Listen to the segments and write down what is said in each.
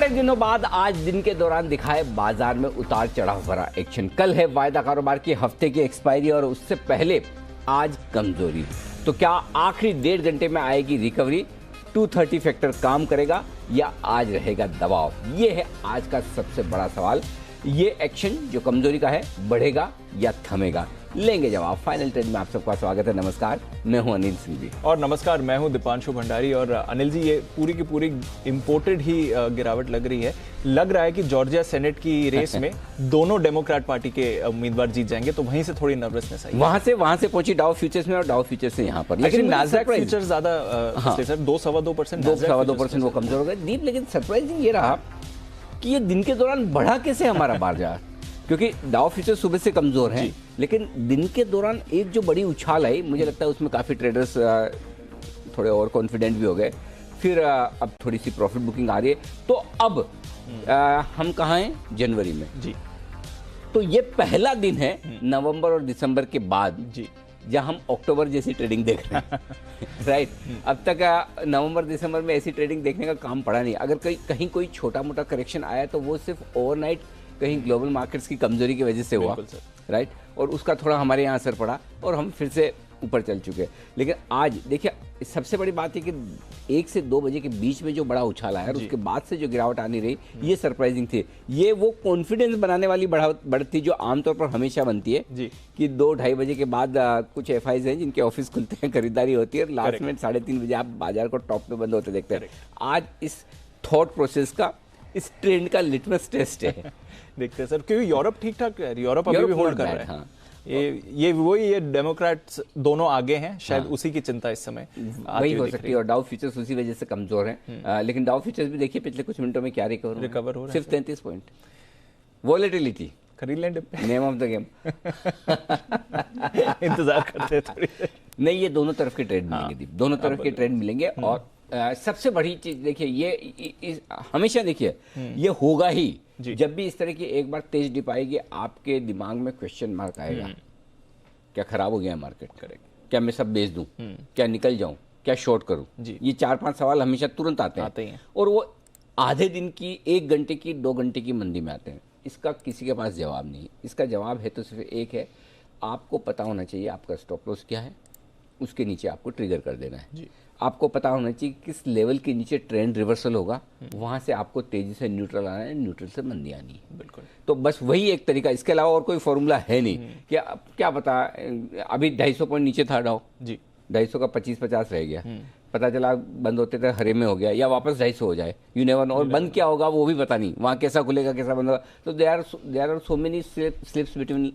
बड़े दिनों बाद आज दिन के दौरान दिखाए बाजार में उतार चढ़ाव भरा एक्शन। कल है वायदा कारोबार की हफ्ते की एक्सपायरी और उससे पहले आज कमजोरी। तो क्या आखिरी 1.5 घंटे में आएगी रिकवरी? 230 फैक्टर काम करेगा या आज रहेगा दबाव? ये है आज का सबसे बड़ा सवाल। ये एक्शन जो कमजोरी का है बढ़ेगा या थमेगा? लेंगे जवाब। फाइनल ट्रेड में आप सबका स्वागत है। नमस्कार, मैं हूं अनिल सिंघवी। और नमस्कार, मैं हूं दीपांशु भंडारी। और अनिल जी, ये पूरी की पूरी इंपोर्टेड ही गिरावट लग रही है। लग रहा है कि जॉर्जिया सेनेट की रेस में दोनों डेमोक्रेट पार्टी के उम्मीदवार जीत जाएंगे, तो वहीं से थोड़ी नर्वसनेस आई। वहां से पहुंची डाउ फ्यूचर्स में और डाउ फ्यूचर्स से यहाँ पर। लेकिन नैस्डैक फ्यूचर्स ज्यादा 2-2.5% वो कमजोर हो गए दीप। लेकिन सरप्राइजिंग ये रहा कि ये दिन के दौरान बढ़ा कैसे हमारा बाजार, क्योंकि डाउ फ्यूचर सुबह से कमजोर हैं, लेकिन दिन के दौरान एक जो बड़ी उछाल आई, मुझे लगता है उसमें काफी ट्रेडर्स थोड़े और कॉन्फिडेंट भी हो गए। फिर अब थोड़ी सी प्रॉफिट बुकिंग आ रही है। तो अब हम कहाँ हैं? जनवरी में जी। तो ये पहला दिन है नवंबर और दिसंबर के बाद जी, जहाँ हम अक्टूबर जैसी ट्रेडिंग देख रहे हैं। राइट। अब तक नवंबर दिसंबर में ऐसी ट्रेडिंग देखने का काम पड़ा नहीं। अगर कहीं कोई छोटा मोटा करेक्शन आया तो वो सिर्फ ओवरनाइट कहीं ग्लोबल मार्केट्स की कमजोरी की वजह से हुआ, राइट। और उसका थोड़ा हमारे यहाँ असर पड़ा और हम फिर से ऊपर चल चुके हैं। लेकिन आज देखिए, सबसे बड़ी बात है कि 1 से 2 बजे के बीच में जो बड़ा उछाल आया और उसके बाद से जो गिरावट आनी रही, ये सरप्राइजिंग थी। ये वो कॉन्फिडेंस बनाने वाली बढ़ती जो आमतौर पर हमेशा बनती है जी, कि 2-2:30 बजे के बाद कुछ एफआईज हैं जिनके ऑफिस खुलते हैं, खरीदारी होती है और लास्ट में 3:30 बजे आप बाजार को टॉप पे बंद होते देखते हैं। आज इस थॉट प्रोसेस का, इस ट्रेंड का लिटमस टेस्ट है। देखते हैं सर, क्योंकि यूरोप ठीक ठाक है, यूरोप अभी भी होल्ड कर रहा है। हाँ। ये डेमोक्रेट्स दोनों आगे हैं, शायद उसी की चिंता इस समय वही हो सकती है। और डाउ फ्यूचर्स उसी वजह से कमजोर हैं। लेकिन डाउ फ्यूचर्स भी देखिए पिछले कुछ मिनटों में क्या रिकवर हो रहा है। सिर्फ 33 पॉइंट वॉलेटिलिटी। खरीद लें नेम ऑफ द गेम। इंतजार करते हैं थोड़ी। नहीं, ये दोनों तरफ के ट्रेड मिलेंगे, दोनों तरफ के ट्रेड मिलेंगे। और सबसे बड़ी चीज देखिए, ये हमेशा देखिए ये होगा ही। जब भी इस तरह की एक बार तेज डिप आएगी, आपके दिमाग में क्वेश्चन मार्क आएगा। क्या खराब हो गया मार्केट? करेक्ट। क्या मैं सब बेच दूं? क्या निकल जाऊं? क्या शॉर्ट करूं? ये 4-5 सवाल हमेशा तुरंत आते हैं। और वो आधे दिन की, 1 घंटे की, 2 घंटे की मंदी में आते हैं। इसका किसी के पास जवाब नहीं। इसका जवाब है तो सिर्फ एक है, आपको पता होना चाहिए आपका स्टॉप लॉस क्या है, उसके नीचे आपको ट्रिगर कर देना है। आपको पता होना चाहिए किस लेवल के नीचे ट्रेंड रिवर्सल होगा, वहां से आपको तेजी से न्यूट्रल आना है, न्यूट्रल से मंदी आनी है। बिल्कुल। तो बस वही एक तरीका, इसके अलावा और कोई फॉर्मूला है नहीं। क्या पता, अभी 250 पॉइंट नीचे था डाउ जी, 250 का 25-50 रह गया, पता चला बंद होते थे हरे में हो गया, या वापस 250 हो जाए, यू नेवर नो। और बंद क्या होगा वो भी पता नहीं, वहां कैसा खुलेगा, कैसा बंद होगा। तो there are so many slips between.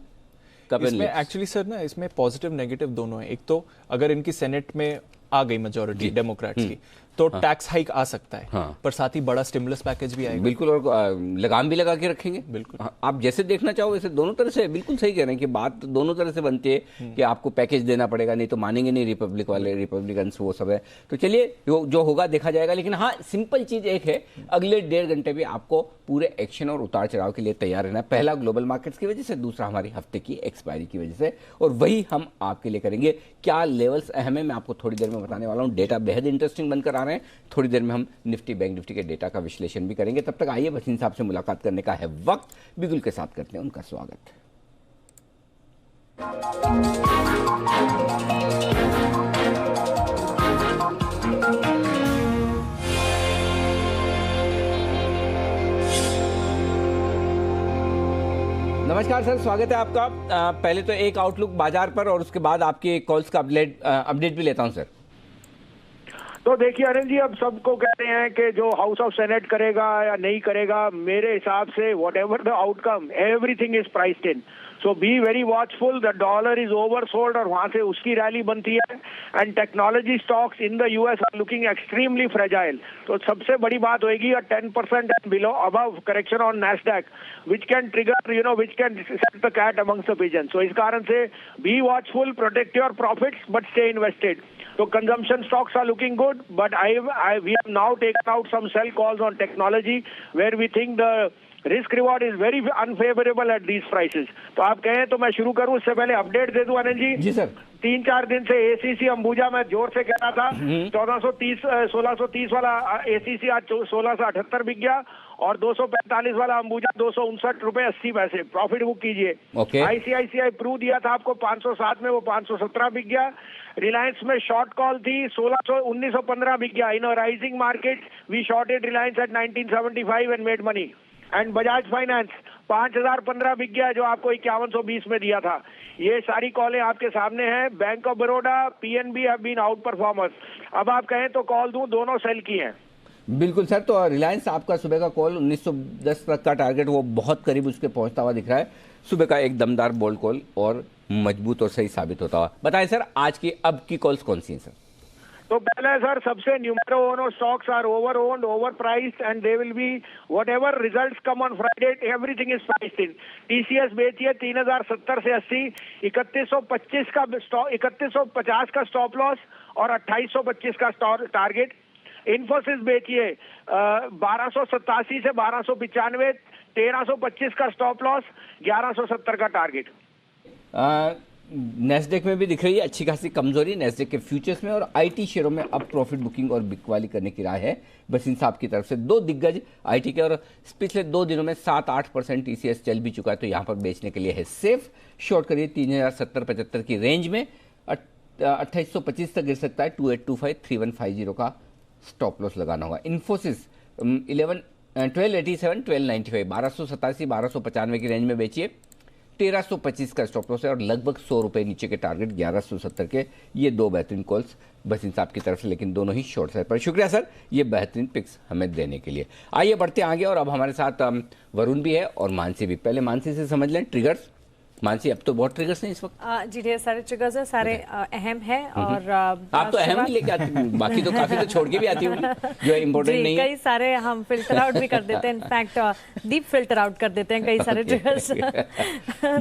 इसमें एक्चुअली सर ना, इसमें पॉजिटिव नेगेटिव दोनों है। एक तो अगर इनकी सेनेट में आ गई मेजॉरिटी डेमोक्रेट्स की, तो टैक्स हाइक आ सकता है। पर साथ ही बड़ा स्टिमुलस पैकेज भी आएगा। बिल्कुल। और लगाम भी लगा के रखेंगे। बिल्कुल। आप जैसे देखना चाहो वैसे, दोनों तरह से। बिल्कुल सही कह रहे हैं कि बात दोनों तरह से बनती है कि आपको पैकेज देना पड़ेगा, नहीं तो मानेंगे नहीं रिपब्लिकन्स, वो सब है। तो चलिए, जो होगा देखा जाएगा। लेकिन हाँ, सिंपल चीज एक है, अगले 1.5 घंटे भी आपको पूरे एक्शन और उतार चढ़ाव के लिए तैयार रहना है। पहला ग्लोबल मार्केट्स की वजह से, दूसरा हमारी हफ्ते की एक्सपायरी की वजह से, और वही हम आपके लिए करेंगे। क्या लेवल्स अहम है, मैं आपको थोड़ी देर में बताने वाला हूँ। डेटा बेहद इंटरेस्टिंग बनकर आ रहे हैं। थोड़ी देर में हम निफ्टी, बैंक निफ्टी के डेटा का विश्लेषण भी करेंगे। तब तक आइए, भसीन साहब से मुलाकात करने का है वक्त। बिगुल के साथ करते हैं उनका स्वागत। नमस्कार सर, स्वागत है आपका। पहले तो एक आउटलुक बाजार पर और उसके बाद आपके कॉल्स का अपडेट भी लेता हूं सर। तो देखिए अनिल जी, अब सबको कह रहे हैं कि जो हाउस ऑफ सेनेट करेगा या नहीं करेगा, मेरे हिसाब से whatever the outcome, everything is priced in. So be very watchful. The dollar is oversold और वहां से उसकी रैली बनती है। And technology stocks in the US are looking extremely fragile. तो सबसे बड़ी बात होगी 10% and below above correction on Nasdaq, which can trigger, which can set the cat amongst the pigeon. So इस कारण से be watchful, protect your profits but stay invested. So consumption stocks are looking good, but we have now taken out some sell calls on technology where we think the risk reward is very unfavorable at these prices. तो आप कहें तो मैं शुरू करूं, उससे पहले update दे दूं अनिल जी। जी सर। 3-4 दिन से एसीसी अंबुजा में जोर से कह रहा था 1630 वाला एसीसी आज 1678 बिक गया और 245 वाला अंबुजा 259 रुपए 80 पैसे प्रॉफिट बुक कीजिए। आईसीआईसीआई प्रू दिया था आपको 507 में, वो 517 बिक गया। रिलायंस में शॉर्ट कॉल थी 1915 बिक गया। In rising market we shorted Reliance at 1975 and made money. And Bajaj finance 5015 बिक गया जो आपको 5120 में दिया था। ये सारी कॉलें आपके सामने हैं। Bank of Baroda, PNB have been outperformers. अब आप कहें तो कॉल दूं, दोनों सेल की हैं। बिल्कुल सर। तो रिलायंस आपका सुबह का कॉल 1910 तक का टारगेट वो बहुत करीब उसके पहुंचता हुआ दिख रहा है। सुबह का एक दमदार बोल्ड कॉल और मजबूत और सही साबित होता हुआ। बताएं सर आज की अब की कॉल्स कौन सी हैं सर? तो पहले सर सबसे numero uno stocks are overowned, overpriced and they will be whatever results come on Friday everything is priced in. TCS बेचिए 3070 से 80, 3125 का 3150 का स्टॉप लॉस और 2825 का टारगेट। इन्फोसिस बेचिए 1287 से 1295, 1325 का स्टॉप लॉस, 1170 का टारगेट। नेस्डेक में भी दिख रही है अच्छी खासी कमजोरी नेस्डेक के फ्यूचर्स में, और आईटी शेयरों में अब प्रॉफिट बुकिंग और बिकवाली करने की राय है बसिन साहब की तरफ से। दो दिग्गज आईटी के, और पिछले 2 दिनों में 7-8% टीसीएस चल भी चुका है, तो यहाँ पर बेचने के लिए है सेफ। शॉर्ट करिए 3070-75 की रेंज में, 2825 तक गिर सकता है। 2825 3150 का स्टॉप लॉस लगाना होगा। इन्फोसिस 1287 1295 1287 1295 की रेंज में बेचिए। 1325 का स्टॉप लॉस है और लगभग 100 रुपए नीचे के टारगेट 1170 के। ये दो बेहतरीन कॉल्स बसिन साहब की तरफ से, लेकिन दोनों ही शॉर्ट साइड पर। शुक्रिया सर ये बेहतरीन पिक्स हमें देने के लिए। आइए बढ़ते आगे, और अब हमारे साथ वरुण भी है और मानसी भी। पहले मानसी से समझ लें ट्रिगर्स। मानसी अब तो बहुत ट्रिगर्स हैं इस वक्त। जी ढेर सारे ट्रिगर्स हैं, सारे अहम हैं। और आप तो अहम ही लेके आती हैं, बाकी तो काफी तो छोड़ के भी आती होंगी जो इम्पोर्टेंट नहीं है। कई सारे हम फिल्टर आउट भी कर देते हैं, इनफैक्ट डीप फिल्टर आउट कर देते हैं कई सारे ट्रिगर्स।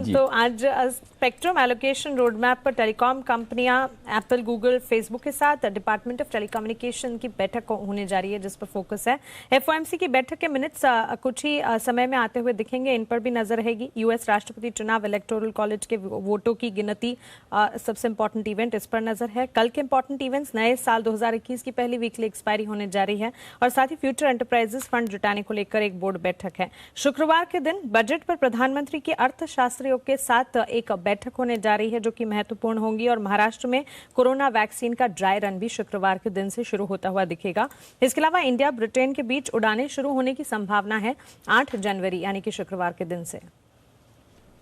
तो आज स्पेक्ट्रम एलोकेशन रोड मैप पर टेलीकॉम कंपनियां एप्पल, गूगल, फेसबुक के साथ डिपार्टमेंट ऑफ टेलीकम्युनिकेशन की बैठक होने जा रही है जिस पर फोकस है। एफओएमसी की बैठक के मिनट्स कुछ ही समय में आते हुए दिखेंगे, इन पर भी नजर रहेगी। यूएस राष्ट्रपति चुनाव, इलेक्टोरल कॉलेज के वोटों की गिनती, सबसे इंपॉर्टेंट इवेंट, इस पर नजर है। कल के इंपॉर्टेंट इवेंट्स, नए साल 2021 की पहली वीकली एक्सपायरी होने जा रही है, और साथ ही फ्यूचर एंटरप्राइजेस फंड जुटाने को लेकर एक बोर्ड बैठक है। शुक्रवार के दिन बजट पर प्रधानमंत्री के अर्थशास्त्रियों के साथ एक बैठक होने जा रही है जो कि महत्वपूर्ण होंगी। और महाराष्ट्र में कोरोना वैक्सीन का ड्राई रन भी शुक्रवार के दिन से शुरू होता हुआ दिखेगा। इसके अलावा इंडिया ब्रिटेन के बीच उड़ानें शुरू होने की संभावना है 8 जनवरी यानी कि शुक्रवार के दिन से।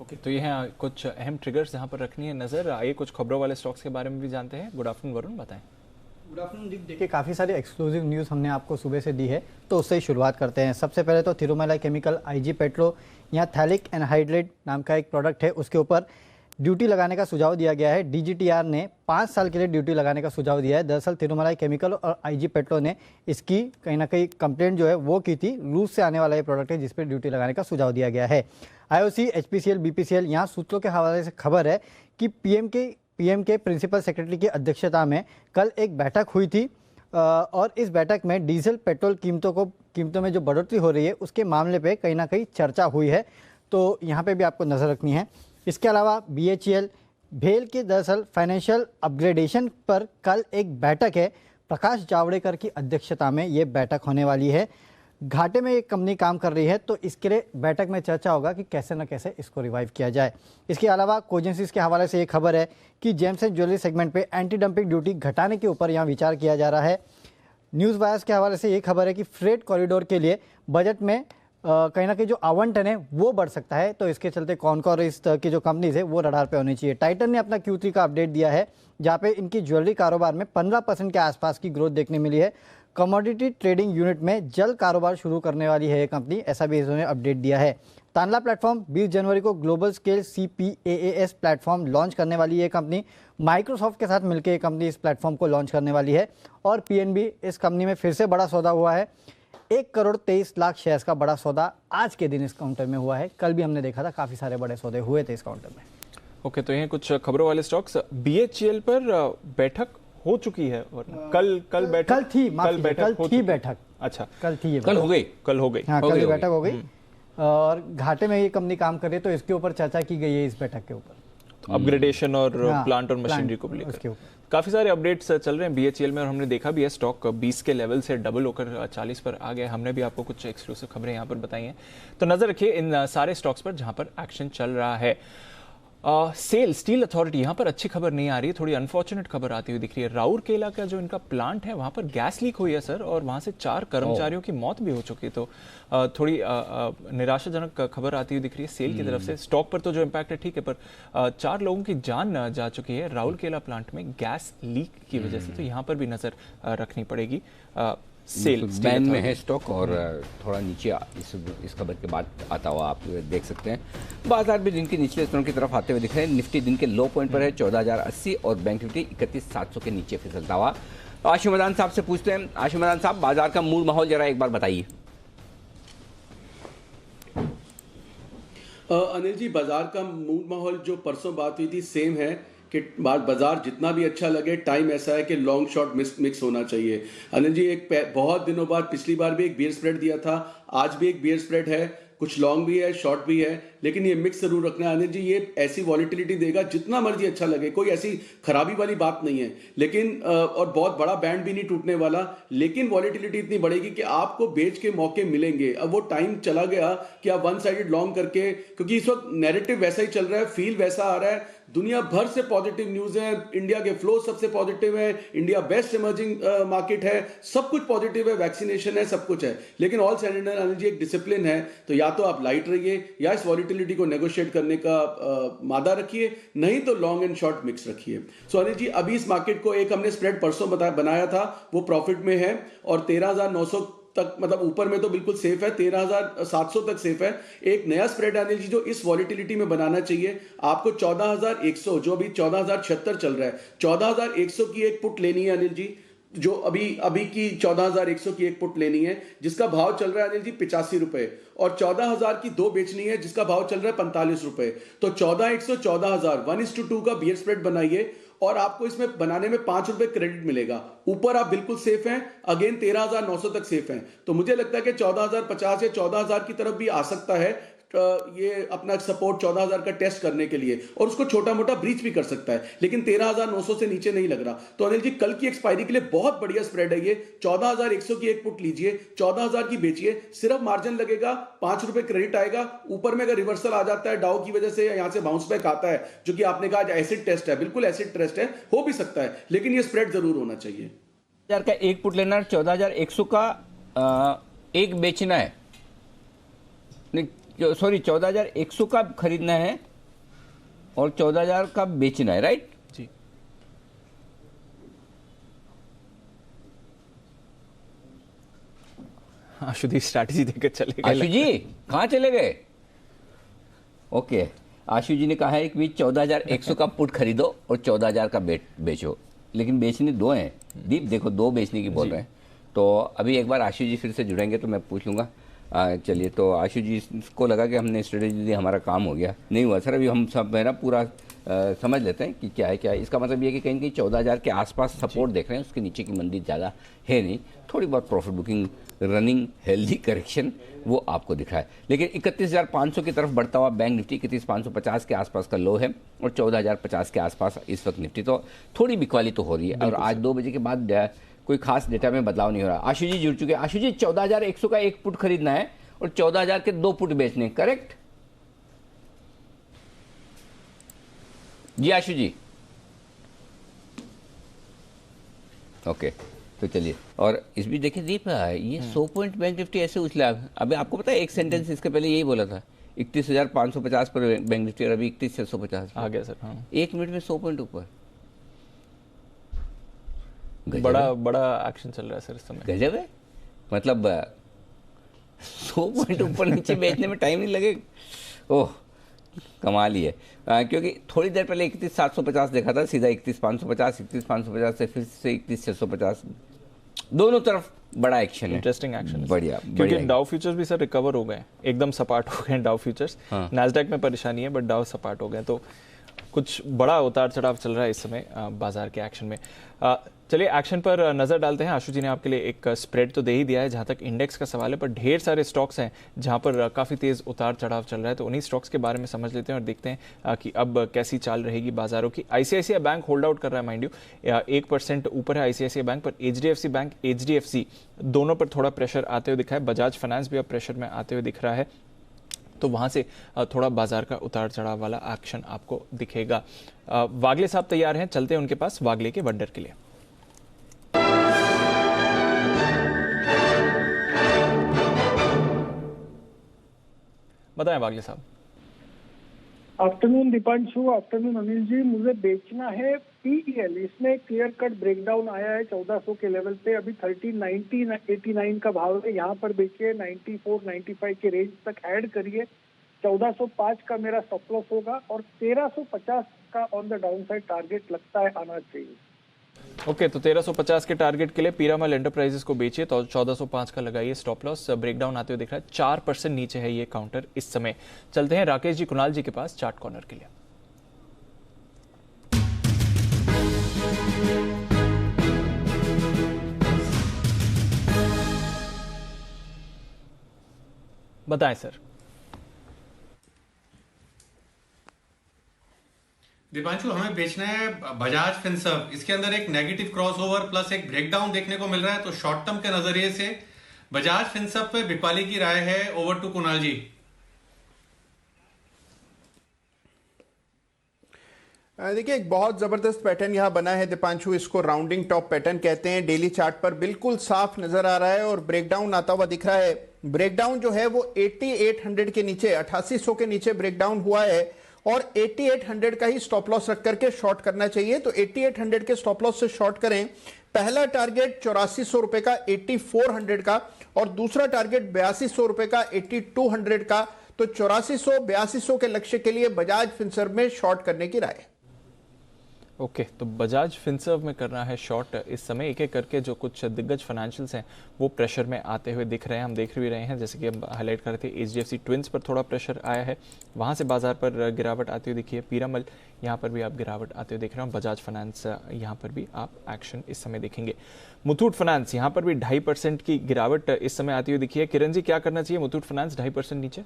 ओके, तो ये हैं कुछ अहम ट्रिगर्स जहां पर रखनी है नजर। आइए कुछ खबरों वाले स्टॉक्स के बारे में भी जानते हैं। गुड आफ्टरनून वरुण, बताएं। Good afternoon. देखिए काफ़ी सारी एक्सक्लूसिव न्यूज़ हमने आपको सुबह से दी है, तो उससे ही शुरुआत करते हैं। सबसे पहले तो थिरुमलाई केमिकल आईजी पेट्रो, यहाँ थैलिक एनहाइड्रेट नाम का एक प्रोडक्ट है, उसके ऊपर ड्यूटी लगाने का सुझाव दिया गया है। डीजीटीआर ने 5 साल के लिए ड्यूटी लगाने का सुझाव दिया है। दरअसल थिरुमलाई केमिकल और आईजी पेट्रो ने इसकी कहीं ना कहीं कंप्लेंट जो है वो की थी। रूस से आने वाला ये प्रोडक्ट है जिस पर ड्यूटी लगाने का सुझाव दिया गया है। आईओसी, एचपीसीएल, बीपीसीएल, यहाँ सूत्रों के हवाले से खबर है कि पीएम के प्रिंसिपल सेक्रेटरी की अध्यक्षता में कल एक बैठक हुई थी, और इस बैठक में डीजल पेट्रोल कीमतों में जो बढ़ोतरी हो रही है उसके मामले पे कहीं ना कहीं चर्चा हुई है, तो यहाँ पे भी आपको नज़र रखनी है। इसके अलावा बीएचईएल, भेल के दरअसल फाइनेंशियल अपग्रेडेशन पर कल एक बैठक है। प्रकाश जावड़ेकर की अध्यक्षता में ये बैठक होने वाली है। घाटे में एक कंपनी काम कर रही है, तो इसके लिए बैठक में चर्चा होगा कि कैसे न कैसे इसको रिवाइव किया जाए। इसके अलावा कोजेंसिस के हवाले से ये खबर है कि जेम्स एंड ज्वेलरी सेगमेंट पे एंटी डंपिंग ड्यूटी घटाने के ऊपर यहाँ विचार किया जा रहा है। न्यूज़ वायर्स के हवाले से ये खबर है कि फ्रेट कॉरिडोर के लिए बजट में कहीं ना कहीं जो आवंटन है वो बढ़ सकता है, तो इसके चलते कौन इस तरह की जो कंपनीज है वो रडार पे होनी चाहिए। टाइटन ने अपना Q3 का अपडेट दिया है, जहाँ पे इनकी ज्वेलरी कारोबार में 15% के आसपास की ग्रोथ देखने मिली है। कमोडिटी ट्रेडिंग यूनिट में जल्द कारोबार शुरू करने वाली है ये कंपनी, ऐसा भी इन्होंने अपडेट दिया है। तानला प्लेटफॉर्म 20 जनवरी को global scale CPaaS platform launch करने वाली है कंपनी। माइक्रोसॉफ्ट के साथ मिलकर ये कंपनी इस प्लेटफॉर्म को लॉन्च करने वाली है। और PNB, इस कंपनी में फिर से बड़ा सौदा हुआ है। 1,23,00,000 शेयर्स का बड़ा सौदा आज के दिन इस काउंटर में हुआ है। कल भी हमने देखा था काफ़ी सारे बड़े सौदे हुए थे इस काउंटर में। ओके, तो ये कुछ खबरों वाले स्टॉक्स। BHEL पर बैठक हो चुकी है वरना कल बैठक कल थी, माफ कीजिए, कल हो थी चुकी। बैठक। अच्छा, कल थी ये कल हो गई। कल हो गई। हाँ, हो कल गई, ये हो बैठक हो गई और घाटे में ये कंपनी काम कर रही है, तो इसके ऊपर चर्चा की गई है इस बैठक के ऊपर, अपग्रेडेशन और हाँ, प्लांट और मशीनरी प्लांट को उसके लेकर ऊपर। काफी सारे अपडेट्स चल रहे हैं बीएचईएल में और हमने देखा भी है स्टॉक 20 के लेवल से डबल होकर 40 पर आ गया। हमने भी आपको कुछ एक्सक्लूसिव खबरें यहाँ पर बताई हैं, तो नजर रखिए इन सारे स्टॉक्स पर जहां पर एक्शन चल रहा है। सेल स्टील अथॉरिटी, यहाँ पर अच्छी खबर नहीं आ रही है, थोड़ी अनफॉर्चुनेट खबर आती हुई दिख रही है। राउरकेला का जो इनका प्लांट है वहां पर गैस लीक हुई है सर, और वहां से 4 कर्मचारियों की मौत भी हो चुकी है। तो थोड़ी निराशाजनक खबर आती हुई दिख रही है सेल की तरफ से। स्टॉक पर तो जो इम्पैक्ट है ठीक है, पर 4 लोगों की जान जा चुकी है राउरकेला प्लांट में गैस लीक की वजह से, तो यहाँ पर भी नजर रखनी पड़ेगी। सेल बैन में है स्टॉक और थोड़ा नीचे इस खबर के बाद आता हुआ आप देख सकते हैं। बाजार भी दिन के निचले स्तरों की तरफ आते हुए दिख रहे हैं। निफ्टी दिन के लो पॉइंट पर है 14,080 और बैंक निफ्टी 31,700 के नीचे फिसलता हुआ। आशु मदान साहब से पूछते हैं। आशु मदान साहब, बाजार का मूड माहौल जरा एक बार बताइए। अनिल जी, बाजार का मूड माहौल जो परसों बात हुई थी सेम है कि बाजार जितना भी अच्छा लगे, टाइम ऐसा है कि लॉन्ग शॉर्ट मिक्स होना चाहिए। अनिल जी, बहुत दिनों बाद पिछली बार भी एक बियर स्प्रेड दिया था, आज भी एक बियर स्प्रेड है, कुछ लॉन्ग भी है, शॉर्ट भी है, लेकिन ये मिक्स जरूर रखना है। अनिल जी, ये ऐसी वॉलिटिलिटी देगा जितना मर्जी अच्छा लगे, कोई ऐसी खराबी वाली बात नहीं है, लेकिन और बहुत बड़ा बैंड भी नहीं टूटने वाला, लेकिन वॉलिटिलिटी इतनी बढ़ेगी कि आपको बेच के मौके मिलेंगे। अब वो टाइम चला गया कि आप वन साइडेड लॉन्ग करके, क्योंकि इस वक्त नैरेटिव वैसा ही चल रहा है, फील वैसा आ रहा है, दुनिया भर से पॉजिटिव न्यूज है, इंडिया के फ्लो सबसे पॉजिटिव है, इंडिया बेस्ट इमर्जिंग मार्केट है, सब कुछ पॉजिटिव है, वैक्सीनेशन है, सब कुछ है, लेकिन ऑल साइड अनिल जी एक डिसिप्लिन है। तो या तो आप लाइट रहिए या इस वॉलिटिलिटी को नेगोशिएट करने का मादा रखिए, नहीं तो लॉन्ग एंड शॉर्ट मिक्स रखिए। सो अनिल जी, अभी इस मार्केट को एक हमने स्प्रेड परसों बनाया था, वो प्रॉफिट में है और 13,900 तक, मतलब ऊपर में तो बिल्कुल सेफ है, 13,700 तक सेफ है। एक नया स्प्रेड अनिल जी जो इस वॉलिटिलिटी में बनाना चाहिए आपको 14,100, जो अभी 14,076 चल रहा है, 14,100 की एक पुट लेनी है अनिल जी, जो अभी की 14,100 की एक पुट लेनी है जिसका भाव चल रहा है अनिल जी 85 रुपए, और 14,000 की 2 बेचनी है जिसका भाव चल रहा है 45 रुपए। तो 14,100 14,000 1:2 का बियर स्प्रेड बनाइए और आपको इसमें बनाने में 5 रुपए क्रेडिट मिलेगा। ऊपर आप बिल्कुल सेफ हैं, अगेन 13,900 तक सेफ हैं। तो मुझे लगता है कि 14,050 या 14,000 की तरफ भी आ सकता है ये अपना सपोर्ट 14,000 का टेस्ट करने के लिए, और उसको छोटा मोटा ब्रीच भी कर सकता है, लेकिन 13,900 से नीचे नहीं लग रहा। तो अनिल जी, कल की एक्सपायरी के लिए बहुत बढ़िया स्प्रेड है ये। 14,100 की एक पुट लीजिए, 14,000 की बेचिए, सिर्फ मार्जिन लगेगा, 5 रुपए क्रेडिट आएगा। ऊपर में अगर रिवर्सल आ जाता है डाउ की वजह से, यहां से बाउंस बैक आता है, जो कि आपने कहा आज एसिड टेस्ट है, बिल्कुल एसिड टेस्ट है, हो भी सकता है, लेकिन ये स्प्रेड जरूर होना चाहिए। 14,000 का एक पुट लेना, 14,100 का एक बेचना है, नहीं सॉरी 14,100 का खरीदना है और 14,000 का बेचना है, राइट जी। आशु जी स्ट्रैटेजी देकर चले गए। आशु जी कहाँ चले गए? ओके, आशु जी ने कहा है कि 14,100 का पुट खरीदो और 14,000 का बेचो, लेकिन बेचने 2 हैं। दीप देखो, 2 बेचने की बोल रहे हैं। तो अभी एक बार आशु जी फिर से जुड़ेंगे तो मैं पूछ लूंगा। चलिए, तो आशु जी को लगा कि हमने स्ट्रेटेजी दी, हमारा काम हो गया, नहीं हुआ सर। अभी हम सब है ना पूरा समझ लेते हैं कि क्या है क्या है। इसका मतलब ये है कि कहीं 14,000 के आसपास सपोर्ट देख रहे हैं, उसके नीचे की मंदी ज़्यादा है नहीं, थोड़ी बहुत profit booking, running healthy correction वो आपको दिख रहा है। लेकिन 31,500 की तरफ बढ़ता हुआ बैंक निफ्टी 31,550 के आसपास का लो है और 14,050 के आसपास इस वक्त निफ्टी, तो थोड़ी बिकवाली तो हो रही है। और आज 2 बजे के बाद कोई खास डेटा में बदलाव नहीं हो रहा। आशु जी जुड़ चुके हैं। आशु जी, 14,100 का एक पुट खरीदना है और 14,000 के 2 पुट बेचने, करेक्ट जी आशु जी? ओके, तो चलिए। और इस भी देखिए दीप, ये 100 पॉइंट बैंक निफ्टी ऐसे उछला। अभी आपको पता है एक सेंटेंस इसके पहले यही बोला था, 31,550 पर बैंक निफ्टी, और अभी 31,650 आ गया सर। हाँ, 1 मिनट में 100 पॉइंट ऊपर। बड़ा एक्शन चल रहा है सर इस समय। गजब है, मतलब 100 पॉइंट ऊपर नीचे बेचने में टाइम नहीं लगे। ओह, कमाल ही है। क्योंकि थोड़ी देर पहले 31,750 देखा था, सीधा 31,550, 31,550 से फिर से 31,650, दोनों तरफ बड़ा एक्शन है, इंटरेस्टिंग एक्शन, बढ़िया। क्योंकि डाउ फ्यूचर्स भी सर रिकवर हो गए, एकदम सपाट हो गए डाउ फ्यूचर्स। नैस्डैक में परेशानी है, बट डाउ सपाट हो गए। तो कुछ बड़ा उतार चढ़ाव चल रहा है इस समय बाजार के एक्शन में। चलिए एक्शन पर नजर डालते हैं। आशु जी ने आपके लिए एक स्प्रेड तो दे ही दिया है जहां तक इंडेक्स का सवाल है, पर ढेर सारे स्टॉक्स हैं जहां पर काफी तेज उतार चढ़ाव चल रहा है, तो उन्हीं स्टॉक्स के बारे में समझ लेते हैं और देखते हैं कि अब कैसी चाल रहेगी बाजारों की। आईसीआईसीआई बैंक होल्ड आउट कर रहा है माइंड यू, 1% ऊपर है आईसीआईसीआई बैंक, पर एचडीएफसी बैंक, एचडीएफसी दोनों पर थोड़ा प्रेशर आते हुए दिखा है। बजाज फाइनेंस भी अब प्रेशर में आते हुए दिख रहा है, तो वहां से थोड़ा बाजार का उतार चढ़ाव वाला एक्शन आपको दिखेगा। वागले साहब तैयार हैं, चलते हैं उनके पास वागले के वंडर के लिए। बताएं वागले साहब। Afternoon Deepanshu, afternoon Anil ji. मुझे बेचना है पीईएल, इसमें क्लियर कट ब्रेकडाउन आया है 1400 के लेवल पे, अभी 1390-89 का भाव है, यहाँ पर बेचिए। 94-95 के रेंज तक ऐड करिए। 1405 का मेरा स्टॉप लॉस होगा और 1350 का on the down side target लगता है आना चाहिए। ओके, तो 1350 के टारगेट के लिए पीरामल एंटरप्राइजेस को बेचिए, तो 1405 का लगाइए स्टॉप लॉस। ब्रेकडाउन आते हुए दिख रहा है, 4% नीचे है ये काउंटर इस समय। चलते हैं राकेश जी कुणाल जी के पास चार्ट कॉर्नर के लिए। बताएं सर। दीपांशु, हमें बेचना है बजाज फिनसर्व। इसके अंदर एक नेगेटिव क्रॉसओवर प्लस एक ब्रेकडाउन देखने को मिल रहा है, तो शॉर्ट टर्म के नजरिए से बजाज फिनसर्व पे बिकवाली की राय है। ओवर टू कुणाल जी। देखिए, एक बहुत जबरदस्त पैटर्न यहाँ बना है दीपांशु, इसको राउंडिंग टॉप पैटर्न कहते हैं। डेली चार्ट पर बिल्कुल साफ नजर आ रहा है और ब्रेकडाउन आता हुआ दिख रहा है। ब्रेकडाउन जो है वो 8800 के नीचे, 8800 के नीचे ब्रेकडाउन हुआ है और 8800 का ही स्टॉप लॉस रख करके शॉर्ट करना चाहिए। तो 8800 के स्टॉप लॉस से शॉर्ट करें। पहला टारगेट 8400 रुपए का 8400 का और दूसरा टारगेट 8200 रुपए का 8200 का। तो 8400-8200 के लक्ष्य के लिए बजाज फिनसर्व में शॉर्ट करने की राय। ओके, तो बजाज फिनसर्व में करना है शॉर्ट इस समय। एक एक करके जो कुछ दिग्गज फाइनेंशियल्स हैं वो प्रेशर में आते हुए दिख रहे हैं, हम देख भी रहे हैं। जैसे कि हम हाईलाइट कर रहे थे, एचडीएफसी ट्विंस पर थोड़ा प्रेशर आया है, वहां से बाजार पर गिरावट आती हुई दिखी है। पीरामल यहाँ पर भी आप गिरावट आते हुए देख रहे हैं। बजाज फाइनेंस यहाँ पर भी आप एक्शन इस समय देखेंगे। मुथूट फाइनेंस यहाँ पर भी 2.5% की गिरावट इस समय आती हुई दिखी है। किरण जी, क्या करना चाहिए मुथूट फाइनेंस 2.5% नीचे?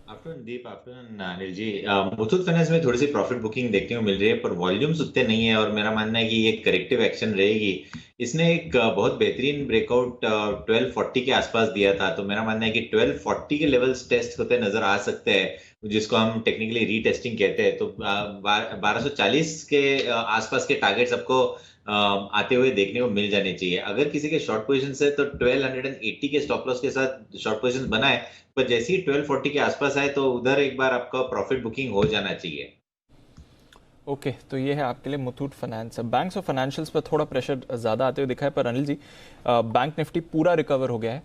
आफ्टरनून दीप, आफ्टरनून अनिल जी। मुथूट फाइनेंस में थोड़ी सी प्रॉफिट बुकिंग देखने को मिल रही है, पर वॉल्यूम्स उतने नहीं है और मेरा मानना है कि ये करेक्टिव एक्शन रहेगी। इसने एक बहुत बेहतरीन ब्रेकआउट 1240 के आसपास दिया था, तो मेरा मानना है कि 1240 के लेवल्स टेस्ट होते नजर आ सकते हैं, जिसको हम टेक्निकली रीटेस्टिंग कहते हैं। तो 1240 के आसपास के टारगेट्स आपको आते हुए देखने को मिल जाने चाहिए। अगर किसी के शॉर्ट पोजीशन है तो 1280 के स्टॉप लॉस के साथ शॉर्ट पोजीशन बनाए, पर जैसे ही 1240 के आसपास आए तो उधर एक बार आपका प्रॉफिट बुकिंग हो जाना चाहिए। ओके, तो ये है आपके लिए मुथूट फाइनेंस। बैंक्स और फाइनेंशियल्स पर थोड़ा प्रेशर ज्यादा आते हुए दिखा है, पर अनिल जी बैंक निफ्टी पूरा रिकवर हो गया है,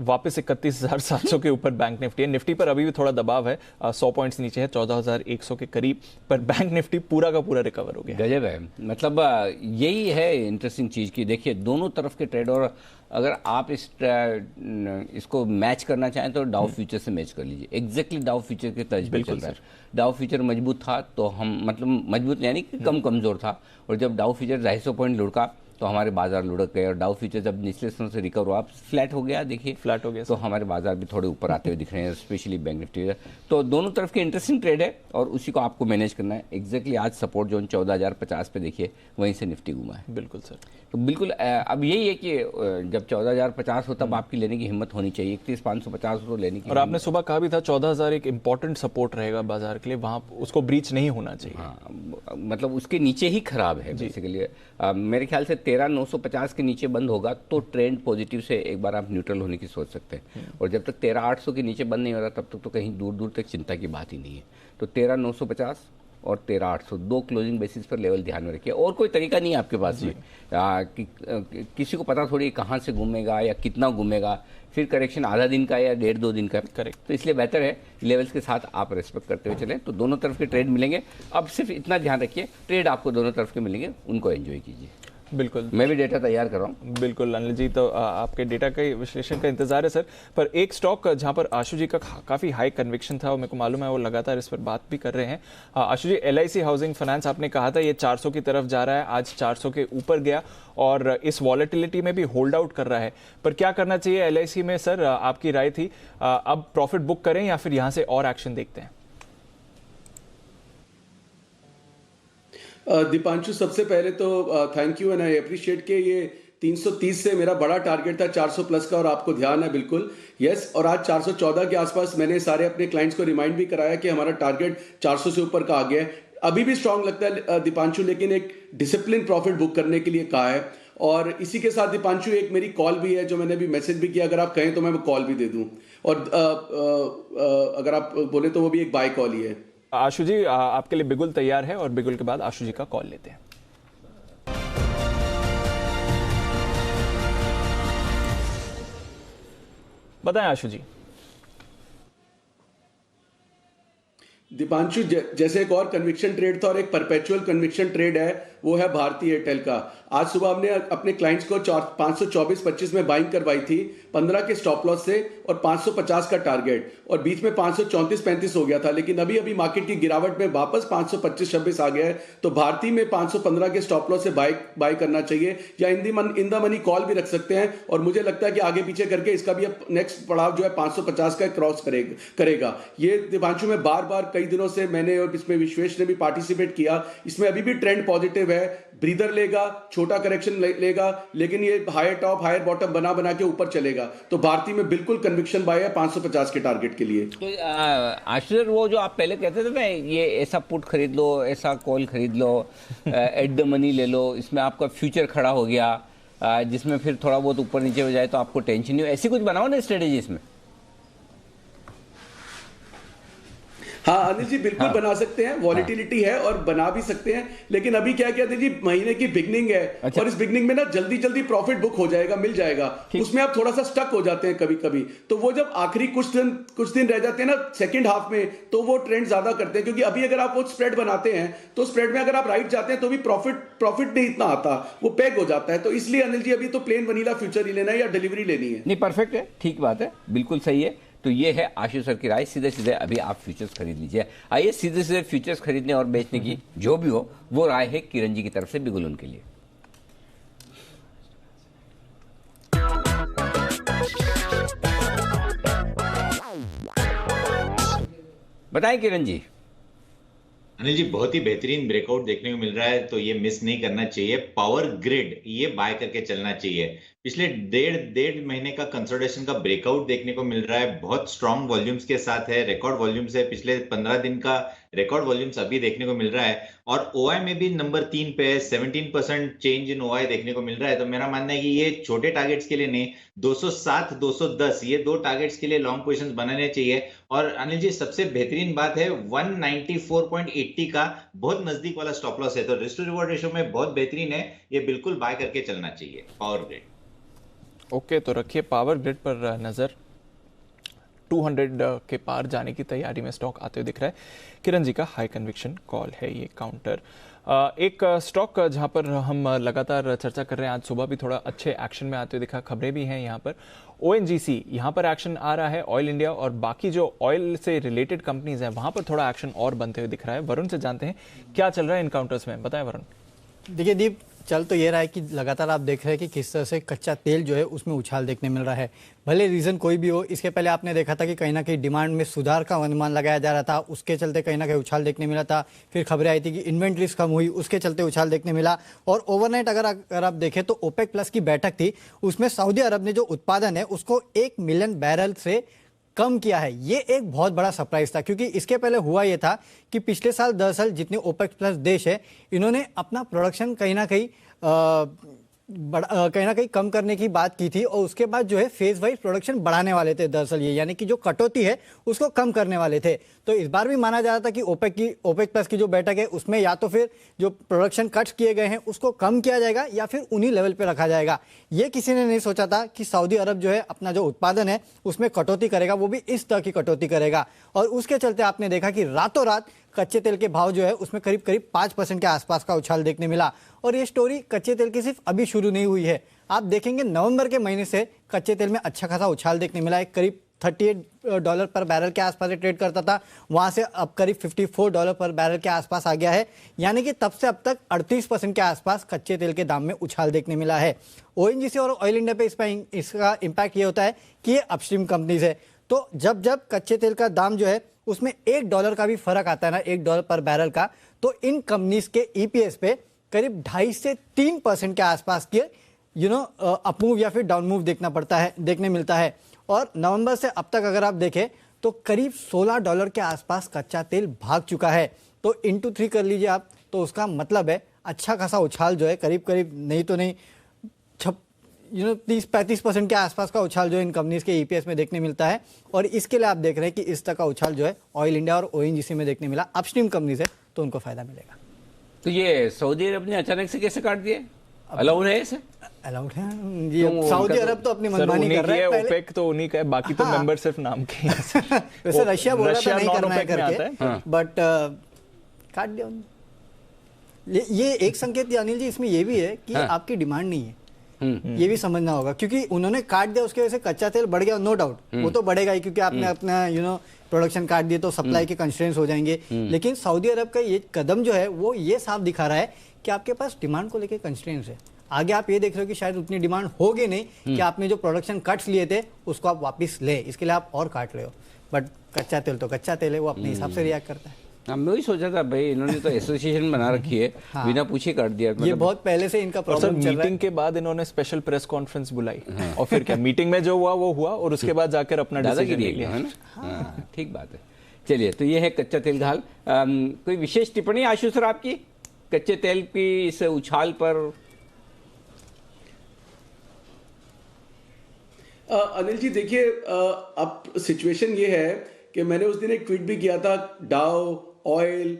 वापस 31,700 के ऊपर बैंक निफ्टी है। निफ्टी पर अभी भी थोड़ा दबाव है, 100 पॉइंट्स नीचे है, 14,100 के करीब, पर बैंक निफ्टी पूरा का पूरा रिकवर हो गया। गजब है, मतलब यही है इंटरेस्टिंग चीज की। देखिए, दोनों तरफ के ट्रेड, और अगर आप इसको मैच करना चाहें तो डाउ फ्यूचर से मैच कर लीजिए। एग्जैक्टली डाउ फ्यूचर के तर्ज पे चल रहा है। डाउ फ्यूचर मजबूत था तो हम, मतलब मजबूत यानी कि कम कमजोर था, और जब डाउ फ्यूचर 250 पॉइंट लुढ़का तो हमारे बाजार लुढ़क गए, और डाउ फ्यूचर जब निचले स्थान से रिकवर हुआ, फ्लैट हो गया, देखिए फ्लैट हो गया, तो हमारे बाजार भी थोड़े ऊपर आते हुए दिख रहे हैं, स्पेशली बैंक निफ्टी। तो दोनों तरफ के इंटरेस्टिंग ट्रेड है और उसी को आपको मैनेज करना है। एग्जैक्टली आज सपोर्ट जोन 14,050 पे देखिए, वहीं से निफ्टी घुमा है। बिल्कुल सर, तो बिल्कुल अब यही है कि जब 14,050 हो तब आपकी लेने की हिम्मत होनी चाहिए। 31,550 तो लेने की। और आपने सुबह कहा भी था 14,000 एक इंपॉर्टेंट सपोर्ट रहेगा बाजार के लिए, वहां उसको ब्रीच नहीं होना चाहिए। हाँ, मतलब उसके नीचे ही खराब है बेसिकली। मेरे ख्याल से 13,950 के नीचे बंद होगा तो ट्रेंड पॉजिटिव से एक बार आप न्यूट्रल होने की सोच सकते हैं, और जब तक 13,800 के नीचे बंद नहीं हो रहा तब तक तो कहीं दूर दूर तक चिंता की बात ही नहीं है। तो 13,950 और 13,800 दो क्लोजिंग बेसिस पर लेवल ध्यान में रखिए। और कोई तरीका नहीं है आपके पास जी, किसी को पता थोड़ी कहाँ से घूमेगा या कितना घूमेगा, फिर करेक्शन आधा दिन का या 1.5-2 दिन का। करेक्ट। तो इसलिए बेहतर है लेवल्स के साथ आप रेस्पेक्ट करते हुए चलें, तो दोनों तरफ के ट्रेड मिलेंगे। अब सिर्फ इतना ध्यान रखिए, ट्रेड आपको दोनों तरफ के मिलेंगे, उनको एंजॉय कीजिए। बिल्कुल, मैं भी डेटा तैयार कर रहा हूँ। बिल्कुल अनिल जी, तो आपके डेटा के विश्लेषण का इंतजार है सर। पर एक स्टॉक जहां पर आशु जी का काफी हाई कन्विक्शन था और मेरे को मालूम है वो लगातार इस पर बात भी कर रहे हैं। आशु जी, LIC हाउसिंग फाइनेंस आपने कहा था ये 400 की तरफ जा रहा है, आज 400 के ऊपर गया और इस वॉलेटिलिटी में भी होल्ड आउट कर रहा है। पर क्या करना चाहिए LIC में सर, आपकी राय थी? अब प्रॉफिट बुक करें या फिर यहां से और एक्शन देखते हैं? दीपांशु, सबसे पहले तो thank you and I appreciate के ये 330 से मेरा बड़ा टारगेट था 400 प्लस का, और आपको ध्यान है बिल्कुल। यस, और आज 414 के आसपास मैंने सारे अपने क्लाइंट्स को रिमाइंड भी कराया कि हमारा टारगेट 400 से ऊपर का आ गया है। अभी भी स्ट्रांग लगता है दीपांशु, लेकिन एक डिसिप्लिन प्रॉफिट बुक करने के लिए कहा है। और इसी के साथ दीपांशु एक मेरी कॉल भी है जो मैंने अभी मैसेज भी किया, अगर आप कहें तो मैं कॉल भी दे दूं, और अगर आप बोले तो वो भी एक बाय कॉल ही है। आशु जी, आपके लिए बिगुल तैयार है और बिगुल के बाद आशु जी का कॉल लेते हैं। बताएं आशु जी। दीपांशु, जैसे एक और कन्विक्शन ट्रेड था और एक परपेचुअल कन्विक्शन ट्रेड है, वो है भारती एयरटेल का। आज सुबह हमने अपने क्लाइंट्स को 524.25 में बाइंग करवाई थी 15 के स्टॉप लॉस से और 550 का टारगेट, और बीच में 534-35 हो गया था, लेकिन अभी अभी मार्केट की गिरावट में वापस 525-26 आ गया है। तो भारती में 515 के स्टॉप लॉस से बाय करना चाहिए, या इन द मनी कॉल भी रख सकते हैं। और मुझे लगता है कि आगे पीछे करके इसका भी अब नेक्स्ट पड़ाव जो है 550 का क्रॉस करेगा। ये दीपांशु में बार बार कई दिनों से मैंने और इसमें विश्वेश ने भी पार्टिसिपेट किया। इसमें अभी भी ट्रेंड पॉजिटिव है, ब्रीदर लेगा, छोटा करेक्शन लेगा, लेकिन ये हायर टॉप हायर बॉटम बना के ऊपर चलेगा। तो भारती में बिल्कुल कन्विक्शन बाय है 550 के टारगेट के लिए। तो आशीष, वो जो आप पहले कहते थे ना, ये ऐसा पुट खरीद लो, ऐसा कॉल खरीद लो, एट द मनी ले लो, इसमें आपका फ्यूचर खड़ा हो गया, जिसमें फिर थोड़ा बहुत ऊपर नीचे हो जाए तो आपको टेंशन नहीं हो, ऐसी कुछ बनाओ ना स्ट्रेटेजी इसमें। हाँ अनिल जी, बिल्कुल बना सकते हैं, वॉलिटिलिटी है और बना भी सकते हैं। लेकिन अभी क्या कहते हैं जी, महीने की बिगनिंग है। अच्छा। और इस बिगनिंग में ना जल्दी प्रॉफिट बुक हो जाएगा, मिल जाएगा। उसमें आप थोड़ा सा स्टक हो जाते हैं कभी कभी, तो वो जब आखिरी कुछ दिन रह जाते हैं ना सेकंड हाफ में, तो वो ट्रेंड ज्यादा करते हैं। क्योंकि अभी अगर आप वो स्प्रेड बनाते हैं तो स्प्रेड में अगर आप राइट जाते हैं तो भी प्रॉफिट नहीं इतना आता, वो पैक हो जाता है। तो इसलिए अनिल जी अभी तो प्लेन वनीला फ्यूचर ही लेना है या डिलीवरी लेनी है। नहीं, परफेक्ट है, ठीक बात है, बिल्कुल सही है। तो ये है आशीष सर की राय, सीधे अभी आप फ्यूचर्स खरीद लीजिए। आइए सीधे फ्यूचर्स खरीदने और बेचने की जो भी हो वो राय है किरण जी की तरफ से बिगुल उनके लिए। बताएं किरण जी। अनिल जी, बहुत ही बेहतरीन ब्रेकआउट देखने को मिल रहा है, तो ये मिस नहीं करना चाहिए। पावर ग्रिड ये बाय करके चलना चाहिए। पिछले डेढ़ महीने का कंसोलिडेशन का ब्रेकआउट देखने को मिल रहा है, बहुत स्ट्रॉन्ग वॉल्यूम्स के साथ है, रिकॉर्ड वॉल्यूम्स है। पिछले 15 दिन का रिकॉर्ड वॉल्यूम्स अभी देखने को मिल रहा है, और ओआई में भी नंबर 3 पे है, 17% चेंज इन ओआई देखने को मिल रहा है। तो मेरा मानना है कि ये छोटे टारगेट्स के लिए नहीं, 207 210 ये दो टारगेट्स के लिए लॉन्ग पोजीशंस बनाने चाहिए। और अनिल जी, सबसे बेहतरीन बात है 194.80 का बहुत नजदीक वाला स्टॉप लॉस है, तो रिस्क टू रिवॉर्ड रेशियो में बहुत बेहतरीन है, ये बिल्कुल बाय करके चलना चाहिए पावर ग्रिड। ओके, तो रखिए पावर ग्रिड पर नजर। 200 के पार जाने की तैयारी में स्टॉक आते हुए दिख रहा है। किरण जी का हाई कन्विक्शन कॉल है ये काउंटर। एक स्टॉक जहां पर हम लगातार चर्चा कर रहे हैं, आज सुबह भी थोड़ा अच्छे एक्शन में आते हुए दिखा, खबरें भी हैं यहाँ पर। ONGC यहाँ पर एक्शन आ रहा है, ऑयल इंडिया और बाकी जो ऑयल से रिलेटेड कंपनीज हैं वहां पर थोड़ा एक्शन और बनते हुए दिख रहा है। वरुण से जानते हैं क्या चल रहा है इन काउंटर्स में, बताएं वरुण। देखिए दीप, चल तो ये रहा है कि लगातार आप देख रहे हैं कि किस तरह से कच्चा तेल जो है उसमें उछाल देखने मिल रहा है। भले रीज़न कोई भी हो, इसके पहले आपने देखा था कि कहीं ना कहीं डिमांड में सुधार का अनुमान लगाया जा रहा था, उसके चलते कहीं ना कहीं उछाल देखने मिला था। फिर खबरें आई थी कि इन्वेंट्रीज कम हुई, उसके चलते उछाल देखने मिला। और ओवरनाइट अगर आप देखें तो ओपेक प्लस की बैठक थी, उसमें सऊदी अरब ने जो उत्पादन है उसको 1 मिलियन बैरल से कम किया है। ये एक बहुत बड़ा सरप्राइज था, क्योंकि इसके पहले हुआ ये था कि पिछले साल दरअसल जितने ओपेक प्लस देश है इन्होंने अपना प्रोडक्शन कहीं ना कहीं कम करने की बात की थी, और उसके बाद जो है फेज वाइज प्रोडक्शन बढ़ाने वाले थे दरअसल ये, यानी कि जो कटौती है उसको कम करने वाले थे। तो इस बार भी माना जा रहा था कि ओपेक प्लस की जो बैठक है उसमें या तो फिर जो प्रोडक्शन कट्स किए गए हैं उसको कम किया जाएगा या फिर उन्हीं लेवल पे रखा जाएगा। ये किसी ने नहीं सोचा था कि सऊदी अरब जो है अपना जो उत्पादन है उसमें कटौती करेगा, वो भी इस तरह की कटौती करेगा। और उसके चलते आपने देखा कि रातों रात कच्चे तेल के भाव जो है उसमें करीब करीब 5% के आसपास का उछाल देखने मिला। और ये स्टोरी कच्चे तेल की सिर्फ अभी शुरू नहीं हुई है। आप देखेंगे नवंबर के महीने से कच्चे तेल में अच्छा खासा उछाल देखने मिला है। करीब $38 पर बैरल के आसपास ट्रेड करता था, वहां से अब करीब $54 पर बैरल के आसपास आ गया है। यानी कि तब से अब तक 38% के आसपास कच्चे तेल के दाम में उछाल देखने मिला है। ओएनजीसी और ऑयल इंडिया पे इसका इम्पैक्ट ये होता है कि ये अपस्ट्रीम कंपनीज है, तो जब जब कच्चे तेल का दाम जो है उसमें $1 का भी फर्क आता है ना, $1 पर बैरल का, तो इन कंपनीज के ईपीएस पे करीब 2.5 से 3% के आसपास के अपमूव या फिर डाउन मूव देखने मिलता है। और नवंबर से अब तक अगर आप देखें तो करीब $16 के आसपास कच्चा तेल भाग चुका है। तो इंटू 3 कर लीजिए आप, तो उसका मतलब है अच्छा खासा उछाल जो है करीब करीब नहीं तो नहीं 30-35% के आसपास का उछाल जो इन कंपनीज के ईपीएस में देखने मिलता है। और इसके लिए आप देख रहे हैं कि इस तरह का उछाल जो है ऑयल इंडिया और ओएनजीसी में देखने मिला। अपस्ट्रीम कंपनीज है तो उनको फायदा मिलेगा। तो ये सऊदी अरब ने अचानक से कैसे काट दिए? अलाउड है ऐसे? अलाउड है जी। सऊदी अरब तो अपनी मनमानी कर रहा है। पहले ओपेक तो उन्हीं का है, बाकी तो मेंबर सिर्फ नाम के हैं। वैसे रशिया बोल रहा था नहीं करना है करके, बट काट दिया उन्होंने। ये एक संकेत अनिल जी इसमें ये भी है कि आपकी डिमांड नहीं है, ये भी समझना होगा, क्योंकि उन्होंने काट दिया उसके वजह से कच्चा तेल बढ़ गया, नो डाउट वो तो बढ़ेगा ही, क्योंकि आपने अपना प्रोडक्शन काट दिए तो सप्लाई के कंस्ट्रेंट्स हो जाएंगे। लेकिन सऊदी अरब का ये कदम जो है वो ये साफ दिखा रहा है कि आपके पास डिमांड को लेकर कंस्ट्रेंट्स है। आगे आप ये देख रहे हो कि शायद उतनी डिमांड होगी नहीं कि आपने जो प्रोडक्शन कट्स लिए थे उसको आप वापस ले, इसके लिए आप और काट रहे हो। बट कच्चा तेल तो कच्चा तेल है, वो अपने हिसाब से रिएक्ट करता है। मैं वही सोचा था भाई, इन्होंने तो एसोसिएशन बना रखी है, बिना पूछे काट दिया। ये बहुत पहले से इनका प्रॉब्लम चल रहा है। मीटिंग के बाद इन्होंने स्पेशल प्रेस कॉन्फ्रेंस बुलाई और फिर क्या मीटिंग में जो हुआ वो हुआ और उसके बाद जाकर अपना डिसीजन लिया है ना। ठीक बात है। चलिए, तो ये है कच्चा तेल का हाल। कोई विशेष टिप्पणी आशु सर आपकी कच्चे तेल की इस उछाल पर? अनिल जी देखिए, अब सिचुएशन ये है कि मैंने उस दिन एक ट्वीट भी किया था, डाउ, ऑयल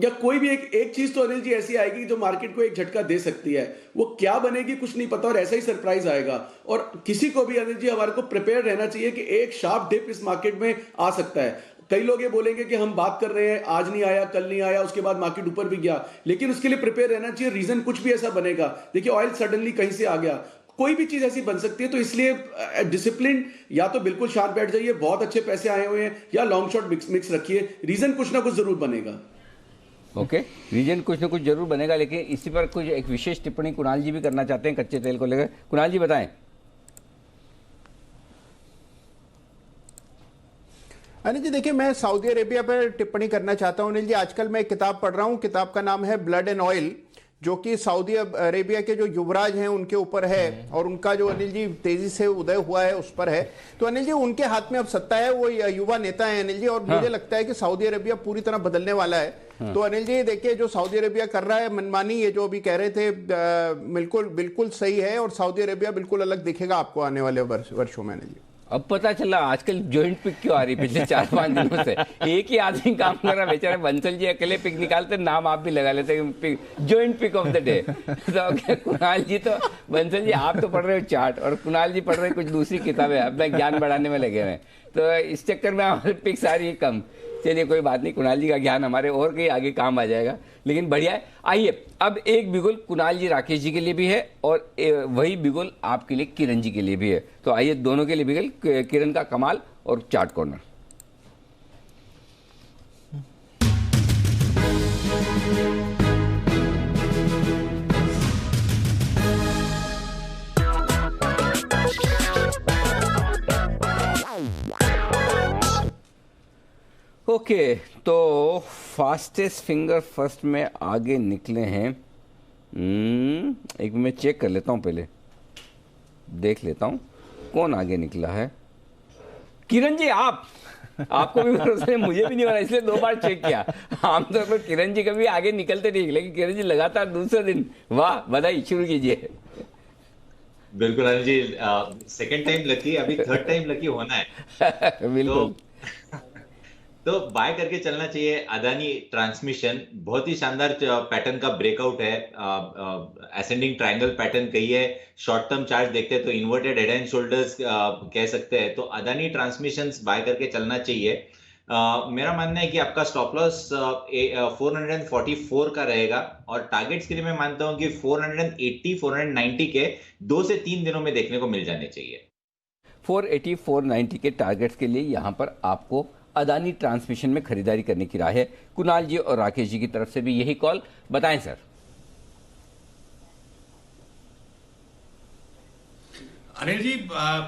या कोई भी एक चीज तो अनिल जी ऐसी आएगी जो मार्केट को एक झटका दे सकती है। वो क्या बनेगी कुछ नहीं पता, और ऐसा ही सरप्राइज आएगा। और किसी को भी अनिल जी हमारे को प्रिपेयर रहना चाहिए कि एक शार्प डिप इस मार्केट में आ सकता है। कई लोग ये बोलेंगे कि हम बात कर रहे हैं, आज नहीं आया, कल नहीं आया, उसके बाद मार्केट ऊपर भी गया, लेकिन उसके लिए प्रिपेयर रहना चाहिए। रीजन कुछ भी ऐसा बनेगा। देखिए, ऑयल सडनली कहीं से आ गया, कोई भी चीज ऐसी बन सकती है। तो इसलिए डिसिप्लिन, या तो बिल्कुल शांत बैठ जाइए, बहुत अच्छे पैसे आए हुए हैं, या लॉन्ग शॉर्ट मिक्स रखिए। रीजन कुछ ना कुछ जरूर बनेगा। ओके, रीजन कुछ ना कुछ जरूर बनेगा। लेकिन इसी पर कुछ एक विशेष टिप्पणी कुणाल जी भी करना चाहते हैं कच्चे तेल को लेकर। कुणाल जी बताएं। अनिल जी देखिए, मैं सऊदी अरेबिया पर टिप्पणी करना चाहता हूं। अनिल जी, आजकल मैं एक किताब पढ़ रहा हूं, किताब का नाम है ब्लड एंड ऑयल, जो कि सऊदी अरेबिया के जो युवराज हैं उनके ऊपर है, और उनका जो अनिल जी तेजी से उदय हुआ है उस पर है। तो अनिल जी उनके हाथ में अब सत्ता है, वो युवा नेता है अनिल जी, और मुझे लगता है कि सऊदी अरेबिया पूरी तरह बदलने वाला है। तो अनिल जी देखिए, जो सऊदी अरेबिया कर रहा है मनमानी, ये जो अभी कह रहे थे, बिल्कुल सही है, और सऊदी अरेबिया बिल्कुल अलग दिखेगा आपको आने वाले वर्षों में। अनिल जी अब पता चला आजकल जॉइंट पिक क्यों आ रही पिछले 4-5 दिनों से। एक ही आदमी काम कर रहा, बेचारे बंसल जी अकेले पिक निकालते, नाम आप भी लगा लेते, joint pick of the day. तो कुणाल जी तो, बंसल जी आप तो पढ़ रहे हो चार्ट, और कुणाल जी पढ़ रहे कुछ दूसरी किताबें, अपना ज्ञान बढ़ाने में लगे हुए हैं। तो इस चक्कर में हमारे पिक्स आ रही है कम। चलिए कोई बात नहीं, कुणाल जी का ज्ञान हमारे और कहीं आगे काम आ जाएगा, लेकिन बढ़िया है। आइए, अब एक बिगुल कुणाल जी राकेश जी के लिए भी है, और वही बिगुल आपके लिए किरण जी के लिए भी है। तो आइए दोनों के लिए बिगुल, किरण का कमाल और चार्ट कॉर्नर। ओके, तो फास्टेस्ट फिंगर फर्स्ट में आगे निकले हैं। एक मैं चेक कर लेता हूं, पहले देख लेता हूं कौन आगे निकला है। किरण जी, आपको भी भरोसा नहीं, मुझे भी नहीं हो रहा, इसलिए 2 बार चेक किया। आमतौर पर किरण जी कभी आगे निकलते नहीं, लेकिन किरण जी लगातार दूसरे दिन, वाह, बधाई, शुरू कीजिए। बिल्कुल Anil ji, second time lucky, अभी थर्ड टाइम लकी होना है। बिल्कुल। तो बाय करके चलना चाहिए। अदानी ट्रांसमिशन बहुत ही शानदार पैटर्न का ब्रेकआउट है, असेंडिंग ट्रायंगल पैटर्न कही है। शॉर्ट टर्म चार्ट देखते हैं तो इन्वर्टेड हेड एंड शोल्डर्स कह सकते हैं। तो अदानी ट्रांसमिशंस बाय करके चलना चाहिए। मेरा मानना है कि आपका स्टॉप लॉस 444 का रहेगा और टारगेट्स के लिए मैं मानता हूं कि 480 490 के 2 से 3 दिनों में देखने को मिल जाने चाहिए। 480 490 के टारगेट्स के लिए यहां पर आपको अदानी ट्रांसमिशन में खरीदारी करने की राय है। कुणाल जी और राकेश जी की तरफ से भी यही कॉल, बताएं सर। अनिल जी,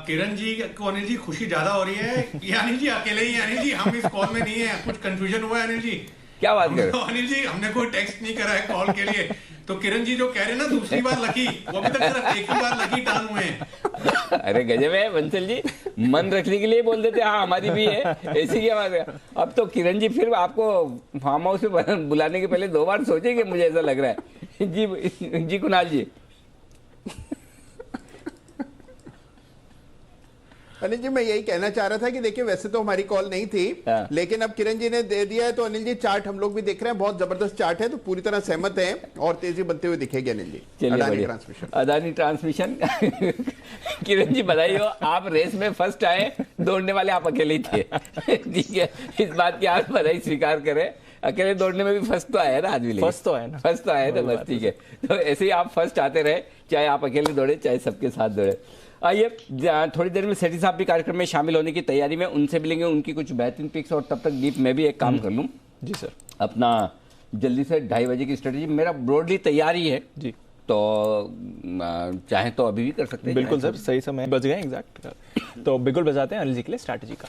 किरण जी को अनिल जी खुशी ज्यादा हो रही है ये अनिल जी अकेले ही हैं? अनिल जी हम इस कॉल में नहीं है, कुछ कंफ्यूजन हुआ है अनिल जी? क्या बात कर रहे हो? अनिल जी हमने कोई टेक्स्ट नहीं करा है कॉल के लिए, तो किरण जी जो कह रहे हैं ना दूसरी बार लकी, वो अभी तक सिर्फ एक ही बार लकी टर्न हुए हैं। अरे गजब है बंसल जी, मन रखने के लिए बोल देते हाँ हमारी भी है, ऐसी क्या बात है। अब तो किरण जी फिर आपको फार्म हाउस में बुलाने के पहले 2 बार सोचेंगे, मुझे ऐसा लग रहा है। जी कुणाल जी। अनिल जी मैं यही कहना चाह रहा था कि देखिए वैसे तो हमारी कॉल नहीं थी, लेकिन अब किरण जी ने दे दिया है तो अनिल जी चार्ट हम लोग भी देख रहे हैं, बहुत जबरदस्त चार्ट है, तो पूरी तरह सहमत हैं और तेजी बनते हुए दिखेगी अनिल जी। Adani transmission, Adani transmission. किरण जी बधाई हो, आप रेस में फर्स्ट आए, दौड़ने वाले आप अकेले ही थे। ठीक है, इस बात की आप बधाई स्वीकार करें। अकेले दौड़ने में भी फर्स्ट तो आया ना आज भी, फर्स्ट तो आया ना, फर्स्ट तो आया तो बस ठीक है। तो ऐसे ही आप फर्स्ट आते रहे, चाहे आप अकेले दौड़े चाहे सबके साथ दौड़े। आइए थोड़ी देर में सेठी साहब भी कार्यक्रम में शामिल होने की तैयारी में, उनसे मिलेंगे, उनकी कुछ बेहतरीन पिक्स, और तब तक दीप मैं भी एक काम कर लूं। जी सर, अपना जल्दी से 2:30 बजे की स्ट्रेटेजी मेरा ब्रॉडली तैयारी है जी, तो चाहे तो अभी भी कर सकते हैं। बिल्कुल सर, सही समय बज गए एग्जैक्ट, तो बिल्कुल बजाते हैं अनिल जी के लिए स्ट्रैटेजी का।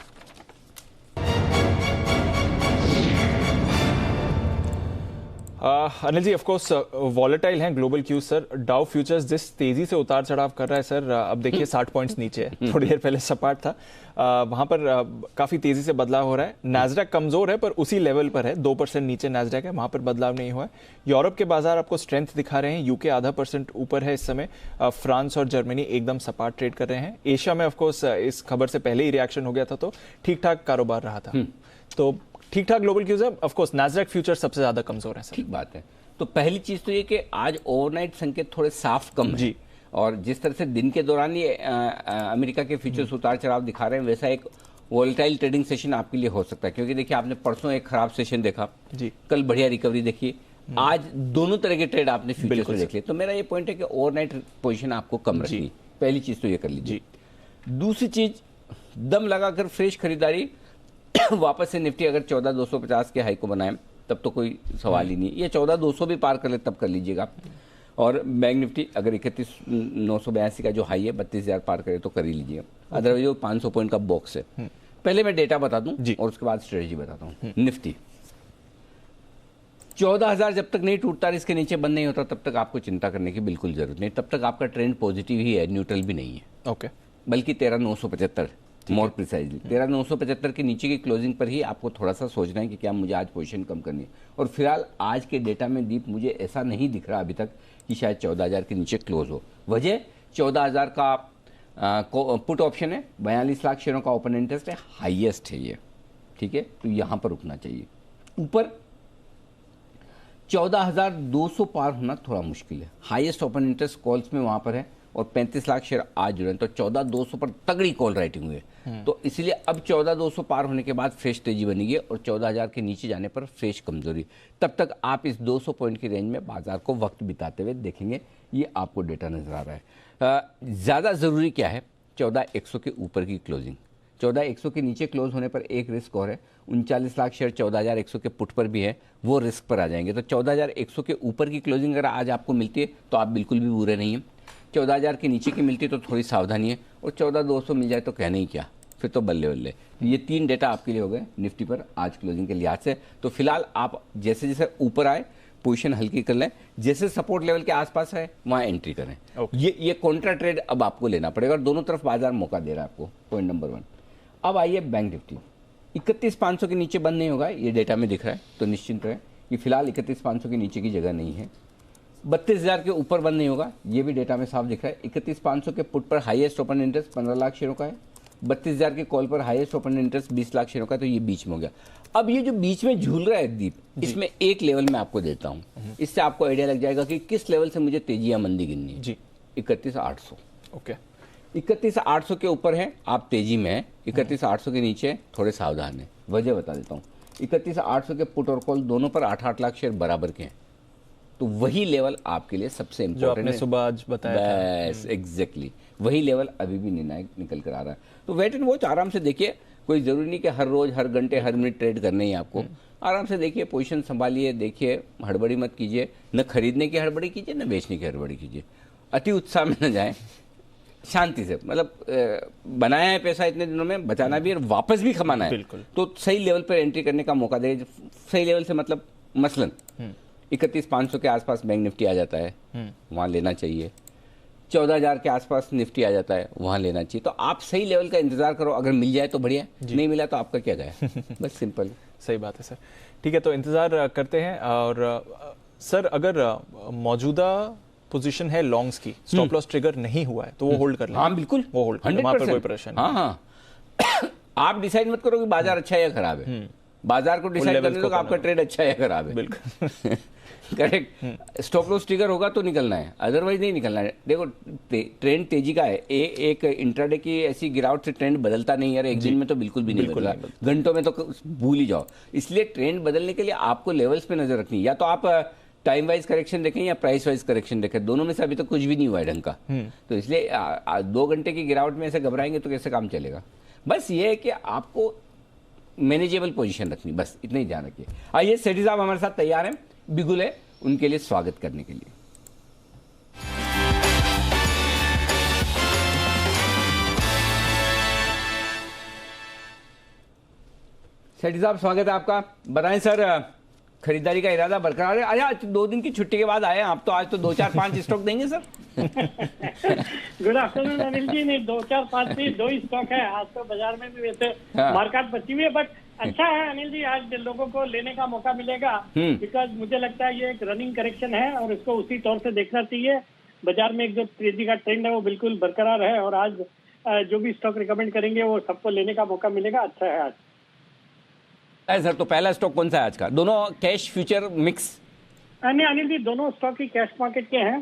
Anil ji of course volatile हैं global cues sir. Dow futures जिस तेजी से उतार चढ़ाव कर रहा है सर, अब देखिए 60 पॉइंट्स नीचे है, थोड़ी देर पहले सपाट था, वहां पर काफी तेजी से बदलाव हो रहा है। नैस्डैक कमजोर है पर उसी लेवल पर है, 2% नीचे नैस्डैक है, वहां पर बदलाव नहीं हुआ है। यूरोप के बाजार आपको स्ट्रेंथ दिखा रहे हैं, यूके आधा % ऊपर है इस समय, फ्रांस और जर्मनी एकदम सपाट ट्रेड कर रहे हैं। एशिया में ऑफकोर्स इस खबर से पहले ही रिएक्शन हो गया था, तो ठीक ठाक कारोबार रहा था, तो ठीक ठाक ग्लोबल क्यूज है। ऑफ कोर्स नैस्डैक फ्यूचर सबसे ज्यादा कमजोर है सर। ठीक बात है। तो पहली चीज तो ये कि आज ओवरनाइट संकेत थोड़े साफ कम है, और जिस तरह से दिन के दौरान ये अमेरिका के फ्यूचर्स उतार चढ़ाव दिखा रहे हैं, वैसा एक वोलेटाइल ट्रेडिंग सेशन आपके लिए हो सकता है। क्योंकि देखिए आपने परसों एक खराब सेशन देखा जी, कल बढ़िया रिकवरी देखी, आज दोनों तरह के ट्रेड आपने फ्यूचर्स में देख लिए। तो मेरा ये पॉइंट है कि ओवरनाइट पोजीशन आपको कम रखनी, पहली चीज तो ये कर लीजिए। दूसरी चीज, दम लगाकर फ्रेश खरीदारी वापस से निफ्टी अगर 14,250 के हाई को बनाए तब तो कोई सवाल ही नहीं, ये 14,200 भी पार कर ले तब कर लीजिएगा। और बैंक निफ्टी अगर 31,982 का जो हाई है 32,000 पार करे तो कर ही लीजिएगा, अदरवाइज वो 500 पॉइंट का बॉक्स है। पहले मैं डेटा बता दूं और उसके बाद स्ट्रेटजी बताता हूं। निफ्टी 14,000 जब तक नहीं टूटता, इसके नीचे बंद नहीं होता, तब तक आपको चिंता करने की बिल्कुल जरूरत नहीं, तब तक आपका ट्रेंड पॉजिटिव ही है, न्यूट्रल भी नहीं है। ओके, बल्कि 13,975 मोर प्रिसाइजली 13,975 के नीचे की क्लोजिंग पर ही आपको थोड़ा सा सोचना है कि क्या मुझे आज पोजीशन कम करनी है। और फिलहाल आज के डेटा में दीप मुझे ऐसा नहीं दिख रहा अभी तक कि शायद 14,000 के नीचे क्लोज हो। वजह 14,000 का पुट ऑप्शन है, 42 लाख शेयरों का ओपन इंटरेस्ट है, हाईएस्ट है ये, ठीक है, तो यहाँ पर रुकना चाहिए। ऊपर 14,200 पार होना थोड़ा मुश्किल है, हाईएस्ट ओपन इंटरेस्ट कॉल्स में वहाँ पर है, और 35 लाख शेयर आज जुड़े, तो 14,200 पर तगड़ी कॉल राइटिंग हुई है। तो इसलिए अब 14,200 पार होने के बाद फ्रेश तेजी बनेगी, और 14,000 के नीचे जाने पर फ्रेश कमजोरी। तब तक आप इस 200 पॉइंट की रेंज में बाजार को वक्त बिताते हुए देखेंगे, ये आपको डेटा नजर आ रहा है। ज़्यादा ज़रूरी क्या है, 14,100 के ऊपर की क्लोजिंग। 14,100 के नीचे क्लोज होने पर एक रिस्क और है, 39 लाख शेयर 14,100 के पुट पर भी है, वो रिस्क पर आ जाएंगे। तो 14,100 के ऊपर की क्लोजिंग अगर आज आपको मिलती है तो आप बिल्कुल भी बुरे नहीं हैं, 14,000 के नीचे की मिलती है तो थोड़ी सावधानी है, और 14,200 मिल जाए तो कहने ही क्या, फिर तो बल्ले बल्ले। ये 3 डेटा आपके लिए हो गए निफ्टी पर आज क्लोजिंग के लिहाज से। तो फिलहाल आप जैसे जैसे ऊपर आए पोजीशन हल्की कर लें, जैसे सपोर्ट लेवल के आसपास है वहाँ एंट्री करें। ये कॉन्ट्रा ट्रेड अब आपको लेना पड़ेगा, और दोनों तरफ बाजार मौका दे रहा है आपको, पॉइंट नंबर 1। अब आइए बैंक निफ्टी 31,500 के नीचे बंद नहीं होगा, ये डेटा में दिख रहा है, तो निश्चिंत रहे कि फिलहाल 31,500 के नीचे की जगह नहीं है। 32,000 के ऊपर बंद नहीं होगा, ये भी डेटा में साफ दिख रहा है। 31,500 के पुट पर हाईएस्ट ओपन इंटरेस्ट 15 लाख शेयरों का है, 32,000 के कॉल पर हाईएस्ट ओपन इंटरेस्ट 20 लाख शेयरों का है, तो ये बीच में हो गया। अब ये जो बीच में झूल रहा है दीप, इसमें एक लेवल मैं आपको देता हूँ, इससे आपको आइडिया लग जाएगा कि किस लेवल से मुझे तेजी या मंदी गिननी है जी। 31,800। ओके, 31,800 के ऊपर है आप तेजी में है, 31,800 के नीचे थोड़े सावधान है। वजह बता देता हूँ, 31,800 के पुट और कॉल दोनों पर 8-8 लाख शेयर बराबर के हैं, तो वही लेवल आपके लिए सबसे जो इम्पोर्टेंट आपने है। सुबह आज बताया बस एग्जैक्टली वही लेवल अभी भी निर्णायक निकल कर आ रहा है। तो वेट एंड वॉच आराम से देखिए, कोई जरूरी नहीं कि हर रोज हर घंटे हर मिनट ट्रेड करने ही आपको। आराम से देखिए, पोजीशन संभालिए, देखिए, हड़बड़ी मत कीजिए, न खरीदने की हड़बड़ी कीजिए न बेचने की हड़बड़ी कीजिए, अति उत्साह में न जाएं, शांति से, मतलब बनाया है पैसा इतने दिनों में, बचाना भी और वापस भी कमाना है, बिल्कुल। तो सही लेवल पर एंट्री करने का मौका दे। सही लेवल से मतलब मसलन 31,500 के आसपास बैंक निफ्टी आ जाता है, वहां लेना चाहिए। 14,000 के आसपास निफ्टी आ जाता है, वहां लेना चाहिए। तो आप सही लेवल का इंतजार करो, अगर मिल जाए तो बढ़िया, नहीं मिला तो आपका क्या गया। बस सिंपल। सही बात है सर। ठीक है, तो इंतजार करते हैं। और सर, अगर मौजूदा पोजीशन है लॉन्ग्स की, स्टॉप लॉस ट्रिगर नहीं हुआ है, तो वो होल्ड कर लें। हाँ बिल्कुल, वो होल्ड कर लें, वहाँ पर कोई परेशानी हाँ हाँ। आप डिसाइड मत करो कि बाजार अच्छा है या खराब है, बाजार को डिसाइड करने दो कि आपका ट्रेड अच्छा है या खराब है। बिल्कुल करेक्ट। स्टॉप लॉस ट्रिगर होगा तो निकलना है, अदरवाइज नहीं निकलना है। देखो ट्रेंड तेजी का है, एक इंट्राडे की ऐसी गिरावट से ट्रेंड बदलता नहीं है, एक दिन में तो बिल्कुल भी नहीं बदला, घंटों में तो भूल ही जाओ। इसलिए ट्रेंड बदलने के लिए आपको लेवल्स पे नजर रखनी है, या तो आप टाइम वाइज करेक्शन देखें या प्राइस वाइज करेक्शन देखें, दोनों में से अभी तो कुछ भी नहीं हुआ है ढंग का। तो इसलिए 2 घंटे की गिरावट में ऐसे घबराएंगे तो कैसे काम चलेगा। बस ये है कि आपको मैनेजेबल पोजीशन रखनी, बस इतना ही ध्यान रखिए। आइए सेठी साहब हमारे साथ तैयार हैं, बिगुल है, उनके लिए स्वागत करने के लिए। सेठी साहब स्वागत है आपका। बताएं सर, खरीदारी का इरादा बरकरार है? अरे आज 2 दिन की छुट्टी के बाद आए हैं आप, तो आज तो 2-4-5 स्टॉक देंगे sir. Good afternoon Anil ji. नहीं 2-4-5 नहीं, 2 ही स्टॉक है आज तो बाजार में भी वैसे मार्केट बची हुई है, बट अच्छा है अनिल जी, आज लोगों को लेने का मौका मिलेगा, बिकॉज मुझे लगता है ये एक रनिंग करेक्शन है और इसको उसी तौर से देखना चाहिए। बाजार में एक जो तेजी का ट्रेंड है वो बिल्कुल बरकरार है, और आज जो भी स्टॉक रिकमेंड करेंगे वो सबको लेने का मौका मिलेगा। अच्छा है आज। सर तो पहला स्टॉक कौन सा है आज का? दोनों कैश फ्यूचर मिक्स? नहीं अनिल जी, दोनों स्टॉक ही कैश मार्केट के हैं,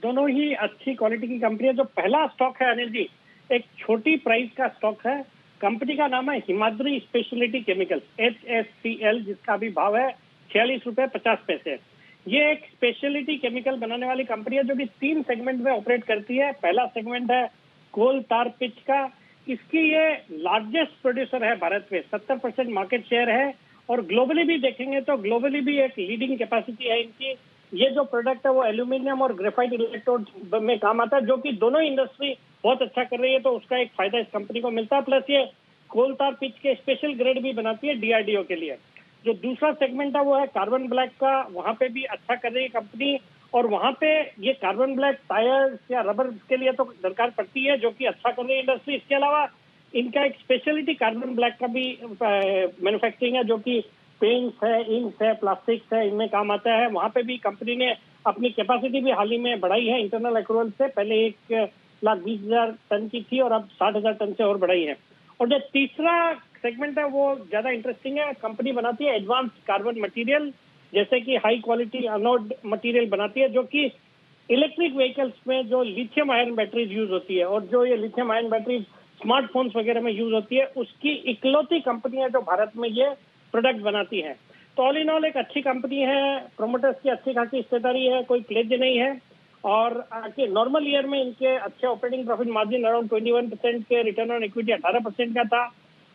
दोनों ही अच्छी क्वालिटी की कंपनी है। जो पहला स्टॉक है अनिल जी, एक छोटी प्राइस का स्टॉक है, कंपनी का नाम है हिमाद्री स्पेशलिटी केमिकल्स, HSCL, जिसका भी भाव है 46 रुपए 50 पैसे। ये एक स्पेशलिटी केमिकल बनाने वाली कंपनी है जो कि 3 सेगमेंट में ऑपरेट करती है। पहला सेगमेंट है कोल तार पिच का, इसकी ये लार्जेस्ट प्रोड्यूसर है भारत में, 70% मार्केट शेयर है, और ग्लोबली भी देखेंगे तो ग्लोबली भी एक लीडिंग कैपेसिटी है इनकी। ये जो प्रोडक्ट है वो एल्यूमिनियम और ग्रेफाइट इलेक्ट्रोड में काम आता है, जो कि दोनों इंडस्ट्री बहुत अच्छा कर रही है, तो उसका एक फायदा इस कंपनी को मिलता है। प्लस ये कोल तार पिच के स्पेशल ग्रेड भी बनाती है DRDO के लिए। जो दूसरा सेगमेंट है वो है कार्बन ब्लैक का, वहां पे भी अच्छा कर रही है कंपनी, और वहां पे ये कार्बन ब्लैक टायर्स या रबर के लिए तो दरकार पड़ती है, जो कि अच्छा कर रही है इंडस्ट्री। इसके अलावा इनका एक स्पेशलिटी कार्बन ब्लैक का भी मैन्युफैक्चरिंग है, जो कि पेंट्स है, इंक्स है, प्लास्टिक्स है, इनमें काम आता है। वहां पे भी कंपनी ने अपनी कैपेसिटी भी हाल ही में बढ़ाई है इंटरनल एक्रूवल से, पहले 1,20,000 टन की थी और अब 60,000 टन से और बढ़ाई है। और जो तीसरा सेगमेंट है वो ज्यादा इंटरेस्टिंग है, कंपनी बनाती है एडवांस कार्बन मटेरियल, जैसे कि हाई क्वालिटी एनोड मटेरियल बनाती है, जो कि इलेक्ट्रिक व्हीकल्स में जो लिथियम आयरन बैटरीज यूज होती है, और जो ये लिथियम आयरन बैटरीज स्मार्टफोन्स वगैरह में यूज होती है, उसकी इकलौती कंपनी है जो भारत में ये प्रोडक्ट बनाती है। तो ऑल इन ऑल एक अच्छी कंपनी है, प्रोमोटर्स की अच्छी खासी हिस्सेदारी है, कोई प्लेज नहीं है, और नॉर्मल ईयर में इनके अच्छे ऑपरेटिंग प्रॉफिट मार्जिन अराउंड 21% के, रिटर्न ऑन इक्विटी 18% का था,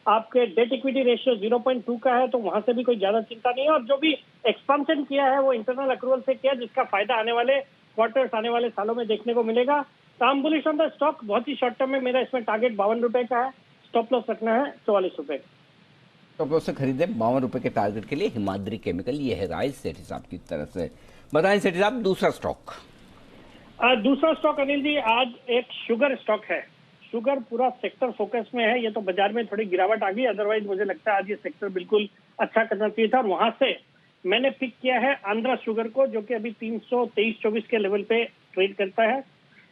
आपके डेट इक्विटी रेशियो 0.2 का है, तो वहां से भी कोई ज्यादा चिंता नहीं है। और जो भी एक्सपेंशन किया है वो इंटरनल अक्रूवल से किया, जिसका फायदा आने वाले क्वार्टर्स, आने वाले सालों में देखने को मिलेगा। तो हम बुलिश ऑन द स्टॉक, बहुत ही शॉर्ट टर्म में मेरा इसमें टारगेट 52 रुपए का है, स्टॉप लॉस रखना है 44 रुपए। स्टॉप लॉस से खरीदे 52 रुपए के टारगेट के लिए हिमाद्री केमिकल, ये है राय सेठी साहब की तरफ से। बताएं सेठी साहब दूसरा स्टॉक। दूसरा स्टॉक अनिल जी आज एक शुगर स्टॉक है। शुगर पूरा सेक्टर फोकस में है, ये तो बाजार में थोड़ी गिरावट आ गई, अदरवाइज मुझे लगता है आज ये सेक्टर बिल्कुल अच्छा करना चाहिए था। और वहां से मैंने पिक किया है आंध्रा शुगर को, जो कि अभी 323-24 के लेवल पे ट्रेड करता है।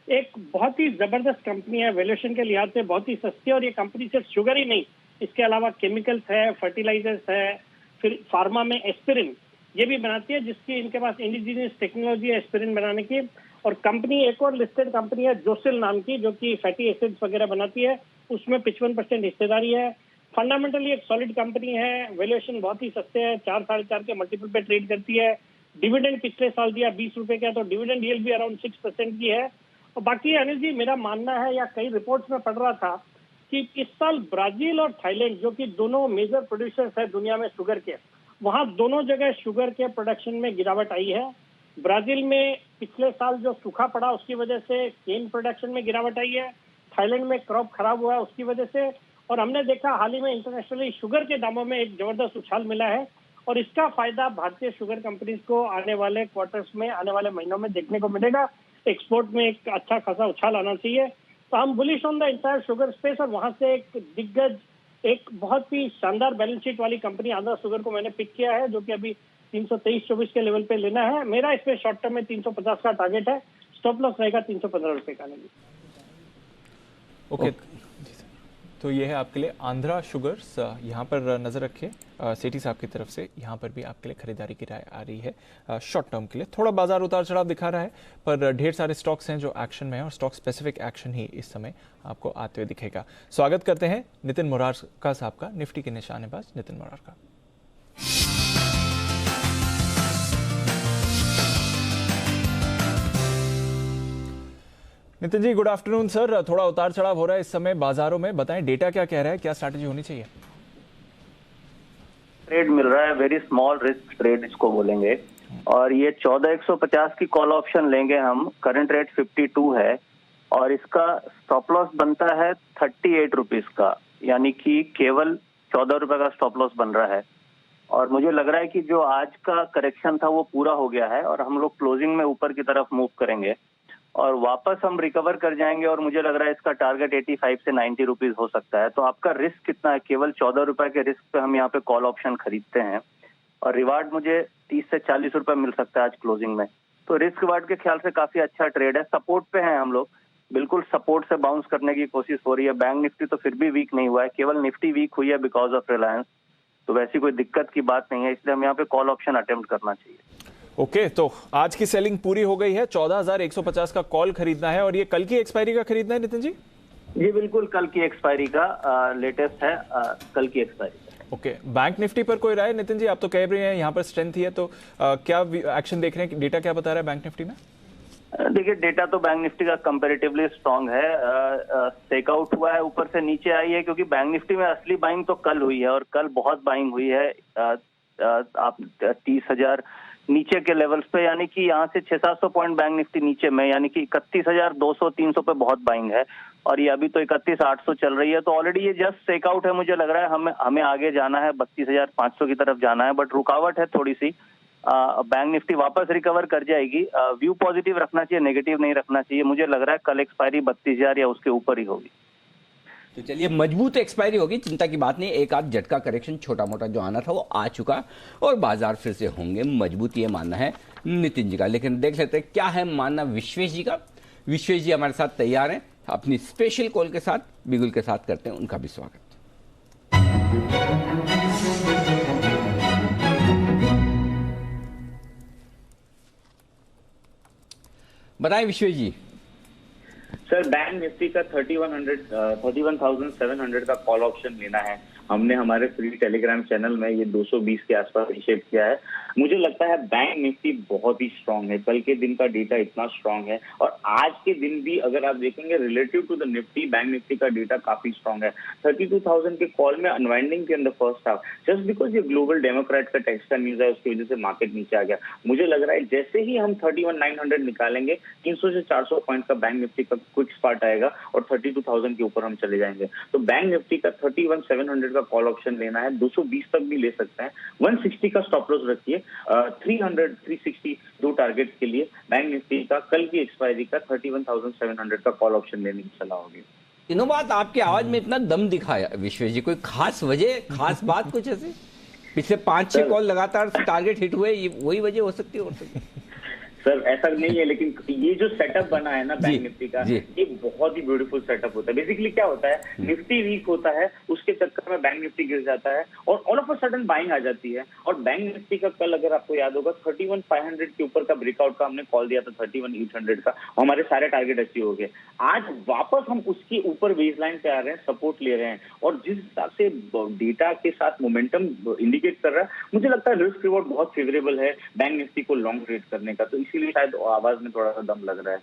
एक बहुत ही जबरदस्त कंपनी है, वैल्यूएशन के लिहाज से बहुत ही सस्ती है, और ये कंपनी सिर्फ शुगर ही नहीं, इसके अलावा केमिकल्स है, फर्टिलाइजर्स है, फिर फार्मा में एस्पिरिन ये भी बनाती है, जिसकी इनके पास इंडिजीनियस टेक्नोलॉजी है एस्पिरिन बनाने की। और कंपनी एक और लिस्टेड कंपनी है जोसिल नाम की, जो कि फैटी एसिड्स वगैरह बनाती है, उसमें 55% हिस्सेदारी है। फंडामेंटली एक सॉलिड कंपनी है, वैल्यूएशन बहुत ही सस्ते है, 4-4.5 के मल्टीपल पे ट्रेड करती है। डिविडेंड पिछले साल दिया 20 रुपए का, तो डिविडेंड यील्ड भी अराउंड 6% की है। और बाकी अनिल जी, मेरा मानना है, या कई रिपोर्ट्स में पढ़ रहा था कि इस साल ब्राजील और थाईलैंड, जो कि दोनों मेजर प्रोड्यूसर्स है दुनिया में शुगर के, वहां दोनों जगह शुगर के प्रोडक्शन में गिरावट आई है। ब्राजील में पिछले साल जो सूखा पड़ा उसकी वजह से केन प्रोडक्शन में गिरावट आई है। थाईलैंड में क्रॉप खराब हुआ है उसकी वजह से। और हमने देखा हाल ही में इंटरनेशनली शुगर के दामों में एक जबरदस्त उछाल मिला है, और इसका फायदा भारतीय शुगर कंपनीज को आने वाले क्वार्टर्स में, आने वाले महीनों में देखने को मिलेगा। एक्सपोर्ट में एक अच्छा खासा उछाल आना चाहिए। तो हम bullish on the entire sugar space, और वहां से एक दिग्गज, एक बहुत ही शानदार बैलेंस शीट वाली कंपनी आंध्रा शुगर को मैंने पिक किया है, जो कि अभी 323-24 के लेवल पे लेना है। मेरा इसमें शॉर्ट टर्म में 350 का टारगेट है, स्टॉप लॉस रहेगा 315 रुपए का। नहीं ओके, तो ये है आपके लिए आंध्रा शुगर्स। यहाँ पर नज़र रखिए सेठी साहब की तरफ से, यहाँ पर भी आपके लिए खरीदारी की राय आ रही है शॉर्ट टर्म के लिए। थोड़ा बाजार उतार चढ़ाव दिखा रहा है, पर ढेर सारे स्टॉक्स हैं जो एक्शन में है, और स्टॉक स्पेसिफिक एक्शन ही इस समय आपको आते हुए दिखेगा। स्वागत करते हैं नितिन मोरारका साहब का, निफ्टी के निशानेबाज Nitin Morarka. Nitin ji, good afternoon sir. थोड़ा उतार चढ़ाव हो रहा है इस समय बाजारों में, बताएं डेटा क्या कह रहा है, क्या स्ट्रैटेजी होनी चाहिए? ट्रेड मिल रहा है, वेरी स्मॉल रिस्क ट्रेड इसको बोलेंगे, और ये 14,150 की कॉल ऑप्शन लेंगे हम। करंट रेट 52 है, और इसका स्टॉप लॉस बनता है 38 रुपीज का, यानी कि केवल 14 रुपए का स्टॉप लॉस बन रहा है। और मुझे लग रहा है कि जो आज का करेक्शन था वो पूरा हो गया है, और हम लोग क्लोजिंग में ऊपर की तरफ मूव करेंगे और वापस हम रिकवर कर जाएंगे। और मुझे लग रहा है इसका टारगेट 85 से 90 रुपीज हो सकता है। तो आपका रिस्क कितना है? केवल 14 रुपए के रिस्क पे हम यहाँ पे कॉल ऑप्शन खरीदते हैं, और रिवार्ड मुझे 30 से 40 रुपए मिल सकता है आज क्लोजिंग में। तो रिस्क रिवार्ड के ख्याल से काफी अच्छा ट्रेड है। सपोर्ट पे हैं हम लोग, बिल्कुल सपोर्ट से बाउंस करने की कोशिश हो रही है। बैंक निफ्टी तो फिर भी वीक नहीं हुआ है, केवल निफ्टी वीक हुई है बिकॉज ऑफ रिलायंस। तो वैसी कोई दिक्कत की बात नहीं है, इसलिए हम यहाँ पे कॉल ऑप्शन अटेम्प्ट करना चाहिए। ओके, तो आज की सेलिंग पूरी हो गई है। 14,150 का कॉल खरीदना है, और ये कल की एक्सपायरी का खरीदना है नितिन जी? जी बिल्कुल, कल की एक्सपायरी का लेटेस्ट है, कल की एक्सपायरी का। ओके, बैंक निफ्टी पर कोई राय नितिन जी? आप तो कह रहे हैं यहाँ पर स्ट्रेंथ ही है, तो क्या एक्शन देख रहे हैं? डेटा क्या बता रहा है बैंक निफ्टी में? देखिए, डेटा तो बैंक निफ्टी का कंपैरेटिवली स्ट्रांग है। टेक आउट हुआ है, ऊपर से नीचे आई है, क्योंकि बैंक निफ्टी में असली बाइंग तो कल हुई है, और कल बहुत बाइंग हुई है। आप 30,000 नीचे के लेवल्स पे, यानी कि यहाँ से 600-700 पॉइंट बैंक निफ्टी नीचे में, यानी कि 31,200-300 पे बहुत बाइंग है, और ये अभी तो 31,800 चल रही है। तो ऑलरेडी ये जस्ट टेक आउट है। मुझे लग रहा है हमें आगे जाना है, 32,500 की तरफ जाना है, बट रुकावट है थोड़ी सी। बैंक निफ्टी वापस रिकवर कर जाएगी। व्यू पॉजिटिव रखना चाहिए, नेगेटिव नहीं रखना चाहिए। मुझे लग रहा है कल एक्सपायरी 32,000 या उसके ऊपर ही होगी। तो चलिए, मजबूत एक्सपायरी होगी, चिंता की बात नहीं। एक आध झटका करेक्शन छोटा मोटा जो आना था वो आ चुका, और बाजार फिर से होंगे मजबूत, ये मानना है नितिन जी का। लेकिन देख लेते हैं क्या है मानना विश्वेश जी का। विश्वेश जी हमारे साथ तैयार हैं अपनी स्पेशल कॉल के साथ, बिगुल के साथ करते हैं उनका भी स्वागत। बताएं विश्वेश जी। सर, बैंक निफ्टी का 31,700 का कॉल ऑप्शन लेना है। हमने हमारे फ्री टेलीग्राम चैनल में ये 220 के आसपास रिशेप किया है। मुझे लगता है बैंक निफ्टी बहुत ही स्ट्रांग है, कल के दिन का डेटा इतना स्ट्रांग है, और आज के दिन भी अगर आप देखेंगे relative to the Nifty, bank Nifty का डेटा काफी स्ट्रांग है। 32,000 के कॉल में अनवाइंडिंग के अंदर फर्स्ट हाफ, जस्ट बिकॉज ये ग्लोबल डेमोक्रेट का टैक्स का न्यूज है, उसकी वजह से मार्केट नीचे आ गया। मुझे लग रहा है जैसे ही हम 31,900 निकालेंगे, 300 से 400 पॉइंट का बैंक निफ्टी का क्विक स्पार्ट आएगा, और 32,000 के ऊपर हम चले जाएंगे। तो बैंक निफ्टी का 31,700 का कॉल ऑप्शन लेना है, 220 तक भी ले सकते हैं। 160 का स्टॉप लॉस रखिए, 300, 360 दो टारगेट के लिए। बैंक निफ्टी का कल की एक्सपायरी का 31,700 का कॉल ऑप्शन लेने की सलाह होगी। तीनों बात आपकी आवाज में इतना दम दिखाया विश्वेश जी, कोई खास वजह, खास बात कुछ ऐसे? पिछले 5-6 कॉल लगातार टारगेट हिट हुए, वही वजह हो सकती है? सर ऐसा नहीं है, लेकिन ये जो सेटअप बना है ना बैंक निफ्टी का, जी। ये बहुत ही ब्यूटीफुल सेटअप होता है। बेसिकली क्या होता है, निफ्टी वीक होता है, उसके चक्कर में बैंक निफ्टी गिर जाता है और all of a sudden buying आ जाती है। और बैंक निफ्टी का कल अगर आपको याद होगा 31,500 के ऊपर का ब्रेकआउट का हमने कॉल दिया था, 31,800 का, हमारे सारे टारगेट अचीव हो गए। आज वापस हम उसके ऊपर बेसलाइन पे आ रहे हैं, सपोर्ट ले रहे हैं, और जिस हिसाब से डेटा के साथ मोमेंटम इंडिकेट कर रहा है, मुझे लगता है रिस्क रिवॉर्ड बहुत फेवरेबल है बैंक निफ्टी को लॉन्ग ट्रेड करने का। तो इसीलिए शायद आवाज में थोड़ा सा दम लग रहा है।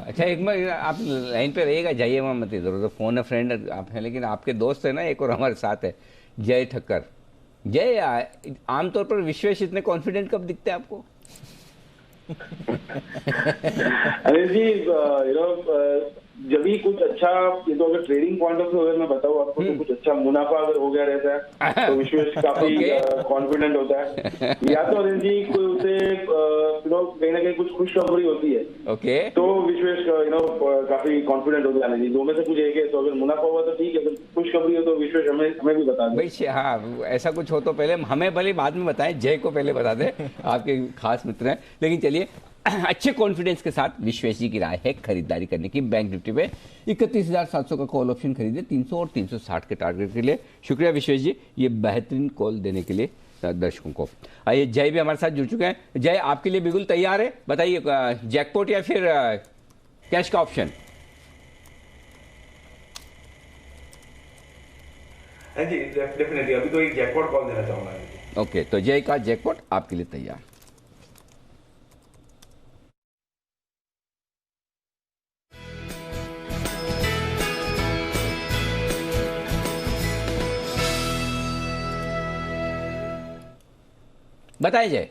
अच्छा, एक बार आप लाइन पे रहिएगा, जाइए वहाँ मत इधर उधर, फोन है, फ्रेंड आप हैं, लेकिन आपके दोस्त है ना एक और हमारे साथ है, जय ठक्कर। जय, आमतौर पर विश्वेश इतने कॉन्फिडेंट कब दिखते हैं आपको? अरे जी, जब भी कुछ अच्छा, ये तो अगर ट्रेडिंग पॉइंट ऑफ व्यू अगर मैं बताऊँ आपको, तो कुछ अच्छा मुनाफा अगर हो गया रहता है तो विश्वेश काफी कॉन्फिडेंट होता है। या तो अनिल जी कोई उसे कहीं ना कहीं कुछ खुशखबरी होती है, तो विश्वेश काफी कॉन्फिडेंट होता है। अनिल जी, दो में से कुछ एक है, तो अगर मुनाफा हुआ तो ठीक है, अगर खुशखबरी हो तो विश्वेश हमें भी बता दें भाई। हाँ, ऐसा कुछ हो तो पहले हमें भले बाद में बताएं, जय को पहले बता दें, आपके खास मित्र हैं। लेकिन चलिए, अच्छे कॉन्फिडेंस के साथ विश्वेश जी की राय है खरीदारी करने की बैंक निफ्टी पे 31,700 का कॉल ऑप्शन खरीदे 300 और 360 के टारगेट के लिए। शुक्रिया विश्वेश जी, ये बेहतरीन कॉल देने के लिए दर्शकों को। आइए, जय भी हमारे साथ जुड़ चुके हैं। जय, आपके लिए बिल्कुल तैयार है, बताइए जैकपॉट या फिर कैश का ऑप्शन? जी डेफिनेटली, अभी तो एक जैकपॉट कॉल देना चाहूंगा। ओके, तो जय का जैकपॉट आपके लिए तैयार। बताइए जय।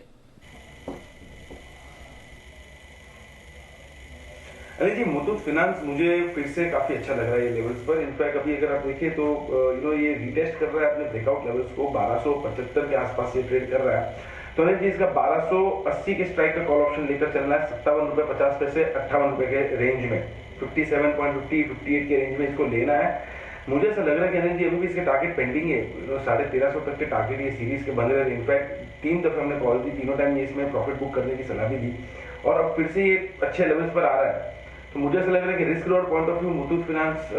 अरे जी, मुथूट फाइनेंस मुझे फिर से काफी अच्छा लग रहा है ये लेवल्स पर। इनफैक्ट अभी अगर आप देखें तो ये रीटेस्ट कर रहा है अपने ब्रेकआउट लेवल्स को, 1275 के आसपास ये ट्रेड कर रहा है। तो अनिल जी, इसका 1280 के स्ट्राइक का कॉल ऑप्शन लेकर चलना है 57.50 से 58 रुपए के रेंज में, 57.50 58 के रेंज में इसको लेना है। मुझे ऐसा लग रहा है कि अनिल जी अभी भी इसके टारगेट पेंडिंग है, 1350 तक के टारगेट ये सीरीज के बन रहे थे। इनफैक्ट 3 दफे हमने कॉल दी, तीनों टाइम ये इसमें प्रॉफिट बुक करने की सलाह भी दी, और अब फिर से ये अच्छे लेवल्स पर आ रहा है। तो मुझे ऐसा लग रहा है कि risk reward point of view Muthoot finance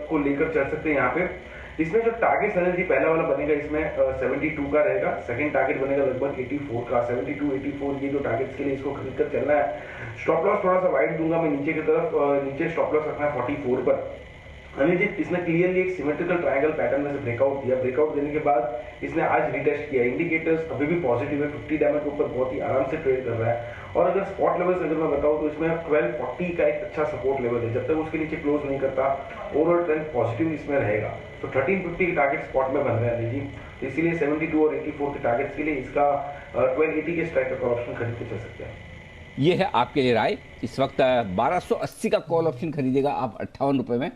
को लेकर चल सकते हैं यहाँ पे। इसमें जो टारगेट अनिल जी पहला वाला बनेगा, इसमें 72 का रहेगा, सेकंड टारगेट बनेगा लगभग 84 का, 72 84 ये जो टारगेट्स के लिए इसको खरीद कर चलना है। स्टॉप लॉस थोड़ा सा वाइड दूंगा मैं नीचे की तरफ, नीचे स्टॉप लॉस रखना है 44 पर। अनिल जी, इसने क्लियरली एक सिमेट्रिकल ट्रायंगल पैटर्न में से ब्रेकआउट दिया। ब्रेकआउट देने के बाद इसने आज रिटेस्ट किया, इंडिकेटर्स अभी भी पॉजिटिव है, 50 डायमंड के ऊपर बहुत ही आराम से ट्रेड कर रहा है। और अगर स्पॉट लेवल्स अगर मैं बताऊं तो इसमें 1240 का एक अच्छा सपोर्ट लेवल है, जब तक उसके नीचे क्लोज नहीं करता ओवरऑल ट्रेंड पॉजिटिव इसमें रहेगा। तो 1350 के टारगेट स्पॉट में बन रहे हैं अनिल जी, तो इसीलिए 72 और 84 के टारगेट्स के लिए इसका 1280 के स्ट्राइक का ऑप्शन खरीद के चल सकते हैं। ये है आपके लिए राय। इस वक्त 1280 का कॉल ऑप्शन खरीदेगा आप 58 रुपए में,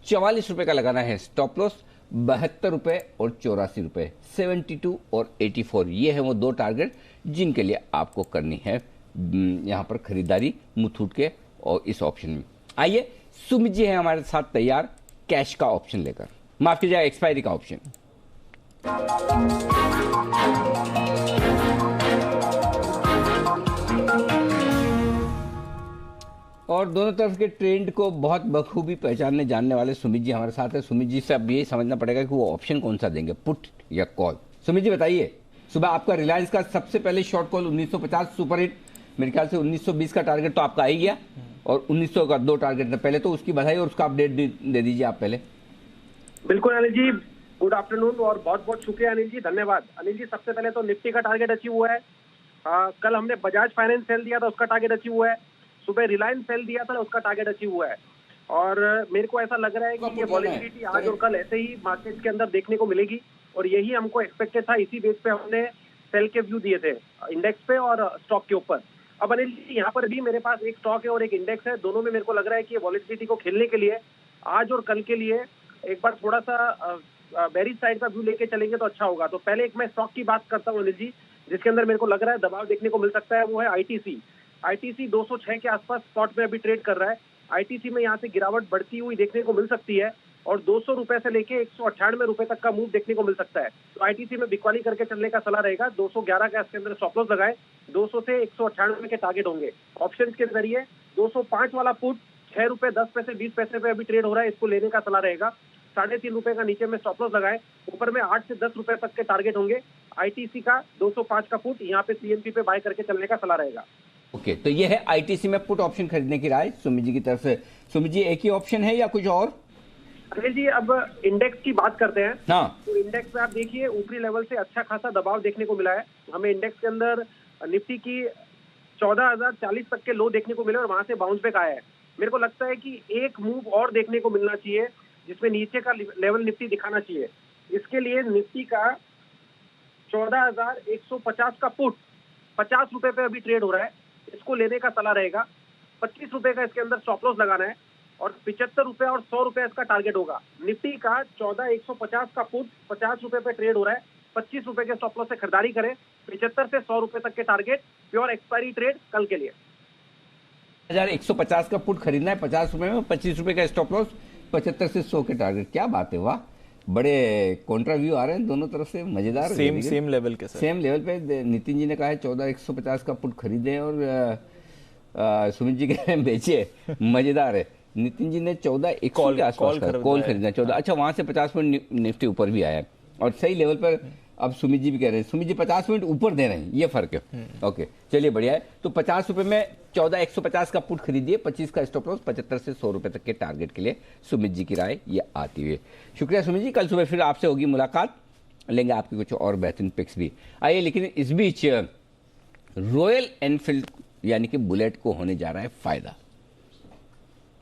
44 रुपए का लगाना है स्टॉप लॉस, 72 रुपए और 84 रुपए, 72 और 84, ये है वो दो टारगेट जिनके लिए आपको करनी है यहाँ पर खरीदारी मुथूट के और इस ऑप्शन में। आइए, सुमित जी है हमारे साथ तैयार कैश का ऑप्शन लेकर, माफ कीजिएगा एक्सपायरी का ऑप्शन। और दोनों तरफ के ट्रेंड को बहुत बखूबी पहचानने जानने वाले सुमित जी हमारे साथ है। सुमित जी से अब यही समझना पड़ेगा कि वो ऑप्शन कौन सा देंगे, पुट या कॉल। सुमित जी बताइए, सुबह आपका रिलायंस का सबसे पहले शॉर्ट कॉल 1950 सुपर हिट, मेरे ख्याल से 1920 का टारगेट तो आपका आ ही गया, और 1900 का दो टारगेट था पहले, तो उसकी बधाई और उसका अपडेट दे दीजिए आप पहले। बिल्कुल अनिल जी, गुड आफ्टरनून और बहुत बहुत शुक्रिया अनिल जी, धन्यवाद। अनिल जी, सबसे पहले तो निफ्टी का टारगेट अचीव हुआ है। कल हमने बजाज फाइनेंस सेल दिया था, उसका टारगेट अचीव हुआ है। सुबह रिलायंस सेल दिया था, उसका टारगेट अचीव हुआ है। और मेरे को ऐसा लग रहा है कि ये वॉलेटिलिटी आज और कल ऐसे ही मार्केट के अंदर देखने को मिलेगी, और यही हमको एक्सपेक्टेड था। इसी बेस पे हमने सेल के व्यू दिए थे इंडेक्स पे और स्टॉक के ऊपर। अब अनिल जी, यहाँ पर भी मेरे पास एक स्टॉक है और एक इंडेक्स है, दोनों में मेरे को लग रहा है कि ये वॉलेटिलिटी को खेलने के लिए आज और कल के लिए एक बार थोड़ा सा बेरिश साइड का व्यू लेके चलेंगे तो अच्छा होगा। तो पहले एक मैं स्टॉक की बात करता हूँ अनिल जी, जिसके अंदर मेरे को लग रहा है दबाव देखने को मिल सकता है, वो है आईटीसी। आईटीसी 206 के आसपास स्पॉट में अभी ट्रेड कर रहा है। आईटीसी में यहाँ से गिरावट बढ़ती हुई देखने को मिल सकती है। और 200 रुपए से लेके 198 रुपए तक का मूव देखने को मिल सकता है। तो आईटीसी में बिकवाली करके चलने का सलाह रहेगा। 211 का इसके अंदर स्टॉप लॉस लगाए, 200 से 198 के टारगेट होंगे। ऑप्शन के जरिए 205 वाला पुट 6 रुपए 10 पैसे 20 पैसे पे अभी ट्रेड हो रहा है, इसको लेने का सलाह रहेगा। 3.5 रुपए का नीचे में स्टॉप लॉस लगाए, ऊपर में 8 से 10 रुपए तक के टारगेट होंगे। आईटीसी का 205 का पुट यहाँ पे सीएमपी पे बाय करके चलने का सलाह रहेगा। ओके, तो ये है आईटीसी में पुट ऑप्शन खरीदने की राय सुमित जी की तरफ से। सुमित जी, एक ही ऑप्शन है या कुछ और? अनिल जी, अब इंडेक्स की बात करते हैं। हाँ। तो इंडेक्स पे आप देखिए ऊपरी लेवल से अच्छा खासा दबाव देखने को मिला है। हमें इंडेक्स के अंदर निफ्टी की 14,040 तक के लो देखने को मिले और वहां से बाउंस बैक आया है। मेरे को लगता है कि एक मूव और देखने को मिलना चाहिए जिसमें नीचे का लेवल निफ्टी दिखाना चाहिए। इसके लिए निफ्टी का 14,150 का पुट 50 रुपए पे अभी ट्रेड हो रहा है, इसको लेने का सलाह रहेगा। 25 रुपए का इसके अंदर स्टॉप लॉस लगाना है और 75 रुपए और 100 रुपए इसका टारगेट होगा। निफ्टी का 14,150 का पुट 50 रुपए पे ट्रेड हो रहा है, 25 रुपए के स्टॉप लॉस से खरीदारी करें। 75 से 100 रुपए तक के टारगेट, प्योर एक्सपायरी ट्रेड कल के लिए। 1,150 का पुट खरीदना है 50 रुपए में, 25 रुपए का स्टॉप लॉस, 75 से 100 के टारगेट। क्या बात है, वाह, बड़े कॉन्ट्रा व्यू आ रहे हैं दोनों तरफ से, मजेदार। सेम लेवल के सर, सेम लेवल पे नितिन जी ने कहा है 14,150 का पुट खरीदे और सुमित जी के बेचे, मजेदार है। नितिन जी ने 14,100 के आसपास कॉल खरीदना 14। अच्छा, वहां से 50 पॉइंट निफ्टी ऊपर भी आया है और सही लेवल पर अब सुमित जी भी कह रहे हैं। सुमित जी 50 मिनट ऊपर दे रहे हैं, ये फर्क है। ओके, चलिए बढ़िया है। तो 50 रुपए में 14,150 का पुट खरीदिए, 25 का स्टॉप लॉस, 75 से 100 रुपए तक के टारगेट के लिए सुमित जी की राय ये आती हुई। शुक्रिया सुमित जी, कल सुबह फिर आपसे होगी मुलाकात, लेंगे आपकी कुछ और बेहतरीन पिक्स भी। आइए, लेकिन इस बीच रॉयल एनफील्ड यानी कि बुलेट को होने जा रहा है फायदा।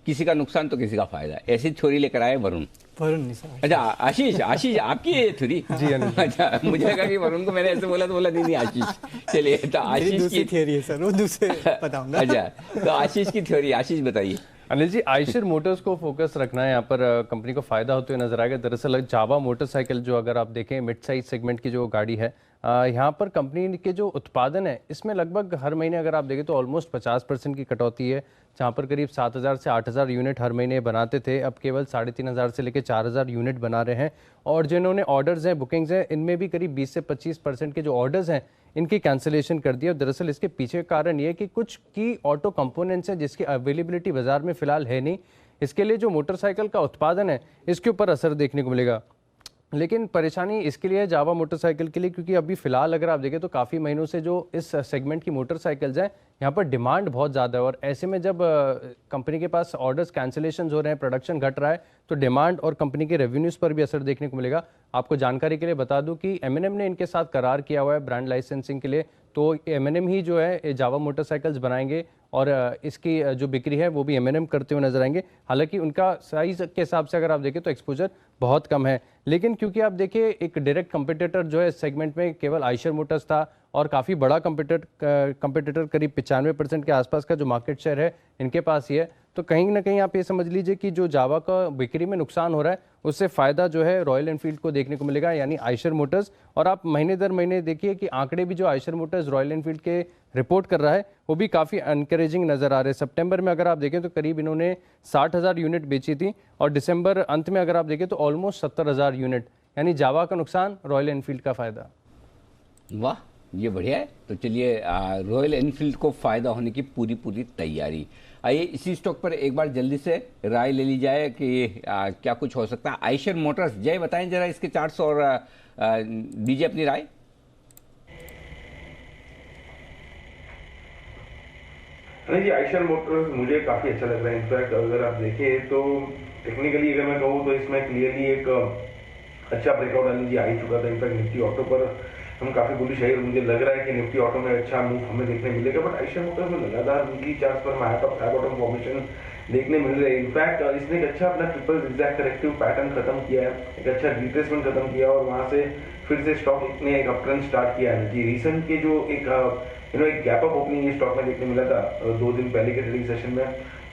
किसी का नुकसान तो किसी का फायदा, ऐसी थ्योरी लेकर आए वरुण नहीं सर। अच्छा, आशीष आपकी ये थ्योरी? जी अच्छा, मुझे लगा कि वरुण को मैंने ऐसे बोला तो बोला नहीं आशीष। चलिए, तो आशीष की थ्योरी है सर, वो दूसरे बताऊंगा। अच्छा, तो आशीष की थ्योरी, आशीष बताइए। अनिल जी, आयशर मोटर्स को फोकस रखना है, यहाँ पर कंपनी को फायदा होते हुए नजर आएगा। दरअसल जावा मोटरसाइकिल जो अगर आप देखें मिड साइज सेगमेंट की जो गाड़ी है, यहाँ पर कंपनी के जो उत्पादन है इसमें लगभग हर महीने अगर आप देखें तो ऑलमोस्ट 50% की कटौती है। जहाँ पर करीब 7,000 से 8,000 यूनिट हर महीने बनाते थे, अब केवल 3,500 से लेकर 4,000 यूनिट बना रहे हैं। और जिन्होंने ऑर्डर्स हैं, बुकिंग्स हैं, इनमें भी करीब 20 से 25% के जो ऑर्डर्स हैं इनकी कैंसिलेशन कर दिया। दरअसल इसके पीछे कारण ये है कि कुछ की ऑटो कंपोनेंट्स हैं जिसकी अवेलेबिलिटी बाजार में फिलहाल है नहीं। इसके लिए जो मोटरसाइकिल का उत्पादन है इसके ऊपर असर देखने को मिलेगा। लेकिन परेशानी इसके लिए है जावा मोटरसाइकिल के लिए, क्योंकि अभी फिलहाल अगर आप देखें तो काफ़ी महीनों से जो इस सेगमेंट की मोटरसाइकिल्स हैं यहाँ पर डिमांड बहुत ज़्यादा है। और ऐसे में जब कंपनी के पास ऑर्डर्स कैंसिलेशन हो रहे हैं, प्रोडक्शन घट रहा है, तो डिमांड और कंपनी के रेवेन्यूज़ पर भी असर देखने को मिलेगा। आपको जानकारी के लिए बता दूं कि M&M ने इनके साथ करार किया हुआ है ब्रांड लाइसेंसिंग के लिए, तो M&M ही जो है जावा मोटरसाइकिल्स बनाएंगे और इसकी जो बिक्री है वो भी M&M करते हुए नजर आएंगे। हालांकि उनका साइज के हिसाब से अगर आप देखें तो एक्सपोजर बहुत कम है, लेकिन क्योंकि आप देखिए एक डायरेक्ट कंपटीटर जो है इस सेगमेंट में केवल आयशर मोटर्स था और काफ़ी बड़ा कंपटीटर करीब 95% के आसपास का जो मार्केट शेयर है इनके पास ही है, तो कहीं ना कहीं आप ये समझ लीजिए कि जो जावा का बिक्री में नुकसान हो रहा है उससे फ़ायदा जो है रॉयल एनफील्ड को देखने को मिलेगा, यानी आयशर मोटर्स। और आप महीने दर महीने देखिए कि आंकड़े भी जो आयशर मोटर्स रॉयल एनफील्ड के रिपोर्ट कर रहा है वो भी काफ़ी एनकरेजिंग नज़र आ रहे हैं। सितंबर में अगर आप देखें तो करीब इन्होंने 60,000 यूनिट बेची थी और दिसंबर अंत में अगर आप देखें तो ऑलमोस्ट 70,000 यूनिट, यानी जावा का नुकसान, रॉयल एनफील्ड का फ़ायदा। वाह, ये बढ़िया है। तो चलिए, रॉयल एनफील्ड को फायदा होने की पूरी तैयारी। आइए इसी स्टॉक पर एक बार जल्दी से राय ले ली जाए कि क्या कुछ हो सकता है। आयशर मोटर्स, जय बताएं जरा इसके चार्ट्स और दीजिए अपनी राय। नहीं जी, आयशर मोटर्स मुझे काफी अच्छा लग रहा है। इनफैक्ट अगर आप देखें तो टेक्निकली अगर मैं कहूँ तो इसमें क्लियरली एक अच्छा ब्रेकआउट एनर्जी आ ही चुका था। इनफैक्ट निफ्टी ऑटो पर हम काफी बुलिश है और मुझे लग रहा है कि निफ्टी ऑटो में अच्छा मूव हमें देखने मिलेगा। बट आयशर मोटर्स में लगातार वीकली चार्ट्स पर high top high bottom formation देखने मिल रहे हैं। इनफैक्ट इसने एक अच्छा अपना ट्रिपल जिगजैग करेक्टिव पैटर्न खत्म किया है, एक अच्छा रिट्रेसमेंट खत्म किया और वहां से फिर से स्टॉक ने एक अपट्रेंड स्टार्ट किया है। जी रिसेंट के जो एक एक गैप अप ओपनिंग ये स्टॉक में देखने मिला था 2 दिन पहले के ट्रेडिंग सेशन में।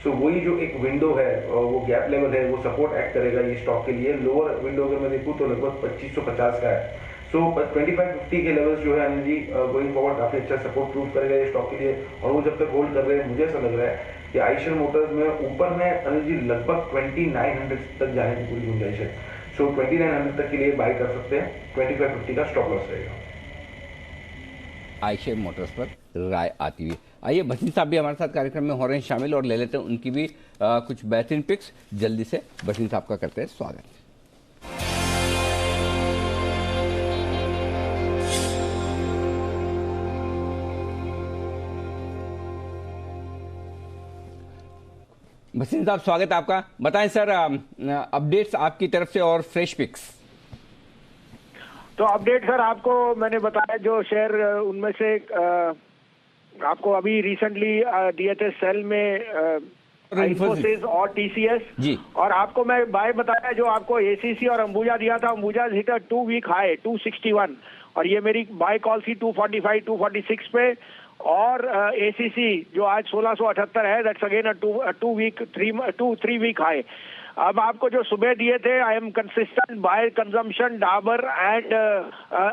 सो वही जो एक विंडो है, वो गैप लेवल है, वो सपोर्ट एक्ट करेगा ये स्टॉक के लिए। लोअर विंडो अगर मैं देखूँ तो लगभग 2550 का है। सो 2550 के लेवल्स जो है अनिल जी गोइंग फॉरवर्ड काफी अच्छा सपोर्ट प्रूव करेगा ये स्टॉक के लिए, और वो जब तक होल्ड कर रहे हैं मुझे ऐसा लग रहा है कि आइशर मोटर्स में ऊपर में अनिल जी लगभग 2900 तक जाने की पूरी गुंजाइश है। सो 2900 तक के लिए बाय कर सकते हैं। 2550 का स्टॉप लॉस रहेगा। आयशर मोटर्स पर राय आती हुई। आइए भसीन साहब भी हमारे साथ कार्यक्रम में हो रहे हैं शामिल और ले लेते हैं उनकी भी कुछ बेहतरीन पिक्स। जल्दी से भसीन साहब का करते हैं स्वागत। भसीन साहब स्वागत आपका। बताएं सर अपडेट्स आपकी तरफ से और फ्रेश पिक्स। तो अपडेट सर आपको मैंने बताया जो शेयर उनमें से आपको अभी रिसेंटली दिए थे सेल में इन्फोसिस और टीसीएस जी, और आपको मैं बाय बताया जो आपको एसीसी और अंबुजा दिया था। अंबुजा हिट 2 वीक हाई 261 और ये मेरी बाय कॉल थी 245 246 पे। और एसीसी जो आज 1678 है दैट्स अगेन 3 वीक हाई। अब आपको जो सुबह दिए थे I am consistent buy consumption Dabur and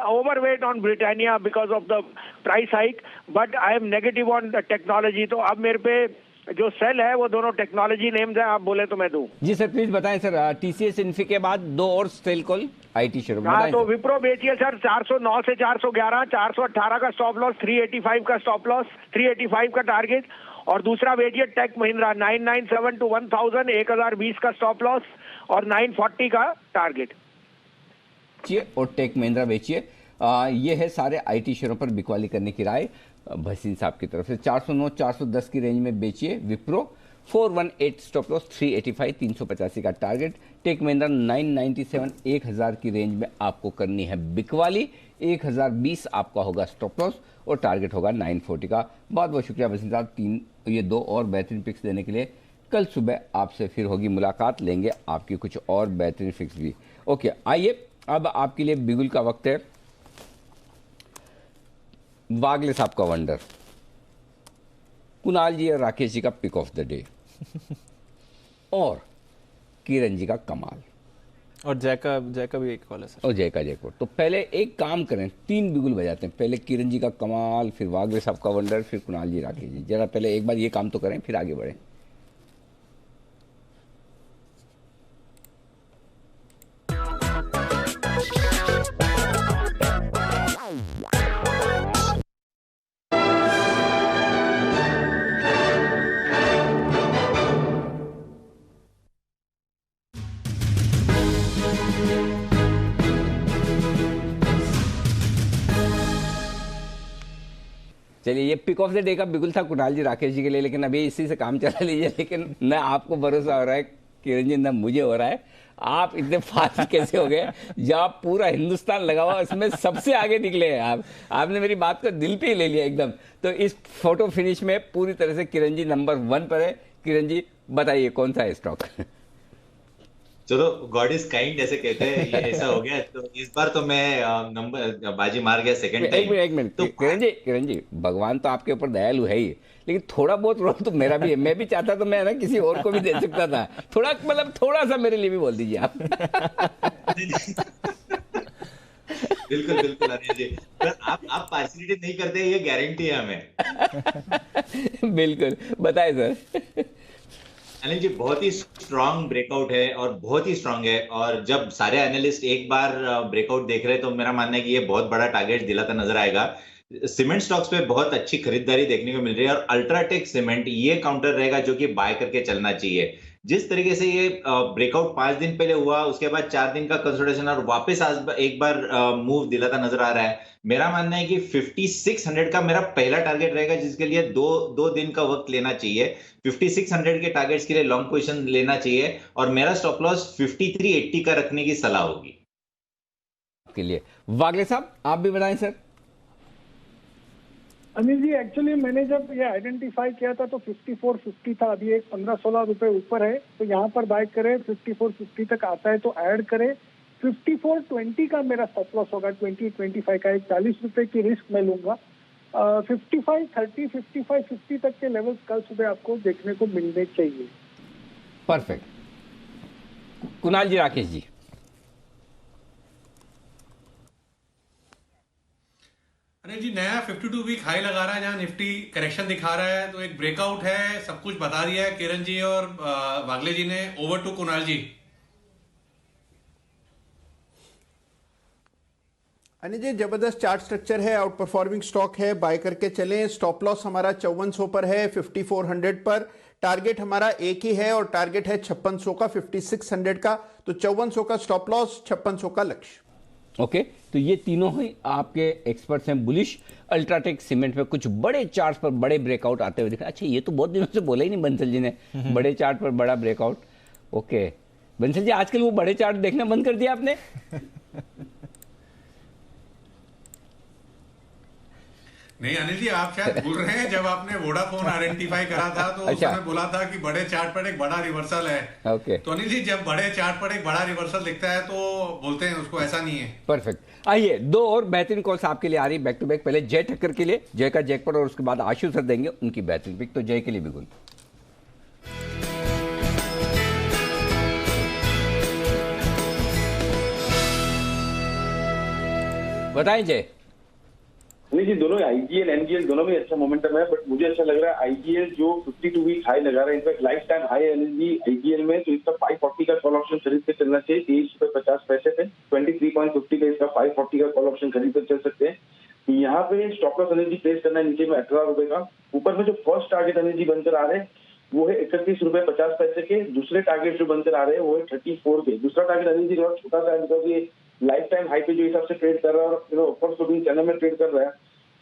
overweight on Britannia because of the price hike but I am negative on technology. तो अब मेरे पे जो सेल है वो दोनों टेक्नोलॉजी नेम्स है, आप बोले तो मैं दूं। जी सर प्लीज बताएं सर। टीसीएस इन्फी के बाद दो और सेल कॉल आईटी शेयर। हाँ तो विप्रो बेचिए सर 409 से 411, 418 का स्टॉप लॉस, 385 का स्टॉप लॉस, 385 का टारगेट। और दूसरा बेचिए टेक महिंद्रा 997 टू 1000, 1020 का स्टॉप लॉस और 940 का टारगेट। और टेक महिंद्रा बेचिए। ये है सारे आईटी शेयरों पर बिकवाली करने की राय भसीन साहब की तरफ से। 409 410 की रेंज में बेचिए विप्रो, 418 स्टॉप लॉस, 385 385 का टारगेट। टेक महिंद्रा 997 1000 की रेंज में आपको करनी है बिकवाली, 1020 आपका होगा स्टॉप लॉस और टारगेट होगा 940 का। बहुत बहुत शुक्रिया भसीन साहब ये दो और बेहतरीन पिक्स देने के लिए। कल सुबह आपसे फिर होगी मुलाकात, लेंगे आपकी कुछ और बेहतरीन फिक्स भी। ओके आइए अब आपके लिए बिगुल का वक्त है। वागले साहब का वंडर, कुणाल जी और राकेश जी का पिक ऑफ द डे और किरण जी का कमाल और जय का भी एक कॉल है सर। और जय का जयकोट। तो पहले एक काम करें, 3 बिगुल बजाते हैं। पहले किरण जी का कमाल, फिर वागले साहब का वंडर, फिर कुणाल जी राकेश जी। जरा पहले एक बार ये काम तो करें फिर आगे बढ़ें। चलिए ये पिक ऑफ द डे का बिगुल था कुणाल जी राकेश जी के लिए, लेकिन अभी इसी से काम चला लीजिए। लेकिन न आपको भरोसा हो रहा है किरण जी, न मुझे हो रहा है आप इतने फास्ट कैसे हो गए जहाँ पूरा हिंदुस्तान लगा हुआ उसमें सबसे आगे निकले हैं आप। आपने मेरी बात को दिल पे ही ले लिया एकदम। तो इस फोटो फिनिश में पूरी तरह से किरण जी नंबर 1 पर है। किरण जी बताइए कौन सा है स्टॉक? चलो गॉड इज काइंड ऐसे कहते हैं, ये ऐसा हो गया। तो इस बार तो मैं नंबर बाजी मार गया सेकंड टाइम। एक मिनट तो किरण जी भगवान तो आपके ऊपर दयालु है ही, लेकिन थोड़ा बहुत रोल तो मेरा भी है। मैं भी चाहता तो मैं ना किसी और को भी दे सकता था। थोड़ा मतलब थोड़ा सा मेरे लिए भी बोल दीजिए आप। बिल्कुल बिल्कुल अनिल जी, पर आप पार्शियलिटी नहीं करते ये गारंटी है हमें। बिल्कुल बताए सर। अनिल जी बहुत ही स्ट्रांग ब्रेकआउट है और बहुत ही स्ट्रांग है। और जब सारे एनालिस्ट एक बार ब्रेकआउट देख रहे हैं तो मेरा मानना है कि ये बहुत बड़ा टारगेट दिलाता नजर आएगा। सीमेंट स्टॉक्स पे बहुत अच्छी खरीदारी देखने को मिल रही है और अल्ट्राटेक सीमेंट ये काउंटर रहेगा जो कि बाय करके चलना चाहिए। जिस तरीके से ये ब्रेकआउट 5 दिन पहले हुआ, उसके बाद 4 दिन का कंसोलिडेशन और वापस आज एक बार मूव दिलाता नजर आ रहा है। मेरा मानना है कि 5600 का मेरा पहला टारगेट रहेगा, जिसके लिए दो दिन का वक्त लेना चाहिए। 5600 के टारगेट्स के लिए लॉन्ग पोजीशन लेना चाहिए और मेरा स्टॉप लॉस 5380 का रखने की सलाह होगी के लिए। वागले साहब आप भी बताएं सर। अनिल जी एक्चुअली मैंने जब ये आइडेंटिफाई किया था तो 5450 था, अभी एक 15-16 रुपए ऊपर है तो यहाँ पर बाय करें। 5450 तक आता है तो ऐड करें। 5420 का मेरा स्टॉप लॉस होगा, 2025 का एक 40 रुपए की रिस्क मैं लूंगा। 5530 5550 तक के लेवल्स कल सुबह आपको देखने को मिलने चाहिए। परफेक्ट। कुणाल जी राकेश जी। अनिल जी, नया 52 वीक हाई लगा रहा है जहां निफ्टी करेक्शन दिखा रहा है, तो एक ब्रेकआउट है, सब कुछ बता दिया है किरण जी और वागले जी ने। ओवर टू कुणाल जी। अनिल जी, जबरदस्त चार्ट स्ट्रक्चर है, आउट परफॉर्मिंग स्टॉक है, बाय करके चलें। स्टॉप लॉस हमारा 5400 पर है, 5400 पर। टारगेट हमारा एक ही है और टारगेट है 5600 का, 5600 का। तो 5400 का स्टॉप लॉस, 5600 का लक्ष्य। ओके, तो ये तीनों ही आपके एक्सपर्ट्स हैं बुलिश। अल्ट्राटेक सीमेंट में कुछ बड़े चार्ट पर बड़े ब्रेकआउट आते हुए दिख रहे हैं। अच्छा, ये तो बहुत दिनों से बोला ही नहीं बंसल जी ने, बड़े चार्ट पर बड़ा ब्रेकआउट। ओके बंसल जी, आजकल वो बड़े चार्ट देखना बंद कर दिया आपने? नहीं अनिल जी, आप शायद भूल रहे हैं, जब आपने वोडाफोन आइडेंटिफाई करा था तो उस समय बोला था कि बड़े चार्ट पर एक बड़ा रिवर्सल है। ओके, तो अनिल जी, जब बड़े चार्ट पर एक बड़ा रिवर्सल दिखता है तो बोलते हैं उसको, ऐसा नहीं है। परफेक्ट। आइए, दो और बेहतरीन कॉल्स आपके लिए आ रही बैक टू बैक। पहले जय ठक्कर के लिए, जय का जैक पर, और उसके बाद आशु सर देंगे उनकी बेहतरीन पिक। तो जय के लिए बिगुल। बताएं जय। नहीं जी, दोनों आईजीएल एनजीएल दोनों में अच्छा मोमेंटम है, बट मुझे अच्छा लग रहा है आईजीएल जो 52 वीक हाई लगा रहा है, in fact life time high energy IGL में, तो इसका 540 का कॉल ऑप्शन खरीद के चलना चाहिए। 23.50 पे 23.50 पे इसका 540 का कॉल ऑप्शन खरीद कर चल सकते हैं। यहाँ पे स्टॉप लॉस एनर्जी प्लेस करना है नीचे में 18 रुपए का। ऊपर में जो फर्स्ट टारगेट एनर्जी बनकर आ रहे हैं वो है 31.50 के। दूसरे टारगेट जो बनकर आ रहे हैं वो है 34 के। दूसरा टारगेट एनर्जी थोड़ा छोटा सा है, बिकॉज ये लाइफ टाइम हाई पे जो हिसाब से ट्रेड कर रहा है और ऊपर स्विंग चैनल में ट्रेड कर रहा है,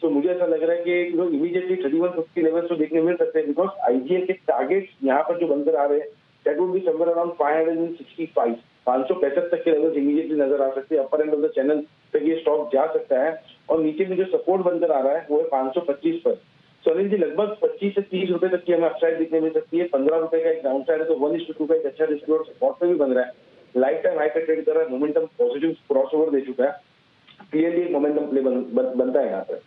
तो मुझे ऐसा लग रहा है कि इमीडिएटली 3150 लेवल्स तो देखने मिल सकते हैं, बिकॉज आईजीएल के टारगेट यहाँ पर जो बनकर आ रहे हैं that would be somewhere around 565 565 तक के लेवल्स इमीडिएटली नजर आ सकते हैं। अपर एंड ऑफ द चैनल तक ये स्टॉक जा सकता है, और नीचे में जो सपोर्ट बनकर आ रहा है वो है 525 पर। तो अनिल जी, लगभग 25 से 30 रुपए तक की हमें अपसाइड देखने मिल सकती है। 15 रुपए का एक डाउन साइड है, तो 1:2 का एक अच्छा रिस्क और सपोर्ट पे भी बन रहा है। लाइफ टाइम हाई पे ट्रेड कर रहा है, मोमेंटम पॉजिटिव क्रॉसओवर दे चुका है। क्लियरली एक मोमेंटम प्ले बनता है यहाँ पर।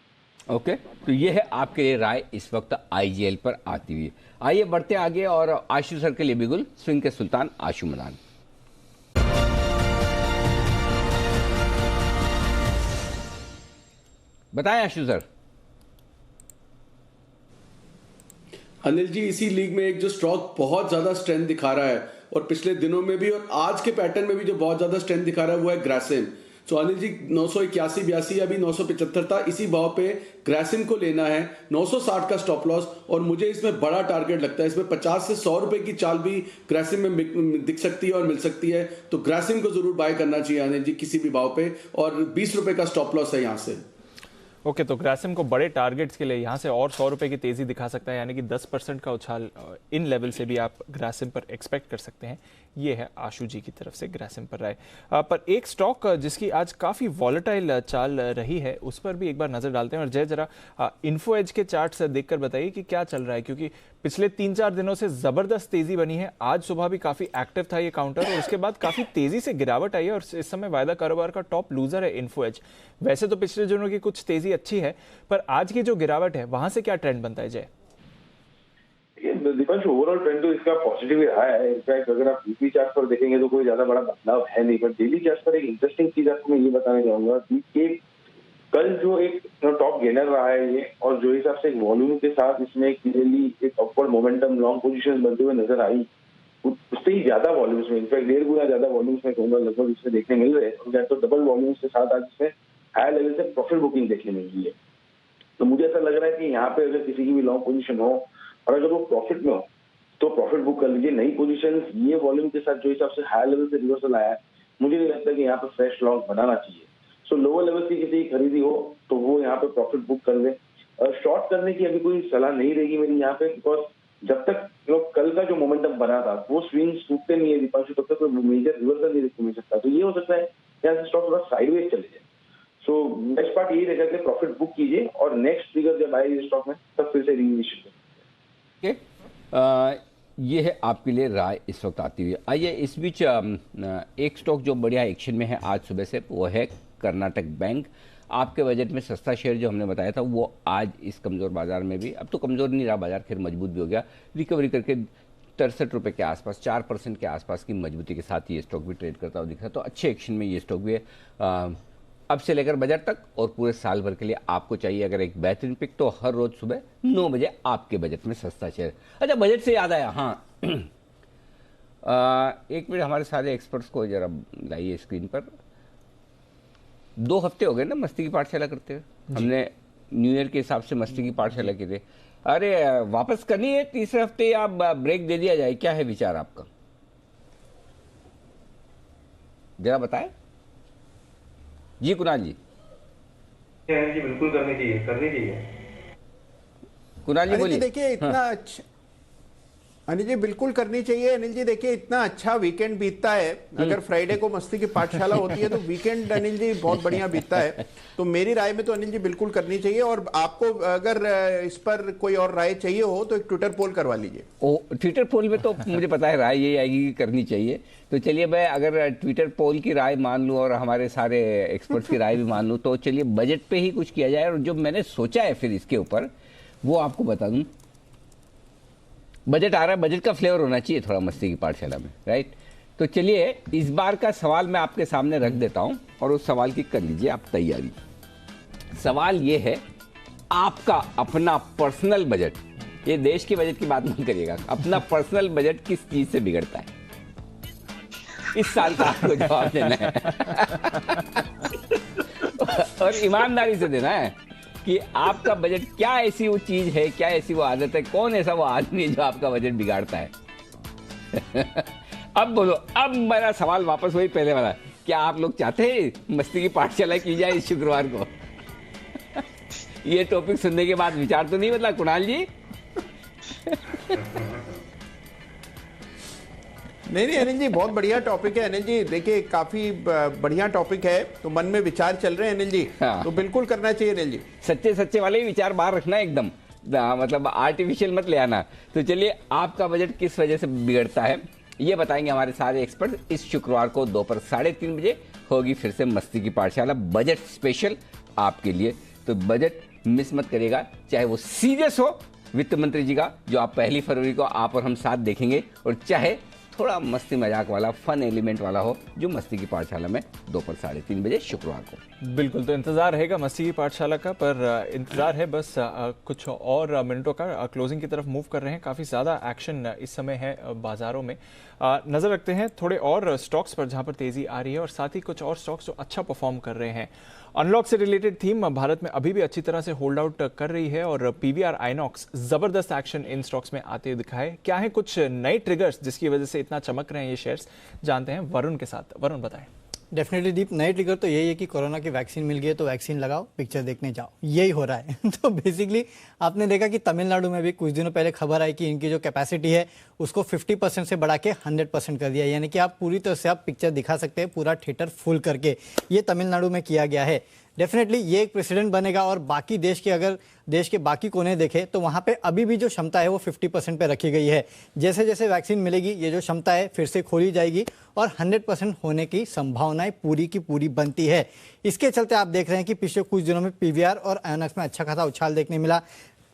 ओके, तो ये है आपके लिए राय इस वक्त आईजीएल पर आती हुई। आइए बढ़ते आगे, और आशु सर के लिए बिगुल, स्विंग के सुल्तान आशु मदान। बताएं आशु सर। अनिल जी, इसी लीग में एक जो स्टॉक बहुत ज्यादा स्ट्रेंथ दिखा रहा है, और पिछले दिनों में भी और आज के पैटर्न में भी जो बहुत ज्यादा स्ट्रेंथ दिखा रहा है वो है ग्रासिम। तो अनिल जी, 981-82 अभी 975 था, इसी भाव पे ग्रासिम को लेना है। 960 का स्टॉप लॉस, और मुझे इसमें बड़ा टारगेट लगता है। इसमें 50 से 100 रुपए की चाल भी ग्रासिम में दिख सकती है और मिल सकती है, तो ग्रासिम को जरूर बाय करना चाहिए अनिल जी किसी भी भाव पे, और 20 रुपए का स्टॉप लॉस है यहाँ से। ओके, तो ग्रासिम को बड़े टारगेट्स के लिए यहाँ से और 100 रुपए की तेजी दिखा सकता है, यानी कि 10% का उछाल इन लेवल से भी आप ग्रासिम पर एक्सपेक्ट कर सकते हैं। ये है आशु जी की तरफ से ग्रासिम पर राय। पर एक स्टॉक जिसकी आज काफ़ी वॉलेटाइल चाल रही है, उस पर भी एक बार नज़र डालते हैं। और जय, जरा इन्फो एज के चार्ट्स देखकर बताइए कि क्या चल रहा है, क्योंकि पिछले 3-4 दिनों से ज़बरदस्त तेज़ी बनी है। आज सुबह भी काफ़ी एक्टिव था ये काउंटर, और उसके बाद काफ़ी तेज़ी से गिरावट आई है, और इस समय वायदा कारोबार का टॉप लूजर है इन्फो एज। वैसे तो पिछले दिनों की कुछ तेज़ी अच्छी है, पर आज की जो गिरावट है वहाँ से क्या ट्रेंड बनता है जय? दीपांश, ओवरऑल ट्रेंड तो इसका पॉजिटिव ही रहा है। इनफैक्ट अगर आप वीकली चार्ट पर देखेंगे तो कोई ज्यादा बड़ा बदलाव है नहीं, पर डेली चार्ट पर एक इंटरेस्टिंग चीज आपको मैं ये बताना चाहूंगा कि कल जो एक टॉप गेनर रहा है ये, और जो हिसाब से वॉल्यूम के साथ इसमें क्लियरली एक अपवर्ड मोमेंटम लॉन्ग पोजीशन बनते हुए नजर आई, उससे ही ज्यादा वॉल्यूम्स में, इनफैक्ट 1.5 गुना ज्यादा वॉल्यूम्स में कहूंगा लगभग इसमें देखने मिल रहे हैं। तो डबल वॉल्यूम्स के साथ आज इसमें हाई लेवल से प्रॉफिट बुकिंग देखने मिल रही है। तो मुझे ऐसा लग रहा है कि यहाँ पे अगर किसी की भी लॉन्ग पोजीशन हो और अगर वो प्रॉफिट में हो तो प्रॉफिट बुक कर लीजिए। नई पोजीशन ये वॉल्यूम के साथ जो हिसाब से हाई लेवल से रिवर्सल आया है, मुझे नहीं लगता कि यहाँ पे फ्रेश लॉन्ग बनाना चाहिए। सो लोअर लेवल की किसी की खरीदी हो तो वो यहाँ पे प्रॉफिट बुक कर ले। शॉर्ट करने की अभी कोई सलाह नहीं रहेगी मेरी यहाँ पे, बिकॉज जब तक कल का जो मोमेंटम बना था वो स्विंग्स टूटते नहीं है दीपांशु, तब तक कोई मेजर रिवर्सल नहीं देखने मिल सकता। तो ये हो सकता है यहाँ से स्टॉक थोड़ा साइडवेज चले जाए। सो नेक्स्ट पार्ट यही रहेगा कि प्रॉफिट बुक कीजिए, और नेक्स्ट ट्रिगर जब आए स्टॉक में तब फिर से रीइनिशिएट करें। ये है आपके लिए राय इस वक्त आती हुई। आइए इस बीच एक स्टॉक जो बढ़िया एक्शन में है आज सुबह से, वो है कर्नाटक बैंक। आपके बजट में सस्ता शेयर जो हमने बताया था वो आज इस कमज़ोर बाजार में भी, अब तो कमज़ोर नहीं रहा बाजार, खैर मजबूत भी हो गया, रिकवरी करके 63 रुपये के आसपास 4% के आसपास की मजबूती के साथ ये स्टॉक भी ट्रेड करता हुआ दिख रहा है। तो अच्छे एक्शन में ये स्टॉक भी है। अब से लेकर बजट तक और पूरे साल भर के लिए आपको चाहिए अगर एक बेहतरीन पिक तो हर रोज सुबह 9 बजे आपके बजट में सस्ता शेयर। अच्छा, बजट से याद आया, हाँ एक मिनट हमारे सारे एक्सपर्ट्स को जरा लाइए स्क्रीन पर। 2 हफ्ते हो गए ना मस्ती की पाठशाला करते हुए, हमने न्यू ईयर के हिसाब से मस्ती की पाठशाला की थी। अरे वापस करनी है तीसरे हफ्ते या ब्रेक दे दिया जाए, क्या है विचार आपका, जरा बताएं। जी कुणाल जी। जी बिल्कुल करनी चाहिए कुणाल जी बोलिए। देखिए इतना अच्छा, अनिल जी बिल्कुल करनी चाहिए। अनिल जी देखिए इतना अच्छा वीकेंड बीतता है, अगर फ्राइडे को मस्ती की पाठशाला होती है तो वीकेंड अनिल जी बहुत बढ़िया बीतता है। तो मेरी राय में तो अनिल जी बिल्कुल करनी चाहिए। और आपको अगर इस पर कोई और राय चाहिए हो तो एक ट्विटर पोल करवा लीजिए। ओ, ट्विटर पोल में तो मुझे पता है राय यही आएगी कि करनी चाहिए। तो चलिए मैं अगर ट्विटर पोल की राय मान लूँ और हमारे सारे एक्सपर्ट्स की राय भी मान लूँ तो चलिए बजट पे ही कुछ किया जाए। और जो मैंने सोचा है फिर इसके ऊपर वो आपको बता दूँ। बजट आ रहा है, बजट का फ्लेवर होना चाहिए थोड़ा मस्ती की पाठशाला में, राइट। तो चलिए इस बार का सवाल मैं आपके सामने रख देता हूं और उस सवाल की कर लीजिए आप तैयारी। सवाल ये है, आपका अपना पर्सनल बजट, ये देश के बजट की बात नहीं करिएगा, अपना पर्सनल बजट किस चीज से बिगड़ता है इस साल का आपको जवाब देना है और ईमानदारी से देना है कि आपका बजट क्या ऐसी वो चीज है, क्या ऐसी वो आदत है, कौन ऐसा वो आदमी है जो आपका बजट बिगाड़ता है अब बोलो। अब मेरा सवाल वापस वही पहले वाला, क्या आप लोग चाहते हैं मस्ती की पाठशाला की जाए इस शुक्रवार को ये टॉपिक सुनने के बाद विचार तो नहीं बदला कुणाल जी? नहीं अनिल जी बहुत बढ़िया टॉपिक है। अनिल जी देखिए काफी बढ़िया टॉपिक है, तो मन में विचार चल रहे हैं अनिल जी। हाँ। तो बिल्कुल करना चाहिए अनिल जी। सच्चे सच्चे वाले ही विचार बाहर रखना एकदम, मतलब आर्टिफिशियल मत ले आना। तो चलिए आपका बजट किस वजह से बिगड़ता है ये बताएंगे हमारे सारे एक्सपर्ट। इस शुक्रवार को दोपहर 3:30 बजे होगी फिर से मस्ती की पाठशाला, बजट स्पेशल आपके लिए। तो बजट मिस मत करिएगा, चाहे वो सीरियस हो वित्त मंत्री जी का जो आप 1 फरवरी को आप और हम साथ देखेंगे, और चाहे थोड़ा मस्ती मजाक वाला फन एलिमेंट वाला हो जो मस्ती की पाठशाला में दोपहर 3:30 बजे शुक्रवार को। बिल्कुल, तो इंतजार रहेगा मस्ती की पाठशाला का, पर इंतजार है बस कुछ और मिनटों का। क्लोजिंग की तरफ मूव कर रहे हैं, काफ़ी ज़्यादा एक्शन इस समय है बाजारों में। नज़र रखते हैं थोड़े और स्टॉक्स पर जहां पर तेज़ी आ रही है और साथ ही कुछ और स्टॉक्स जो अच्छा परफॉर्म कर रहे हैं। अनलॉक से रिलेटेड थीम भारत में अभी भी अच्छी तरह से होल्ड आउट कर रही है और पीवीआर आइनॉक्स जबरदस्त एक्शन इन स्टॉक्स में आते दिखाए। क्या है कुछ नए ट्रिगर्स जिसकी वजह से इतना चमक रहे हैं ये शेयर्स, जानते हैं वरुण के साथ। वरुण बताएं। डेफिनेटली दीप, नए ट्रिगर तो यही है कि कोरोना की वैक्सीन मिल गई है तो वैक्सीन लगाओ, पिक्चर देखने जाओ, यही हो रहा है तो बेसिकली आपने देखा कि तमिलनाडु में भी कुछ दिनों पहले खबर आई कि इनकी जो कैपेसिटी है उसको 50% से बढ़ा के 100% कर दिया, यानी कि आप पूरी तरह से आप पिक्चर दिखा सकते हैं पूरा थिएटर फुल करके। ये तमिलनाडु में किया गया है। डेफिनेटली ये एक प्रेसिडेंट बनेगा और बाकी देश के अगर देश के बाकी कोने देखें तो वहाँ पे अभी भी जो क्षमता है वो 50% पे रखी गई है। जैसे जैसे वैक्सीन मिलेगी ये जो क्षमता है फिर से खोली जाएगी और 100% होने की संभावनाएं पूरी की पूरी बनती है। इसके चलते आप देख रहे हैं कि पिछले कुछ दिनों में पीवीआर और आइनॉक्स में अच्छा खासा उछाल देखने मिला।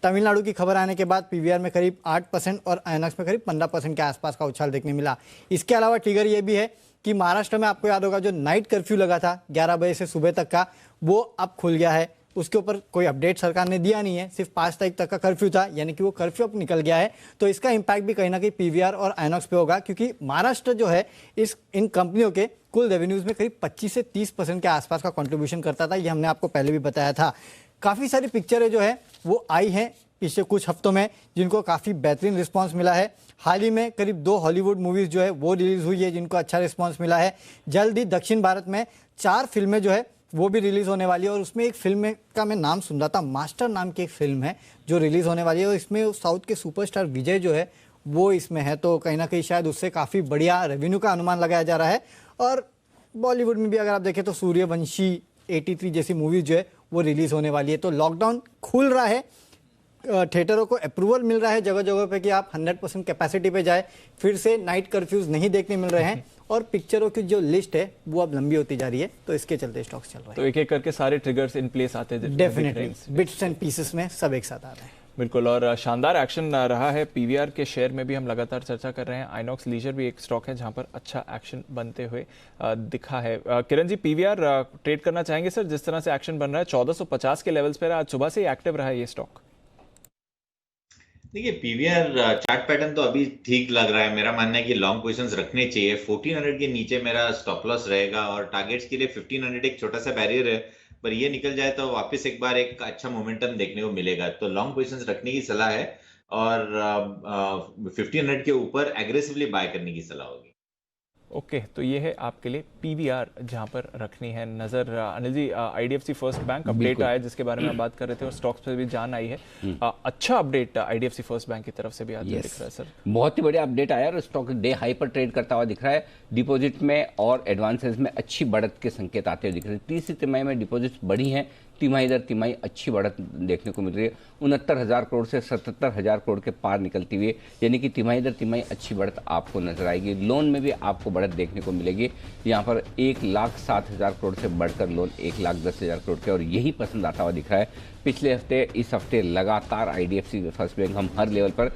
तमिलनाडु की खबर आने के बाद पीवीआर में करीब 8% और आइनॉक्स में करीब 15% के आसपास का उछाल देखने मिला। इसके अलावा ट्रिगर ये भी है कि महाराष्ट्र में आपको याद होगा जो नाइट कर्फ्यू लगा था 11 बजे से सुबह तक का, वो अब खुल गया है। उसके ऊपर कोई अपडेट सरकार ने दिया नहीं है, सिर्फ 5 तारीख तक का कर्फ्यू था, यानी कि वो कर्फ्यू अब निकल गया है। तो इसका इम्पैक्ट भी कहीं ना कहीं पीवीआर और आइनॉक्स पे होगा, क्योंकि महाराष्ट्र जो है इन कंपनियों के कुल रेवेन्यूज में करीब 25 से 30% के आसपास का कंट्रीब्यूशन करता था। ये हमने आपको पहले भी बताया था। काफ़ी सारी पिक्चरें जो है वो आई हैं पिछले कुछ हफ्तों में जिनको काफ़ी बेहतरीन रिस्पांस मिला है। हाल ही में करीब 2 हॉलीवुड मूवीज़ जो है वो रिलीज़ हुई है जिनको अच्छा रिस्पांस मिला है। जल्द ही दक्षिण भारत में 4 फिल्में जो है वो भी रिलीज़ होने वाली है और उसमें एक फिल्म का मैं नाम सुन रहा था, मास्टर नाम की एक फिल्म है जो रिलीज़ होने वाली है और इसमें साउथ के सुपरस्टार विजय जो है वो इसमें है। तो कहीं ना कहीं शायद उससे काफ़ी बढ़िया रेवेन्यू का अनुमान लगाया जा रहा है। और बॉलीवुड में भी अगर आप देखें तो सूर्यवंशी 83 जैसी मूवीज़ जो है वो रिलीज़ होने वाली है। तो लॉकडाउन खुल रहा है, थिएटरों को अप्रूवल मिल रहा है जगह जगह पे कि आप 100% कैपेसिटी पे जाए, फिर से नाइट कर्फ्यूज नहीं देखने मिल रहे हैं और पिक्चरों की जो लिस्ट है वो अब लंबी होती जा रही है। तो इसके चलते स्टॉक्स चल रहे हैं। तो एक एक करके सारे ट्रिगर्स इन प्लेस आते हैं। डेफिनेटली बिट्स एंड पीसेस में सब एक साथ आ रहे हैं। बिल्कुल, और शानदार एक्शन रहा है पीवीआर के शेयर में भी हम लगातार चर्चा कर रहे हैं। आइनॉक्स लीजर भी एक स्टॉक है जहां पर अच्छा एक्शन बनते हुए दिखा है। किरण जी, पीवीआर ट्रेड करना चाहेंगे सर? जिस तरह से एक्शन बन रहा है 1450 के लेवल्स पर आज सुबह से ही एक्टिव रहा है ये स्टॉक। देखिए, पीवीआर चार्ट पैटर्न तो अभी ठीक लग रहा है। मेरा मानना है कि लॉन्ग पोजीशंस रखने चाहिए। 1400 के नीचे मेरा स्टॉप लॉस रहेगा और टारगेट्स के लिए 1500 एक छोटा सा बैरियर है, पर ये निकल जाए तो वापस एक बार एक अच्छा मोमेंटम देखने को मिलेगा। तो लॉन्ग पोजीशंस रखने की सलाह है और 1500 के ऊपर एग्रेसिवली बाय करने की सलाह होगी। ओके, तो ये है आपके लिए पीवीआर जहां पर रखनी है नजर। Anil ji, IDFC first bank update आया जिसके बारे में आप बात कर रहे थे और स्टॉक्स पे भी जान आई है। अच्छा अपडेट आईडीएफसी फर्स्ट बैंक की तरफ से भी आता दिख रहा है सर। बहुत ही बढ़िया अपडेट आया और स्टॉक डे हाई पर ट्रेड करता हुआ दिख रहा है। डिपॉजिट में और एडवांसेस में अच्छी बढ़त के संकेत आते हुए दिख रहे हैं। तीसरी तिमाही में डिपॉजिट्स बढ़ी हैं, तिमाही दर तिमाही अच्छी बढ़त देखने को मिल रही है। 69,000 करोड़ से 77,000 करोड़ के पार निकलती हुई, यानी कि तिमाही दर तिमाही अच्छी बढ़त आपको नजर आएगी। लोन में भी आपको बढ़त देखने को मिलेगी। यहाँ पर 1,07,000 करोड़ से बढ़कर लोन 1,10,000 करोड़ के, और यही पसंद आता हुआ दिख रहा है। पिछले हफ्ते इस हफ्ते लगातार आईडीएफसी फर्स्ट बैंक हम हर लेवल पर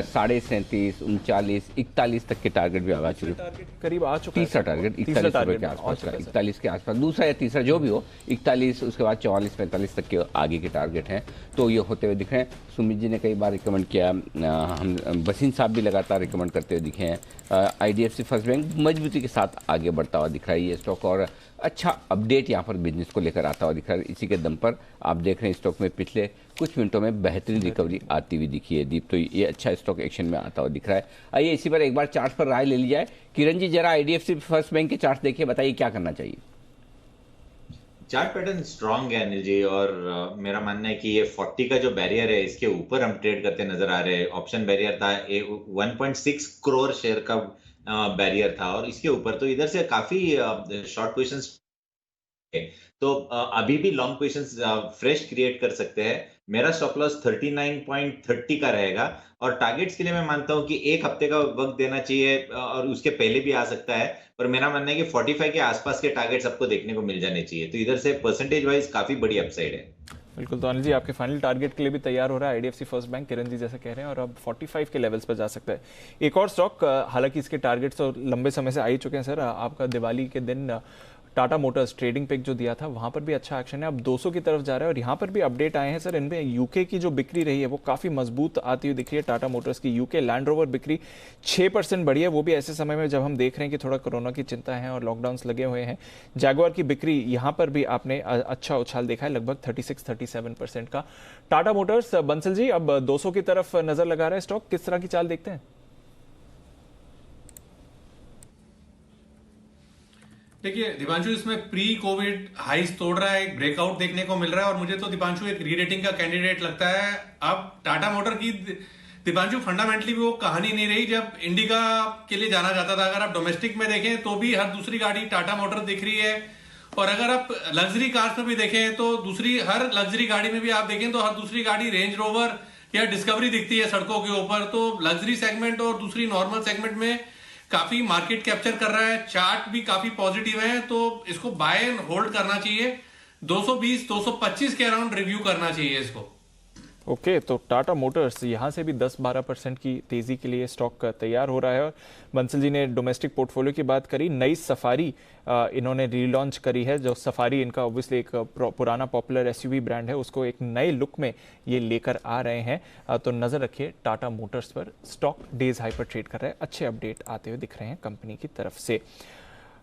37.5, 39, 41 तक के टारगेट भी आगा चुके हैं। करीब आ चुका है तीसरा टारगेट 41 रुपए के आसपास का, 41 के आसपास, दूसरा या तीसरा जो भी हो, 41, उसके बाद 44-45 तक के आगे के टारगेट हैं। तो ये होते हुए दिख रहे हैं। सुमित जी ने कई बार रिकमेंड किया, हम बसीन साहब भी लगातार रिकमेंड करते हुए दिखे हैं। आईडीएफसी फर्स्ट बैंक मजबूती के साथ आगे बढ़ता हुआ दिख रहा है ये स्टॉक, और अच्छा अपडेट यहाँ पर बिजनेस को लेकर आता हुआ दिख रहा है। इसी के दम पर आप देख रहे हैं स्टॉक में पिछले कुछ मिनटों में बेहतरीन रिकवरी आती हुई दिखी है दीप। तो ये अच्छा स्टॉक एक्शन में आता हुआ दिख रहा है। आइए इसी पर एक बार चार्ट पर राय ले ली जाए। किरण जी, जरा आईडीएफसी फर्स्ट बैंक के चार्ट देखिए, बताइए क्या करना चाहिए। चार्ट पैटर्न स्ट्रांग है अनिल जी, और मेरा मानना है कि ये 40 का जो बैरियर है इसके ऊपर हम ट्रेड करते नजर आ रहे हैं। ऑप्शन बैरियर था 1.6 करोड़ शेयर का बैरियर था और इसके ऊपर, तो इधर से काफी शॉर्ट पोजीशंस, तो अभी भी लॉन्ग पोजीशंस फ्रेश क्रिएट कर सकते हैं। मेरा स्टॉप लॉस 39.30 का रहेगा और टारगेट्स के लिए मैं मानता हूं कि एक हफ्ते का वक्त देना चाहिए और उसके पहले भी आ सकता है, पर मेरा मानना है कि 45 के आसपास के टारगेट्स आपको देखने को मिल जाने चाहिए। तो इधर से परसेंटेज वाइज काफी बड़ी अपसाइड है। बिल्कुल, तो अनिल जी आपके फाइनल टारगेट के लिए भी तैयार हो रहा है IDFC first bank, Kiran ji जैसा कह रहे हैं, और अब 45 के लेवल्स पर जा सकता है। एक और स्टॉक, हालांकि इसके टारगेट्स तो लंबे समय से आ ही चुके हैं सर। आपका दिवाली के दिन टाटा मोटर्स ट्रेडिंग पिक जो दिया था वहां पर भी अच्छा एक्शन है, अब 200 की तरफ जा रहा है और यहाँ पर भी अपडेट आए हैं सर। इनमें यूके की जो बिक्री रही है वो काफी मजबूत आती हुई दिख रही है। टाटा मोटर्स की यूके लैंड रोवर बिक्री 6% बढ़ी है, वो भी ऐसे समय में जब हम देख रहे हैं कि थोड़ा कोरोना की चिंता है और लॉकडाउन लगे हुए हैं। जैगुआर की बिक्री यहाँ पर भी आपने अच्छा उछाल देखा है, लगभग 36-37% का। टाटा मोटर्स, बंसल जी अब 200 की तरफ नजर लगा रहा है स्टॉक, किस तरह की चाल देखते हैं? देखिए दीपांशु, इसमें प्री कोविड हाइस तोड़ रहा है, एक ब्रेकआउट देखने को मिल रहा है और मुझे तो दीपांशु एक रीरेटिंग का कैंडिडेट लगता है। अब टाटा मोटर की दीपांशु फंडामेंटली भी वो कहानी नहीं रही जब इंडिका के लिए जाना जाता था। अगर आप डोमेस्टिक में देखें तो भी हर दूसरी गाड़ी टाटा मोटर दिख रही है, और अगर आप लग्जरी कार्स में भी देखें तो हर लग्जरी गाड़ी में भी आप देखें तो हर दूसरी गाड़ी रेंज रोवर या डिस्कवरी दिखती है सड़कों के ऊपर। तो लग्जरी सेगमेंट और दूसरी नॉर्मल सेगमेंट में काफी मार्केट कैप्चर कर रहा है। चार्ट भी काफी पॉजिटिव है, तो इसको बाय एंड होल्ड करना चाहिए। 220-225 के अराउंड रिव्यू करना चाहिए इसको। ओके, तो टाटा मोटर्स यहाँ से भी 10-12% की तेजी के लिए स्टॉक तैयार हो रहा है। और बंसल जी ने डोमेस्टिक पोर्टफोलियो की बात करी, नई सफारी इन्होंने रीलॉन्च करी है। जो सफारी इनका ऑब्वियसली एक पुराना पॉपुलर एसयूवी ब्रांड है, उसको एक नए लुक में ये लेकर आ रहे हैं। तो नजर रखिए टाटा मोटर्स पर, स्टॉक डेज हाई पर ट्रेड कर रहा है। अच्छे अपडेट आते हुए दिख रहे हैं कंपनी की तरफ से।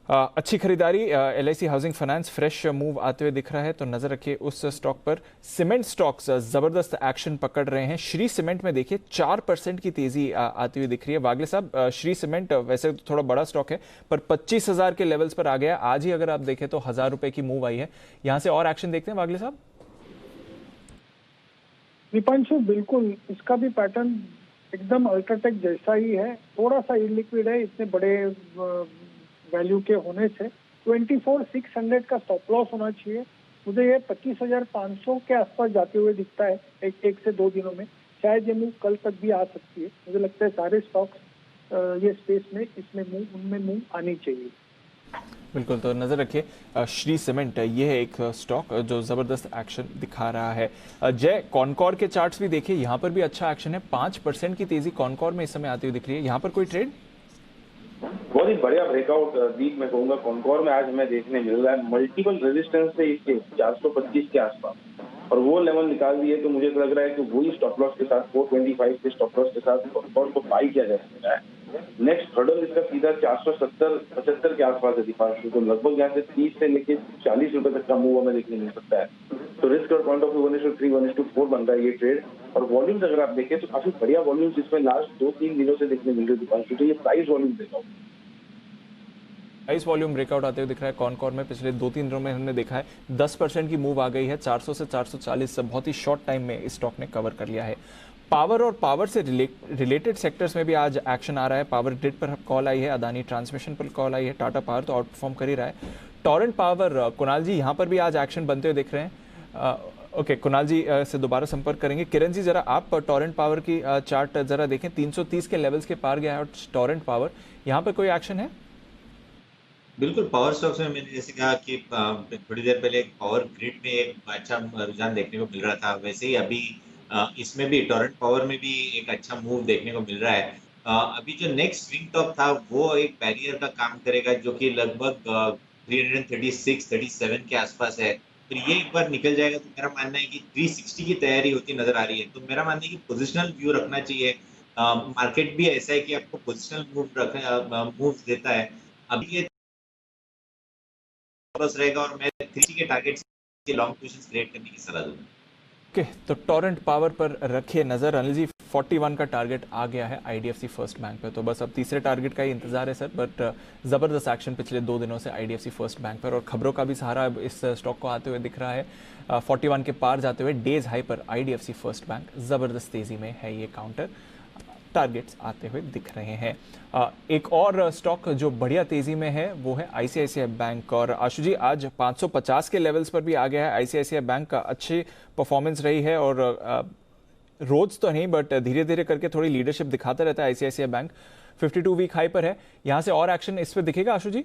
अच्छी खरीदारी, LIC housing finance fresh move आते हुए दिख रहा है, तो नजर रखिए उस स्टॉक पर। सीमेंट स्टॉक्स जबरदस्त एक्शन पकड़ रहे हैं। श्री सीमेंट में देखिए 4% की तेजी आती हुई दिख रही है। वागले साहब, श्री सीमेंट वैसे तो थोड़ा बड़ा स्टॉक है पर 25,000 के लेवल्स पर आ गया। आज ही अगर आप देखें तो 1,000 रुपए की मूव आई है। यहां से और एक्शन देखते हैं वागले साहब। दीपांशु, बिल्कुल इसका भी पैटर्न एकदम अल्ट्राटेक जैसा ही है, थोड़ा सा इलिक्विड है इतने बड़े वैल्यू के होने से। 24,600 का स्टॉप लॉस होना चाहिए। मुझे ये 25,500 के आसपास जाते हुए दिखता है एक से 2 दिनों में। शायद ये मूव कल तक भी आ सकती है। मुझे लगता है सारे स्टॉक्स ये स्पेस में उनमें मूव आनी चाहिए। बिल्कुल, तो नजर रखिए श्री सीमेंट, ये है एक स्टॉक जो जबरदस्त एक्शन दिखा रहा है। जय, कॉनकॉर के चार्ट्स भी देखिए, यहाँ पर भी अच्छा एक्शन है, 5% की तेजी कॉनकॉर में इस समय आती हुई दिख रही है। यहाँ पर कोई ट्रेड? बहुत ही बढ़िया ब्रेकआउट दीप मैं कहूंगा कॉनकॉर में आज हमें देखने मिल रहा है। मल्टीपल रेजिस्टेंस से इसके 425 के आसपास और वो लेवल निकाल दिए, तो मुझे लग रहा है कि वही स्टॉप लॉस के साथ 425 के स्टॉप लॉस के साथ कॉनकॉर को बाई किया जा सकता है। नेक्स्ट हर्डल इसका सीधा 470-75 के आसपास है दीपांशु, तो लगभग यहाँ से 30 से लेके 40 रुपए तक का मूव हमें देखने मिल सकता है। तो रिस्क और पॉइंट ऑफ व्यू 1:3 1:4 बन रहा है ये ट्रेड। और वॉल्यूम्स अगर आप देखें तो काफी बढ़िया वॉल्यूम्स इसमें लास्ट 2-3 दिनों से देखने मिल रहे दीपांशु, तो ये प्राइस वॉल्यूम देखा प्राइस वॉल्यूम ब्रेकआउट आते हुए दिख रहा है कॉनकॉर में। पिछले 2-3 दिनों में हमने देखा है 10% की मूव आ गई है, 400 से 440 बहुत ही शॉर्ट टाइम में इस स्टॉक ने कवर कर लिया है। पावर और पावर से रिलेटेड सेक्टर्स में भी आज एक्शन आ रहा है। पावर ग्रिड पर कॉल आई है, अदानी ट्रांसमिशन पर कॉल आई है, टाटा पावर तो आउट परफॉर्म कर ही रहा है। टॉरेंट पावर, कुणाल जी यहाँ पर भी आज एक्शन बनते हुए दिख रहे हैं। ओके, कुणाल जी से दोबारा संपर्क करेंगे। किरण जी, जरा आप टॉरेंट पावर की चार्ट जरा देखें, 330 के लेवल्स के पार गया है और टॉरेंट पावर, यहाँ पर कोई एक्शन है? बिल्कुल, पावर स्टॉक्स में मैंने जैसे कहा कि थोड़ी देर पहले पावर ग्रिड में एक अच्छा रुझान देखने को मिल रहा था, वैसे ही अभी इसमें भी टॉरेंट पावर में भी एक अच्छा मूव देखने को मिल रहा है। अभी जो नेक्स्ट स्विंग टॉप था वो एक बैरियर का काम करेगा जो कि लगभग 336-37 के आसपास है। तो ये एक बार निकल जाएगा तो मेरा मानना है कि 360 की तैयारी होती नजर आ रही है। तो मेरा मानना है कि पोजिशनल व्यू रखना चाहिए। मार्केट भी ऐसा है कि आपको पोजिशनल मूव देता है। अभी ये रहेगा और मैं 360 के टारगेट से लॉन्ग पोजीशंस क्रिएट करने की सलाह दूंगा। ओके, तो टॉरेंट पावर पर रखिए नजर। अनिल जी, 41 का टारगेट आ गया है आईडीएफसी फर्स्ट बैंक पे, तो बस अब तीसरे टारगेट का ही इंतजार है सर। बट जबरदस्त एक्शन पिछले 2 दिनों से आईडीएफसी फर्स्ट बैंक पर, और खबरों का भी सहारा अब इस स्टॉक को आते हुए दिख रहा है। 41 के पार जाते हुए डेज हाई पर आईडीएफसी फर्स्ट बैंक जबरदस्त तेजी में है। ये काउंटर टारगेट्स आते हुए दिख रहे हैं। एक और स्टॉक जो बढ़िया तेजी में है वो है आईसीआईसीआई बैंक। और आशु जी, आज 550 के लेवल्स पर भी आ गया है आईसीआईसीआई बैंक का। अच्छी परफॉर्मेंस रही है और रोज तो नहीं बट धीरे धीरे करके थोड़ी लीडरशिप दिखाता रहता है आईसीआईसीआई बैंक। 52 वीक हाई पर है, यहां से और एक्शन इस पर दिखेगा आशु जी?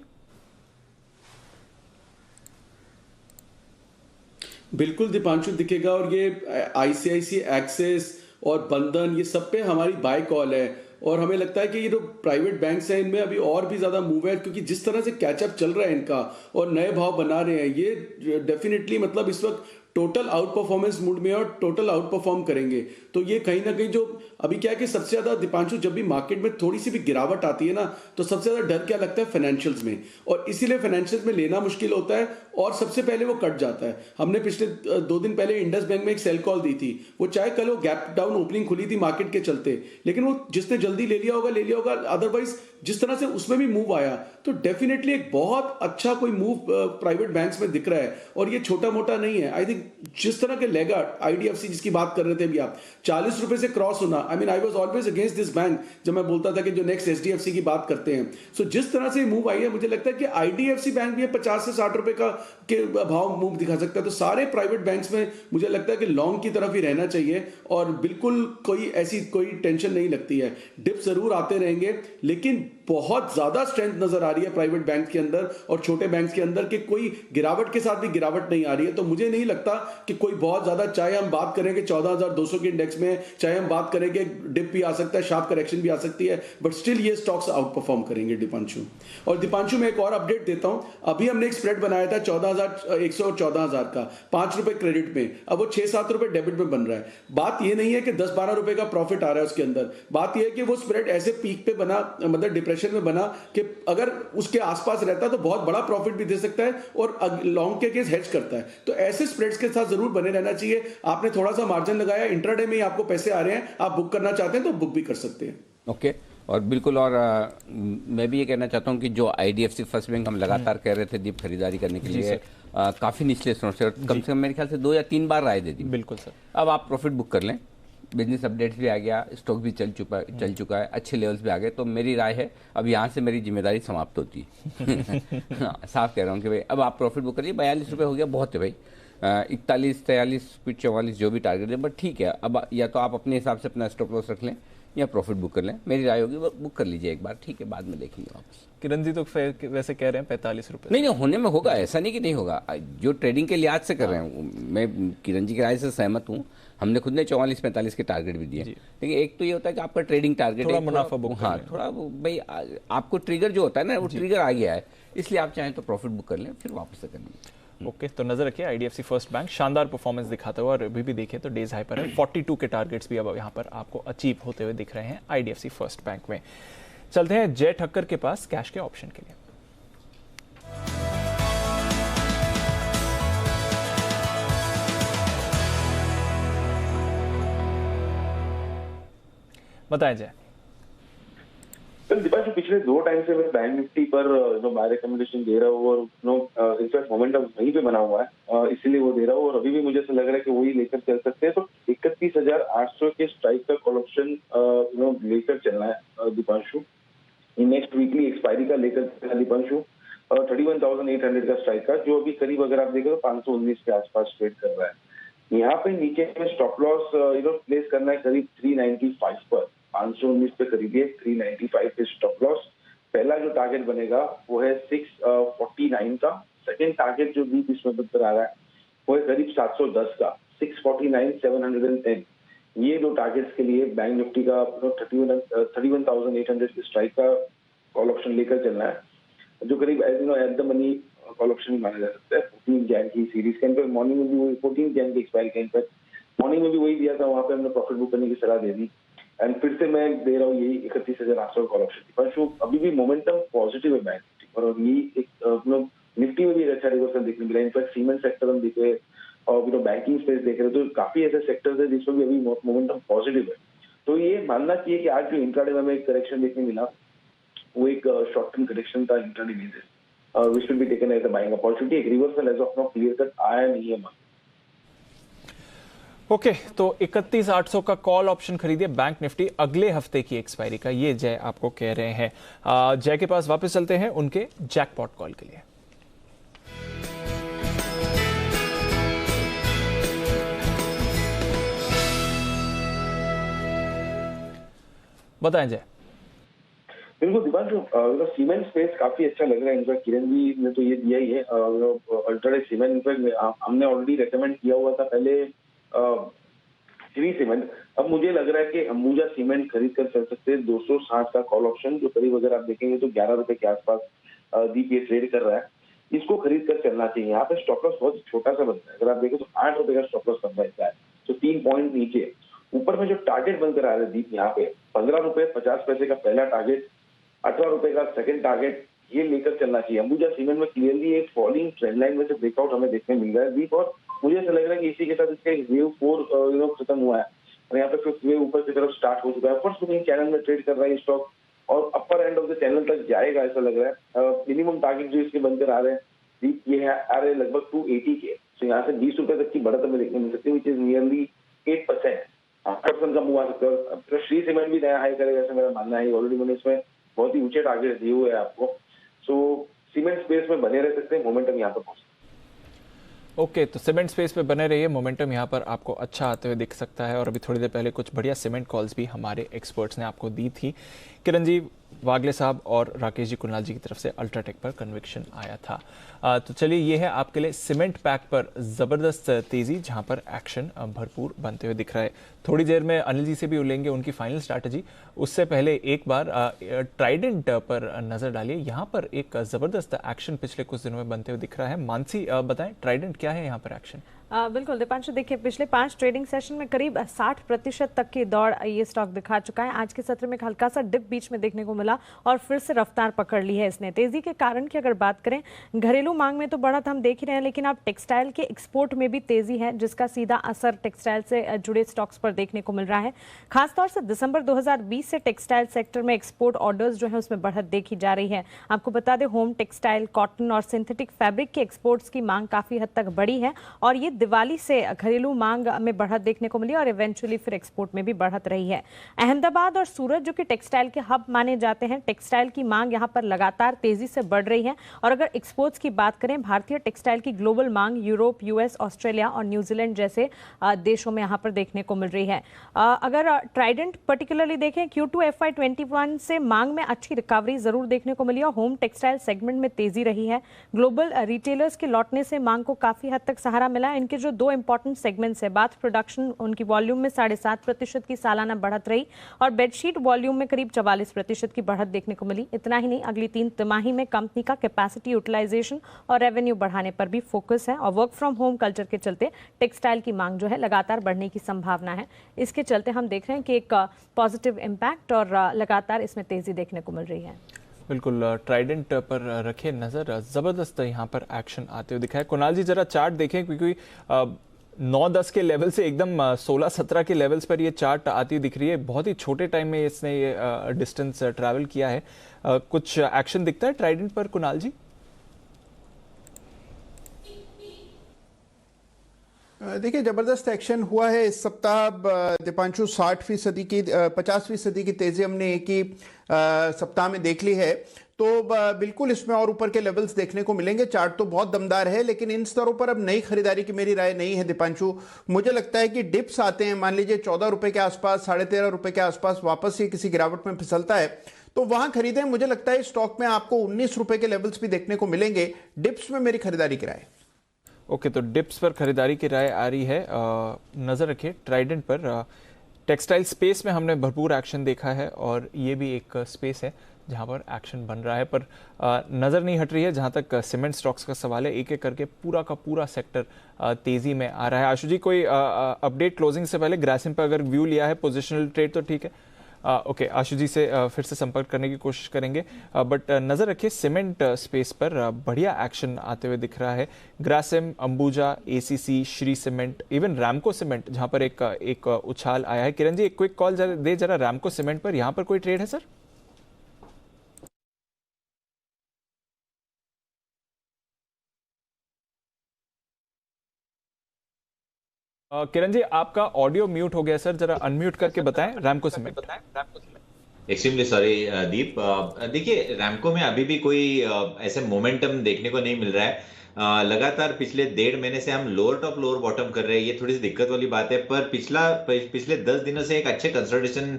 बिल्कुल दीपांशु दिखेगा, और ये आईसीआईसीआई एक्सिस और बंधन ये सब पे हमारी बाय कॉल है। और हमें लगता है कि ये जो प्राइवेट बैंक्स हैं इनमें अभी और भी ज्यादा मूव है, क्योंकि जिस तरह से कैचअप चल रहा है इनका और नए भाव बना रहे हैं, ये डेफिनेटली मतलब इस वक्त टोटल आउट परफॉर्मेंस मूड में और टोटल आउट परफॉर्म करेंगे। तो ये कहीं ना कहीं जो अभी क्या है कि सबसे ज्यादा दीपांशु जब भी मार्केट में थोड़ी सी भी गिरावट आती है ना, तो सबसे ज्यादा डर क्या लगता है फाइनेंशियल्स में, और इसीलिए फाइनेंशियल्स में लेना मुश्किल होता है और सबसे पहले वो कट जाता है। हमने पिछले 2 दिन पहले इंडस बैंक में एक सेल कॉल दी थी, वो चाहे कल वो गैप डाउन ओपनिंग खुली थी मार्केट के चलते, लेकिन वो जिसने जल्दी ले लिया होगा, अदरवाइज जिस तरह से उसमें भी मूव आया, तो डेफिनेटली एक बहुत अच्छा कोई मूव प्राइवेट बैंक्स में दिख रहा है। और ये छोटा मोटा नहीं है। आई थिंक जिस तरह के लेगा आईडीएफसी जिसकी बात कर रहे थे अभी आप, 40 रुपए से क्रॉस होना, I mean I was always against this bank जब मैं बोलता था कि जो नेक्स्ट एचडीएफसी की बात करते हैं। सो जिस तरह से मूव आई है, मुझे लगता है कि आईडीएफसी बैंक भी 50 से 60 रुपए का के भाव मूव दिखा सकता है। तो सारे प्राइवेट बैंक्स में मुझे लगता है कि लॉन्ग की तरफ ही रहना चाहिए, और बिल्कुल कोई टेंशन नहीं लगती है। डिप जरूर आते रहेंगे, लेकिन बहुत ज्यादा स्ट्रेंथ नजर आ रही है प्राइवेट बैंक के अंदर और छोटे बैंक के अंदर, कि कोई गिरावट के साथ भी गिरावट नहीं आ रही है। तो मुझे नहीं लगता कि कोई बहुत ज्यादा, चाहे हम बात करें कि 14,200 के इंडेक्स में, चाहे हम बात करें कि डिप भी आ सकता है, शार्प करेक्शन भी आ सकती है, बट स्टिल ये स्टॉक्स आउट परफॉर्म करेंगे दीपांशु। और दीपांशु में एक और अपडेट देता हूं, अभी हमने एक स्प्रेड बनाया था 14,100 और 14,000 का, 5 रुपए क्रेडिट में, अब वो 6-7 रुपए डेबिट में बन रहा है। बात ये नहीं है कि 10-12 रुपए का प्रॉफिट आ रहा है उसके अंदर, बात यह है कि वो स्प्रेड ऐसे पीक पे बना, मतलब डिप्रेशन में बना, कि अगर उसके आसपास रहता तो बहुत बड़ा प्रॉफिट भी दे सकता है और लॉन्ग के केस हेज करता है। तो ऐसे स्प्रेड्स के साथ जरूर बने रहना चाहिए। आपने थोड़ा सा मार्जिन लगाया, इंट्राडे में ही आपको पैसे आ रहे हैं, आप बुक करना चाहते हैं तो बुक भी कर सकते हैं। ओके, और बिल्कुल, और मैं भी ये कहना चाहता हूँ कि जो आईडीएफसी फर्स्ट बैंक हम लगातार कह रहे थे दीप खरीदारी करने के लिए, काफी निचले स्तर से, कम से कम मेरे ख्याल से 2 या 3 बार राय दे दी। बिल्कुल सर, अब आप प्रॉफिट बुक कर लें, बिजनेस अपडेट्स भी आ गया, स्टॉक भी चल चुका है, अच्छे लेवल्स पे आ गए। तो मेरी राय है अब यहाँ से मेरी जिम्मेदारी समाप्त होती है। साफ कह रहा हूँ कि भाई अब आप प्रॉफिट बुक करिए। 42 रुपये हो गया, बहुत है भाई। 41, 43, 44 जो भी टारगेट है, बट ठीक है। अब या तो आप अपने हिसाब से अपना स्टॉप लॉस रख लें, या प्रॉफिट बुक कर लें। मेरी राय होगी वो बुक कर लीजिए एक बार, ठीक है, बाद में देखेंगे वापस। किरण जी तो वैसे कह रहे हैं 45 रुपए। नहीं होने में होगा, ऐसा नहीं कि नहीं होगा, जो ट्रेडिंग के लिहाज से कर रहे हैं मैं किरण जी की राय से सहमत हूँ। हमने खुद ने 44-45 के टारगेट भी दिए, लेकिन एक तो ये होता है कि आपका ट्रेडिंग टारगेट थोड़ा मुनाफा बुक, हाँ थोड़ा भाई आपको ट्रिगर जो होता है ना वो ट्रिगर आ गया है, इसलिए आप चाहें तो प्रॉफिट बुक कर लें फिर वापस से कर लेंगे। ओके, तो नजर रखिए आईडीएफसी फर्स्ट बैंक शानदार परफॉर्मेंस दिखाता हुआ और अभी भी देखें तो डेज हाई पर है। 42 के टारगेट्स भी अब यहाँ पर आपको अचीव होते हुए दिख रहे हैं आईडीएफसी फर्स्ट बैंक में। चलते हैं जय ठक्कर के पास कैश के ऑप्शन के लिए। बताएं जय। दीपांशु, पिछले 2 टाइम से मैं बैंक निफ्टी पर बाय रिकमेंडेशन दे रहा हूँ और इनफैक्ट मोमेंटम वहीं पे बना हुआ है, इसीलिए वो दे रहा हूँ और अभी भी मुझे ऐसा लग रहा है कि वही लेकर चल सकते हैं। तो 31,800 के स्ट्राइक का कॉल ऑप्शन लेकर चलना है दीपांशु। नेक्स्ट वीकली एक्सपायरी का लेकर चलना दीपांशु, 31,800 का स्ट्राइक का, जो अभी करीब अगर आप देखें तो 519 के आसपास ट्रेड कर रहा है। यहाँ पे नीचे में स्टॉप लॉस प्लेस करना है करीब 395 पर, 519 पे करीब है 395 पे स्टॉप लॉस। पहला जो टारगेट बनेगा वो है 649 का, सेकंड टारगेट जो भी इसमें बदतर आ रहा है वो है करीब 710 का, 649 710। ये 2 टारगेट्स के लिए बैंक निफ्टी का 31,800 के स्ट्राइक का कॉल ऑप्शन लेकर चलना है, जो करीब at the money call option माना जा सकता है। 14 जैन की सीरीज के अंदर मॉर्निंग में भी वही 14 जैन की एक्सपायरी के अंदर मॉर्निंग में भी वही दिया था, वहां पे हमने प्रॉफिट बुक करने की सलाह दे दी एंड फिर से मैं दे रहा हूँ यही 31,800 कॉल ऑप्शन। पर अभी भी मोमेंटम पॉजिटिव है बैंक निफ्टी पर और ये एक निफ्टी में भी एक अच्छा रिवर्सल देखने मिला। इनफैक्ट सीमेंट सेक्टर हम देख रहे और बैंकिंग स्पेस देख रहे तो काफी ऐसे सेक्टर्स है जिसमें भी अभी मोमेंटम पॉजिटिव है। तो ये मानना चाहिए कि आज जो इंट्राडे में हमें एक करेक्शन देखने मिला वो एक शॉर्ट टर्म करेक्शन था intraday basis, which will be taken as a buying opportunity। एक reversal as of now clear cut आया नहीं है। ओके, तो 31,800 का कॉल ऑप्शन खरीदिए बैंक निफ्टी अगले हफ्ते की एक्सपायरी का, ये जय आपको कह रहे हैं। जय के पास वापस चलते हैं उनके जैकपॉट कॉल के लिए। बताएं जय। बिल्कुल दीपांशु, सीमेंट स्पेस काफी अच्छा लग रहा है। इनफैक्ट किरण जी ने तो ये दिया ही है अल्ट्राडे सीमेंट। इनफैक्ट हमने ऑलरेडी रेकमेंड किया हुआ था पहले श्री सीमेंट। अब मुझे लग रहा है कि अंबुजा सीमेंट खरीद कर चल सकते हैं 260 का कॉल ऑप्शन, जो करीब अगर आप देखेंगे तो 11 रुपए के आसपास दीप ये ट्रेड कर रहा है। इसको खरीद कर चलना चाहिए। यहाँ पे स्टॉप लॉस बहुत छोटा सा बनता है, अगर आप देखें तो 8 रुपए का स्टॉप लॉस बनता है, तो 3 पॉइंट नीचे। ऊपर में जो टारगेट बनकर आ रहे हैं दीप यहाँ पे 15 रुपए 50 पैसे का पहला टारगेट, 18 रुपए का सेकंड टारगेट, ये लेकर चलना चाहिए। अंबुजा सीमेंट में क्लियरली एक फॉलिंग ट्रेंड लाइन में से ब्रेकआउट हमें देखने मिल रहा है दीप, और मुझे ऐसा लग रहा है कि इसी के साथ इसका एक वेव 4 खत्म हुआ है और यहाँ पे फिफ्थ वेव ऊपर की तरफ स्टार्ट हो चुका है। फर्स्ट बुकिंग चैनल में ट्रेड कर रहा है स्टॉक और अपर एंड ऑफ द चैनल तक जाएगा ऐसा लग रहा है। मिनिमम टारगेट जो इसके बनकर आ रहे हैं दीप ये है आ रहे लगभग 280 के, तो यहाँ से 20 रुपए तक की बढ़त हमें देखने मिल सकती है, विच इज नियरली 8%। 8% का मूव आ सकता है। अब श्री सीमेंट भी नया हाई करेगा ऐसा मेरा मानना है। ऑलरेडी मैंने इसमें बहुत ही ऊंचे टारगेट दिए हुए हैं आपको, सो सीमेंट स्पेस में बने रह सकते हैं। मोमेंटम यहाँ पर पहुंचे। ओके, तो सीमेंट स्पेस पे बने रहिए, मोमेंटम यहाँ पर आपको अच्छा आते हुए दिख सकता है। और अभी थोड़ी देर पहले कुछ बढ़िया सीमेंट कॉल्स भी हमारे एक्सपर्ट्स ने आपको दी थी। किरण जी, वागले साहब और राकेश जी कुणाल जी की तरफ से अल्ट्राटेक पर कन्विक्शन आया था। तो चलिए, ये है आपके लिए सीमेंट पैक पर जबरदस्त तेजी, जहां पर एक्शन भरपूर बनते हुए दिख रहा है। थोड़ी देर में अनिल जी से भी लेंगे उनकी फाइनल स्ट्रैटेजी। उससे पहले एक बार ट्राइडेंट पर नजर डालिए। यहाँ पर एक जबरदस्त एक्शन पिछले कुछ दिनों में बनते हुए दिख रहा है। मानसी, बताएं ट्राइडेंट क्या है यहाँ पर एक्शन? बिल्कुल दीपांशु, देखिए पिछले 5 ट्रेडिंग सेशन में करीब 60% तक की दौड़ ये स्टॉक दिखा चुका है। आज के सत्र में एक हल्का सा डिप बीच में देखने को मिला और फिर से रफ्तार पकड़ ली है इसने। तेजी के कारण की अगर बात करें, घरेलू मांग में तो बढ़त हम देख ही रहे हैं, लेकिन अब टेक्सटाइल के एक्सपोर्ट में भी तेजी है, जिसका सीधा असर टेक्सटाइल से जुड़े स्टॉक्स पर देखने को मिल रहा है। खासतौर से दिसंबर 2020 से टेक्सटाइल सेक्टर में एक्सपोर्ट ऑर्डर्स जो है उसमें बढ़त देखी जा रही है। आपको बता दें, होम टेक्सटाइल, कॉटन और सिंथेटिक फैब्रिक के एक्सपोर्ट्स की मांग काफी हद तक बढ़ी है और ये दिवाली से घरेलू मांग में बढ़त देखने को मिली और इवेंचुअली फिर एक्सपोर्ट में भी बढ़त रही है। अहमदाबाद और सूरत जो कि टेक्सटाइल के हब माने जाते हैं, टेक्सटाइल की मांग यहाँ पर लगातार तेजी से बढ़ रही है। और अगर एक्सपोर्ट्स की बात करें, भारतीय टेक्सटाइल की ग्लोबल मांग यूरोप, यूएस, ऑस्ट्रेलिया और न्यूजीलैंड जैसे देशों में यहाँ पर देखने को मिल रही है। अगर ट्राइडेंट पर्टिकुलरली देखें, Q2 FY21 से मांग में अच्छी रिकवरी जरूर देखने को मिली और होम टेक्सटाइल सेगमेंट में तेजी रही है। ग्लोबल रिटेलर्स के लौटने से मांग को काफी हद तक सहारा मिला है। इनके जो दो इंपॉर्टेंट सेगमेंट्स है, बाथ प्रोडक्शन, उनकी वॉल्यूम में 7.5% की सालाना बढ़त रही और बेडशीट वॉल्यूम में करीब 44% की बढ़त देखने को मिली। इतना ही नहीं, अगली 3 तिमाही में कंपनी का कैपेसिटी यूटिलाइजेशन और रेवेन्यू बढ़ाने पर भी फोकस है और वर्क फ्रॉम होम कल्चर के चलते टेक्सटाइल की मांग जो है लगातार बढ़ने की संभावना है। इसके चलते हम देख रहे हैं कि एक पॉजिटिव इम्पैक्ट और लगातार इसमें तेजी देखने को मिल रही है। बिल्कुल, ट्राइडेंट पर रखे नजर, जबरदस्त यहाँ पर एक्शन आते हुए दिखा है। कुणाल जी जरा चार्ट देखें, क्योंकि 9-10 के लेवल से एकदम 16-17 के लेवल्स पर ये चार्ट आती दिख रही है। बहुत ही छोटे टाइम में इसने ये डिस्टेंस ट्रैवल किया है। कुछ एक्शन दिखता है ट्राइडेंट पर कुणाल जी? देखिए, जबरदस्त एक्शन हुआ है इस सप्ताह। दीपांशु 50% की तेजी हमने एक ही सप्ताह में देख ली है, तो बिल्कुल इसमें और ऊपर के लेवल्स देखने को मिलेंगे। चार्ट तो बहुत दमदार है, लेकिन इन स्तरों पर अब नई खरीदारी की मेरी राय नहीं है दीपांशु। मुझे लगता है कि डिप्स आते हैं, मान लीजिए 14 रुपए के आसपास, 13.5 रुपए के आसपास वापस ये किसी गिरावट में फिसलता है तो वहां खरीदें। मुझे लगता है इस स्टॉक में आपको 19 रुपए के लेवल्स भी देखने को मिलेंगे। डिप्स में मेरी खरीदारी की राय। ओके, तो डिप्स पर खरीदारी की राय आ रही है। नजर रखिए ट्राइडेंट पर। टेक्सटाइल स्पेस में हमने भरपूर एक्शन देखा है और ये भी एक स्पेस है जहां पर एक्शन बन रहा है, पर नजर नहीं हट रही है। जहां तक सीमेंट स्टॉक्स का सवाल है, एक एक करके पूरा का पूरा सेक्टर तेजी में आ रहा है। आशु जी, कोई अपडेट क्लोजिंग से पहले? ग्रासिम पर अगर व्यू लिया है, पोजिशनल ट्रेड तो ठीक है। ओके, आशु जी से फिर से संपर्क करने की कोशिश करेंगे, बट नजर रखिए सीमेंट स्पेस पर बढ़िया एक्शन आते हुए दिख रहा है। Grasim, Ambuja, ACC, Shri cement, even Ramco cement, जहां पर एक उछाल आया है। किरण जी, एक क्विक कॉल दे जरा रैमको सीमेंट पर, यहां पर कोई ट्रेड है सर? किरण जी, आपका ऑडियो म्यूट हो गया सर, जरा अनम्यूट करके बताएं। रैमको सीमेंट। एक्सट्रीमली सॉरी दीप। देखिए, रैमको में अभी भी कोई ऐसे मोमेंटम देखने को नहीं मिल रहा है। लगातार पिछले 1.5 महीने से हम लोअर टॉप लोअर बॉटम कर रहे हैं। ये थोड़ी सी दिक्कत वाली बात है, पर पिछले 10 दिनों से एक अच्छे कंसोलिडेशन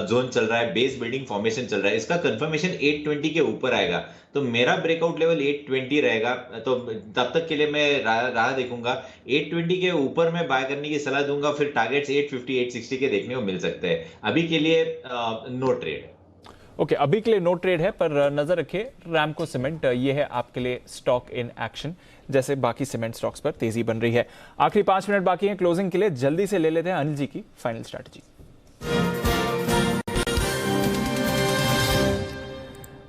जोन चल रहा है, बेस बिल्डिंग फॉर्मेशन चल रहा है। इसका कंफर्मेशन 820 के ऊपर आएगा तो मेरा ब्रेकआउट लेवल 820 रहेगा, तो तब तक के लिए मैं राह देखूंगा। 820 के ऊपर मैं बाय करने की सलाह दूंगा, फिर टारगेट्स 850 860 के देखने को मिल सकते हैं। अभी के लिए नो ट्रेड। ओके, अभी के लिए नो ट्रेड है, पर नजर रखिए रैमको सीमेंट, ये है आपके लिए स्टॉक इन एक्शन। जैसे बाकी सीमेंट स्टॉक्स पर तेजी बन रही है। आखिरी 5 मिनट बाकी हैं क्लोजिंग के लिए, जल्दी से ले लेते हैं अनिल जी की फाइनल स्ट्रैटेजी।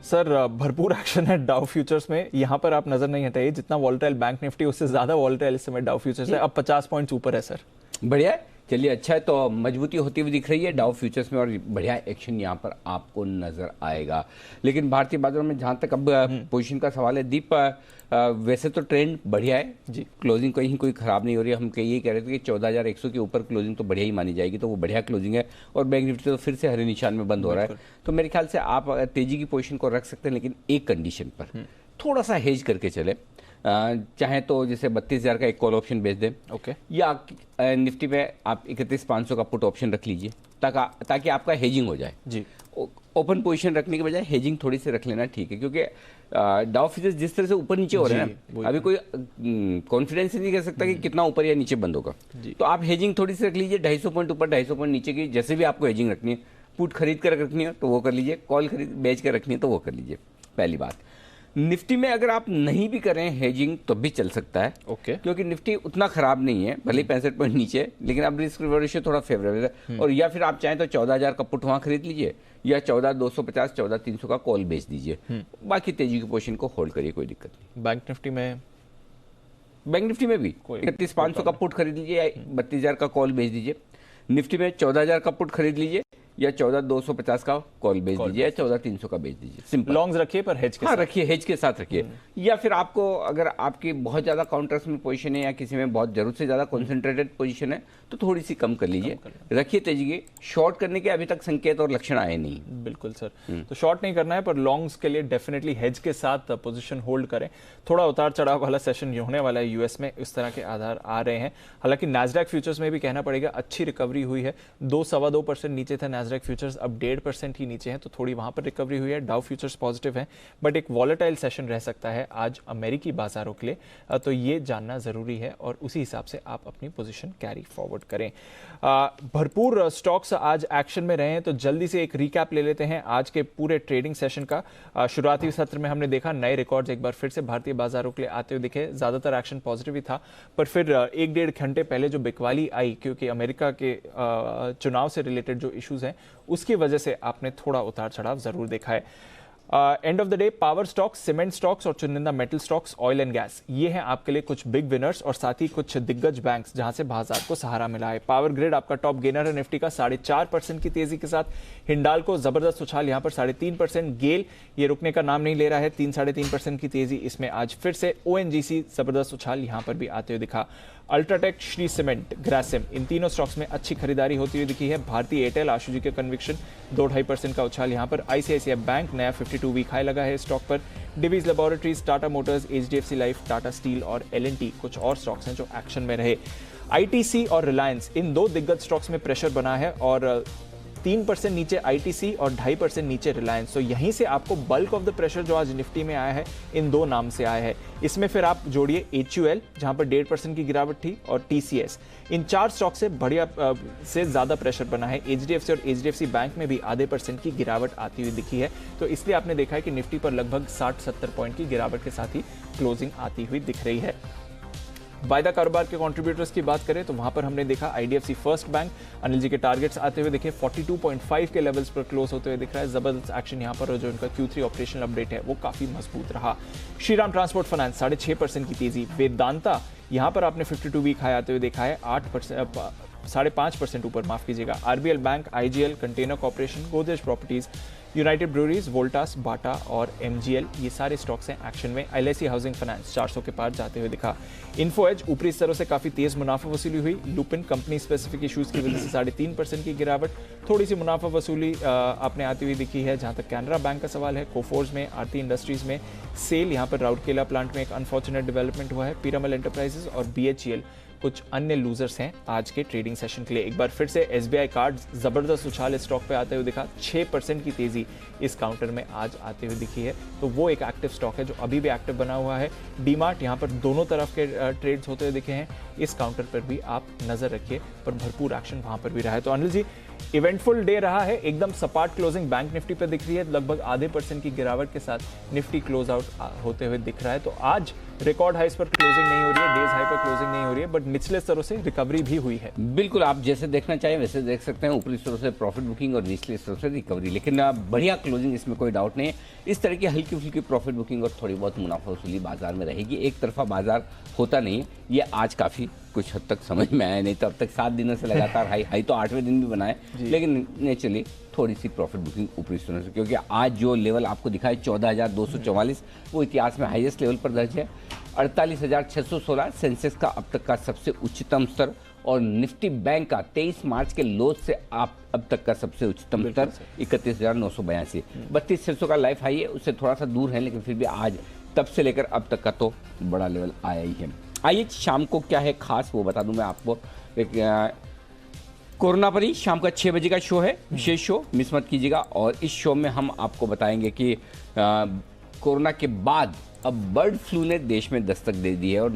सर, भरपूर एक्शन है डाउ फ्यूचर्स में। यहां पर आप नजर नहीं हटाइए, जितना वॉलेटाइल बैंक निफ्टी उससे ज्यादा वॉलेटाइल इस समय डाउ फ्यूचर्स है। अब 50 पॉइंट्स ऊपर है सर। बढ़िया है, चलिए अच्छा है। तो मजबूती होती हुई दिख रही है डाउ फ्यूचर्स में और बढ़िया एक्शन यहाँ पर आपको नजर आएगा। लेकिन भारतीय बाजारों में जहाँ तक अब पोजीशन का सवाल है दीप, वैसे तो ट्रेंड बढ़िया है जी, क्लोजिंग कहीं कोई खराब नहीं हो रही है। हम यही कह रहे थे कि 14,100 के ऊपर क्लोजिंग तो बढ़िया ही मानी जाएगी, तो वो बढ़िया क्लोजिंग है। और बैंक निफ्टी तो फिर से हरे निशान में बंद हो रहा है, तो मेरे ख्याल से आप तेजी की पोजीशन को रख सकते हैं, लेकिन एक कंडीशन पर थोड़ा सा हेज करके चले। चाहे तो जैसे 32,000 का एक कॉल ऑप्शन बेच दें, ओके, या निफ्टी में आप 31,500 का पुट ऑप्शन रख लीजिए, ताकि आपका हेजिंग हो जाए जी। ओपन पोजीशन रखने के बजाय हेजिंग थोड़ी सी रख लेना ठीक है, क्योंकि डाउ फ्यूचर्स जिस तरह से ऊपर नीचे हो रहे हैं ना, अभी कोई कॉन्फिडेंस नहीं कर सकता कि कितना ऊपर या नीचे बंद होगा। तो आप हेजिंग थोड़ी सी रख लीजिए, 250 पॉइंट ऊपर 250 पॉइंट नीचे की जैसे भी आपको हेजिंग रखनी है। पुट खरीद कर रखनी है तो वो कर लीजिए, कॉल बेच कर रखनी है तो वो कर लीजिए। पहली बात, निफ्टी में अगर आप नहीं भी करें हेजिंग तो भी चल सकता है, ओके, क्योंकि निफ्टी उतना खराब नहीं है, भले 65 पॉइंट नीचे, लेकिन अब रिस्क रिवॉर्ड रेशियो थोड़ा फेवरेबल है। और या फिर आप चाहें तो 14,000 का पुट वहां खरीद लीजिए, या 14,250 14,300 का कॉल बेच दीजिए। बाकी तेजी की पोजीशन को होल्ड करिए, कोई दिक्कत नहीं। बैंक निफ्टी में भी 31,500 का पुट खरीद लीजिए या 32,000 का कॉल बेच दीजिए। निफ्टी में 14,000 का पुट खरीद लीजिए या 14,250 का कॉल बेच दीजिए या 14,300 का बेच दीजिए, सिंपल। लॉन्ग्स रखिए पर हेज के साथ रखिए, हेज के साथ रखिए। या फिर आपको अगर आपकी बहुत ज्यादा काउंटर्स में पोजीशन है या किसी में बहुत जरूरत से ज्यादा कॉन्सेंट्रेटेड पोजीशन है तो थोड़ी सी कम कर लीजिए, रखिए तेजी के। शॉर्ट करने के अभी तक संकेत और लक्षण आए नहीं। बिल्कुल सर, तो शॉर्ट नहीं करना है पर लॉन्ग्स के लिए डेफिनेटली हेज के साथ पोजीशन होल्ड करें। थोड़ा उतार चढ़ाव वाला सेशन होने वाला है यूएस में, इस तरह के आधार आ रहे हैं। हालांकि नैस्डैक फ्यूचर्स में भी कहना पड़ेगा अच्छी रिकवरी हुई है, 2-2.25% नीचे था नैस्डैक फ्यूचर्स, अब 1.5% ही नीचे है, तो थोड़ी वहां पर रिकवरी हुई है। डाउ फ्यूचर्स पॉजिटिव है, बट एक वॉलेटाइल सेशन रह सकता है आज अमेरिकी बाजारों के लिए, तो ये जानना जरूरी है और उसी हिसाब से आप अपनी पोजीशन कैरी फॉरवर्ड करें। भरपूर स्टॉक्स आज एक्शन में रहे हैं, तो जल्दी से एक रिकैप ले लेते हैं आज के पूरे ट्रेडिंग सेशन का। शुरुआती सत्र में हमने देखा नए रिकॉर्ड्स एक बार फिर से भारतीय बाजारों के लिए आते हुए दिखे, ज्यादातर एक्शन पॉजिटिव ही था, पर फिर 1-1.5 घंटे पहले जो बिकवाली आई क्योंकि अमेरिका के चुनाव से रिलेटेड जो इश्यूज हैं उसकी वजह से आपने थोड़ा उतार चढ़ाव जरूर देखा है। End of the day power stocks, cement stocks और चुनिंदा metal stocks, oil and gas, ये हैं आपके लिए कुछ बिग विनर्स और साथ ही कुछ दिग्गज बैंक्स जहां से बाजार को सहारा मिला है। पावर ग्रिड आपका टॉप गेनर है निफ्टी का 4.5% की तेजी के साथ। हिंडाल्को जबरदस्त उछाल यहां पर 3.5%। गेल ये रुकने का नाम नहीं ले रहा है, 3-3.5% की तेजी इसमें आज फिर से। ओएनजीसी जबरदस्त उछाल यहां पर भी आते हुए दिखा। अल्ट्राटेक, श्री सीमेंट, ग्रासिम, इन तीनों स्टॉक्स में अच्छी खरीदारी होती हुई दिखी है। भारतीय एयरटेल, आशु जी के कन्विक्शन, 2-2.5% का उछाल यहां पर। आईसीआईसीआई बैंक नया 52 वीक हाई लगा है स्टॉक पर। Divi's laboratories, Tata motors, HDFC life, Tata steel और एलएनटी कुछ और स्टॉक्स हैं जो एक्शन में रहे। आईटीसी और रिलायंस, इन दो दिग्गज स्टॉक्स में प्रेशर बना है और 3% नीचे आईटीसी और 2.5% नीचे रिलायंस। तो यहीं से आपको बल्क ऑफ द प्रेशर जो आज निफ्टी में आया है इन दो नाम से आया है। इसमें फिर आप जोड़िए एचयूएल जहां पर 1.5% की गिरावट थी और टीसीएस, इन 4 स्टॉक से बढ़िया से ज्यादा प्रेशर बना है। एचडीएफसी और एचडीएफसी बैंक में भी 0.5% की गिरावट आती हुई दिखी है, तो इसलिए आपने देखा है कि निफ्टी पर लगभग 60-70 पॉइंट की गिरावट के साथ ही क्लोजिंग आती हुई दिख रही है। वायदा कारोबार के कंट्रीब्यूटर्स की बात करें तो वहां पर हमने देखा IDFC first bank, Anil ji के टारगेट्स आते हुए देखे, 42.5 के लेवल्स पर क्लोज होते हुए दिख रहा है। जबरदस्त एक्शन यहां पर, जो उनका Q3 ऑपरेशनल अपडेट है वो काफी मजबूत रहा। श्रीराम ट्रांसपोर्ट फाइनेंस 6.5% की तेजी। वेदांता यहां पर आपने 52 वीक हाई आते हुए देखा है, 5.5% ऊपर, माफ कीजिएगा। RBL bank, IGL, container corporation, Godrej properties, United Breweries, Voltas, Bata और एमजीएल, ये सारे स्टॉक्स हैं एक्शन में। एलआईसी हाउसिंग फाइनेंस 400 के पार जाते हुए दिखा। इन्फो एज ऊपरी स्तरों से काफी तेज मुनाफा वसूली हुई। लुपिन कंपनी स्पेसिफिक इश्यूज की वजह से 3.5% की गिरावट। थोड़ी सी मुनाफा वसूली आपने आती हुई दिखी है जहां तक कैनरा बैंक का सवाल है। कोफोर्ज में, आरती इंडस्ट्रीज में सेल, यहाँ पर राउरकेला प्लांट में एक अनफॉर्चुनेट डेवलपमेंट हुआ है। पीरामल एंटरप्राइजेस और बीएचईएल कुछ अन्य लूजर्स हैं आज के ट्रेडिंग सेशन के लिए। एक बार फिर से एसबीआई कार्ड जबरदस्त उछाल स्टॉक पे आते हुए दिखा, 6% की तेजी इस काउंटर में आज आते हुए दिखी है, तो वो एक एक्टिव स्टॉक है जो अभी भी एक्टिव बना हुआ है। डीमार्ट यहाँ पर दोनों तरफ के ट्रेड्स होते हुए दिखे हैं, इस काउंटर पर भी आप नजर रखिए, पर भरपूर एक्शन वहां पर भी रहा है। तो अनिल जी, इवेंटफुल डे रहा है, एकदम सपाट क्लोजिंग बैंक निफ्टी पे दिख रही है, लगभग 0.5% की गिरावट के साथ निफ्टी क्लोज आउट होते हुए दिख रहा है। तो आज रिकॉर्ड हाइस पर क्लोजिंग नहीं हो रही है, डेज हाई पर क्लोजिंग नहीं हो रही है, बट निचले स्तरों से रिकवरी भी हुई है। बिल्कुल, आप जैसे देखना चाहें वैसे देख सकते हैं, ऊपरी स्तरों से प्रॉफिट बुकिंग और निचले स्तरों से रिकवरी, लेकिन बढ़िया क्लोजिंग, इसमें कोई डाउट नहीं है। इस तरह की हल्की फुल्की प्रॉफिट बुकिंग और थोड़ी बहुत मुनाफा वसूली बाजार में रहेगी, एक तरफा बाजार होता नहीं है। ये आज काफी कुछ हद तक समझ में आया, नहीं तो अब तक 7 दिनों से लगातार हाई तो 8वें दिन भी बनाए, लेकिन नेचुरली थोड़ी सी प्रॉफिट बुकिंग ऊपरी स्तरों से, क्योंकि आज जो लेवल आपको दिखा है 14,244, वो इतिहास में हाईएस्ट लेवल पर दर्ज है। 48,616 सेंसेक्स का अब तक का सबसे उच्चतम स्तर, और निफ्टी बैंक का 23 मार्च के लोज से आप अब तक का सबसे उच्चतम स्तर 31,982। 32,600 का लाइफ हाई है, उससे थोड़ा सा दूर है, लेकिन फिर भी आज तब से लेकर अब तक का तो बड़ा लेवल आया ही है। आइए शाम को क्या है खास वो बता दूं मैं आपको। कोरोना पर ही शाम का 6 बजे का शो है, विशेष शो, मिस मत कीजिएगा। और इस शो में हम आपको बताएंगे कि कोरोना के बाद अब बर्ड फ्लू ने देश में दस्तक दे दी है, और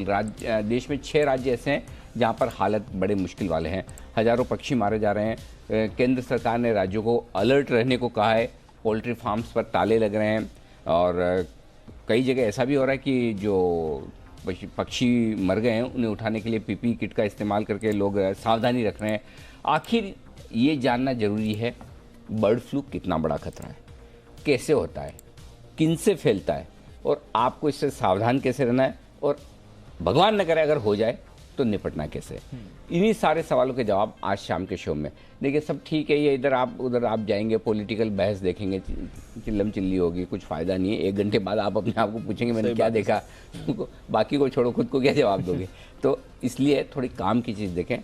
देश में 6 राज्य ऐसे हैं जहां पर हालत बड़े मुश्किल वाले हैं। हजारों पक्षी मारे जा रहे हैं। केंद्र सरकार ने राज्यों को अलर्ट रहने को कहा है। पोल्ट्री फार्म्स पर ताले लग रहे हैं, और कई जगह ऐसा भी हो रहा है कि जो पक्षी मर गए हैं उन्हें उठाने के लिए पीपी किट का इस्तेमाल करके लोग सावधानी रख रहे हैं। आखिर ये जानना जरूरी है, बर्ड फ्लू कितना बड़ा खतरा है, कैसे होता है, किन से फैलता है, और आपको इससे सावधान कैसे रहना है, और भगवान न करे अगर हो जाए तो निपटना कैसे। इन्हीं सारे सवालों के जवाब आज शाम के शो में। देखिए सब ठीक है, ये इधर आप उधर आप जाएंगे, पॉलिटिकल बहस देखेंगे, चिल्लम चिल्ली होगी, कुछ फ़ायदा नहीं है। 1 घंटे बाद आप अपने आप को पूछेंगे मैंने क्या देखा, बाकी को छोड़ो, खुद को क्या जवाब दोगे। तो इसलिए थोड़ी काम की चीज़ देखें।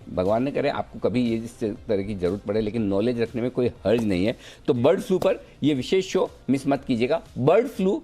भगवान ने करे आपको कभी ये इस तरह की ज़रूरत पड़े, लेकिन नॉलेज रखने में कोई हर्ज नहीं है। तो बर्ड फ्लू पर ये विशेष शो मिस मत कीजिएगा। बर्ड फ्लू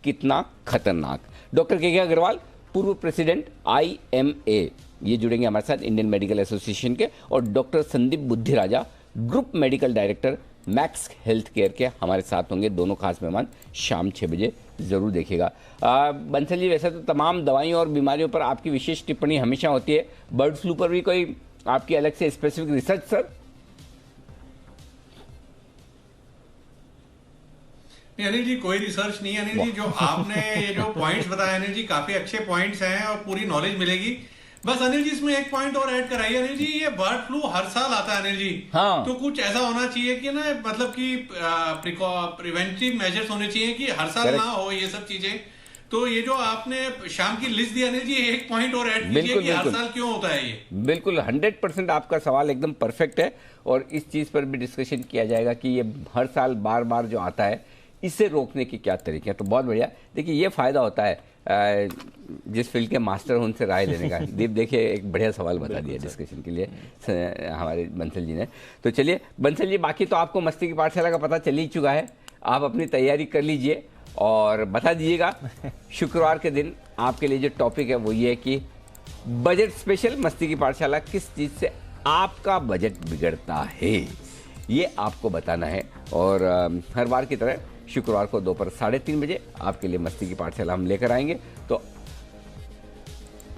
कितना खतरनाक। डॉक्टर के अग्रवाल, पूर्व प्रेसिडेंट IMA, ये जुड़ेंगे हमारे साथ, इंडियन मेडिकल एसोसिएशन के, और doctor Sandeep Buddhiraja, group medical director Max healthcare के हमारे साथ होंगे। दोनों खास मेहमान शाम 6 बजे ज़रूर देखिएगा। बंसल जी, वैसे तो तमाम दवाइयों और बीमारियों पर आपकी विशेष टिप्पणी हमेशा होती है, बर्ड फ्लू पर भी कोई आपकी अलग से specific research sir? Anil ji कोई रिसर्च नहीं है अनिल जी, जो आपने ये जो पॉइंट्स बताए अनिल जी काफी अच्छे पॉइंट्स हैं और पूरी नॉलेज मिलेगी। बस अनिल जी इसमें एक पॉइंट और ऐड कराइए अनिल जी, ये बर्ड फ्लू हर साल आता है अनिल जी। हाँ। तो कुछ ऐसा होना चाहिए कि ना, मतलब कि प्रिवेंटिव मेजर्स होने चाहिए कि हर साल ना हो ये सब चीजें। तो ये जो आपने शाम की लिस्ट दी अनिल जी, एक पॉइंट और ऐड कीजिए कि हर साल क्यों होता है ये। बिल्कुल 100% आपका सवाल एकदम परफेक्ट है, और इस चीज़ पर भी डिस्कशन किया जाएगा कि ये हर साल बार बार जो आता है इसे रोकने के क्या तरीके हैं। तो बहुत बढ़िया। देखिए ये फ़ायदा होता है जिस फील्ड के मास्टर हैं उनसे राय लेने का। दीप देखिए एक बढ़िया सवाल बता दिया डिस्कशन के लिए हमारे बंसल जी ने। तो चलिए बंसल जी, बाकी तो आपको मस्ती की पाठशाला का पता चल ही चुका है, आप अपनी तैयारी कर लीजिए और बता दीजिएगा शुक्रवार के दिन आपके लिए जो टॉपिक है वो ये है कि बजट स्पेशल मस्ती की पाठशाला, किस चीज़ से आपका बजट बिगड़ता है ये आपको बताना है। और हर बार की तरह शुक्रवार को दोपहर 3:30 बजे आपके लिए मस्ती की पाठशाला हम लेकर आएंगे। तो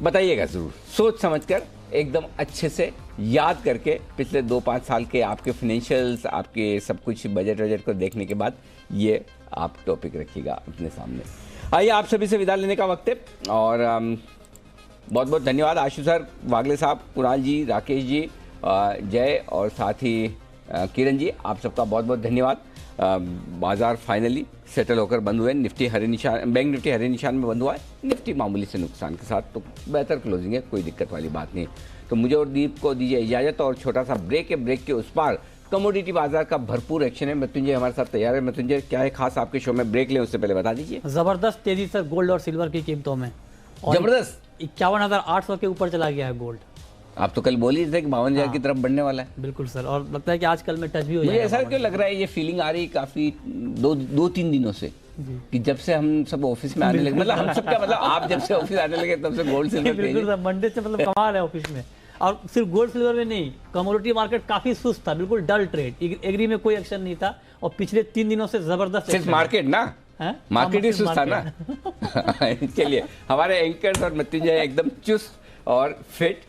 बताइएगा ज़रूर, सोच समझकर एकदम अच्छे से याद करके पिछले 2-5 साल के आपके फाइनेंशियल्स, आपके सब कुछ बजट को देखने के बाद ये आप टॉपिक रखिएगा अपने सामने। आइए आप सभी से विदा लेने का वक्त है, और बहुत बहुत धन्यवाद आशु सर, वागले साहब, कुणाल जी, राकेश जी, जय और साथ ही किरण जी, आप सबका बहुत बहुत धन्यवाद। बाजार फाइनली सेटल होकर बंद हुए, निफ्टी हरे निशान, बैंक निफ्टी हरे निशान में बंद हुआ है, निफ्टी मामूली से नुकसान के साथ, तो बेहतर क्लोजिंग है, कोई दिक्कत वाली बात नहीं। तो मुझे और दीप को दीजिए इजाजत, और छोटा सा ब्रेक है, ब्रेक के उस पार कमोडिटी बाजार का भरपूर एक्शन है। मृत्युंजय हमारे साथ तैयार है। मृत्युंजय, क्या है खास आपके शो में? ब्रेक लें उससे पहले बता दीजिए। जबरदस्त तेजी सर गोल्ड और सिल्वर की कीमतों में, जबरदस्त 51,800 के ऊपर चला गया है गोल्ड। आप तो कल बोल ही थे कि 52,000 की तरफ बढ़ने वाला है। बिल्कुल सर, और लगता है कि आजकल में टच भी हो मुझे जाएगा। ऐसा क्यों लग रहा है, ये फीलिंग आ रही काफी 2-3 दिनों से कि जब से हम सब ऑफिस में आने लगे, मतलब हम सब क्या, मतलब आप जब से ऑफिस आने लगे तब से गोल्ड सिल्वर बिल्कुल सर, मंडे से मतलब कमाल है ऑफिस में। और सिर्फ गोल्ड सिल्वर में नहीं, कमोडिटी मार्केट काफी सुस्त था, बिल्कुल डल ट्रेड, एग्री में कोई एक्शन नहीं था, और पिछले 3 दिनों से जबरदस्त सिर्फ मार्केट ना, मार्केट ही सुस्त था ना। इसके लिए हमारे एंकर्स और मृत्युंजय एकदम चुस्त और फिट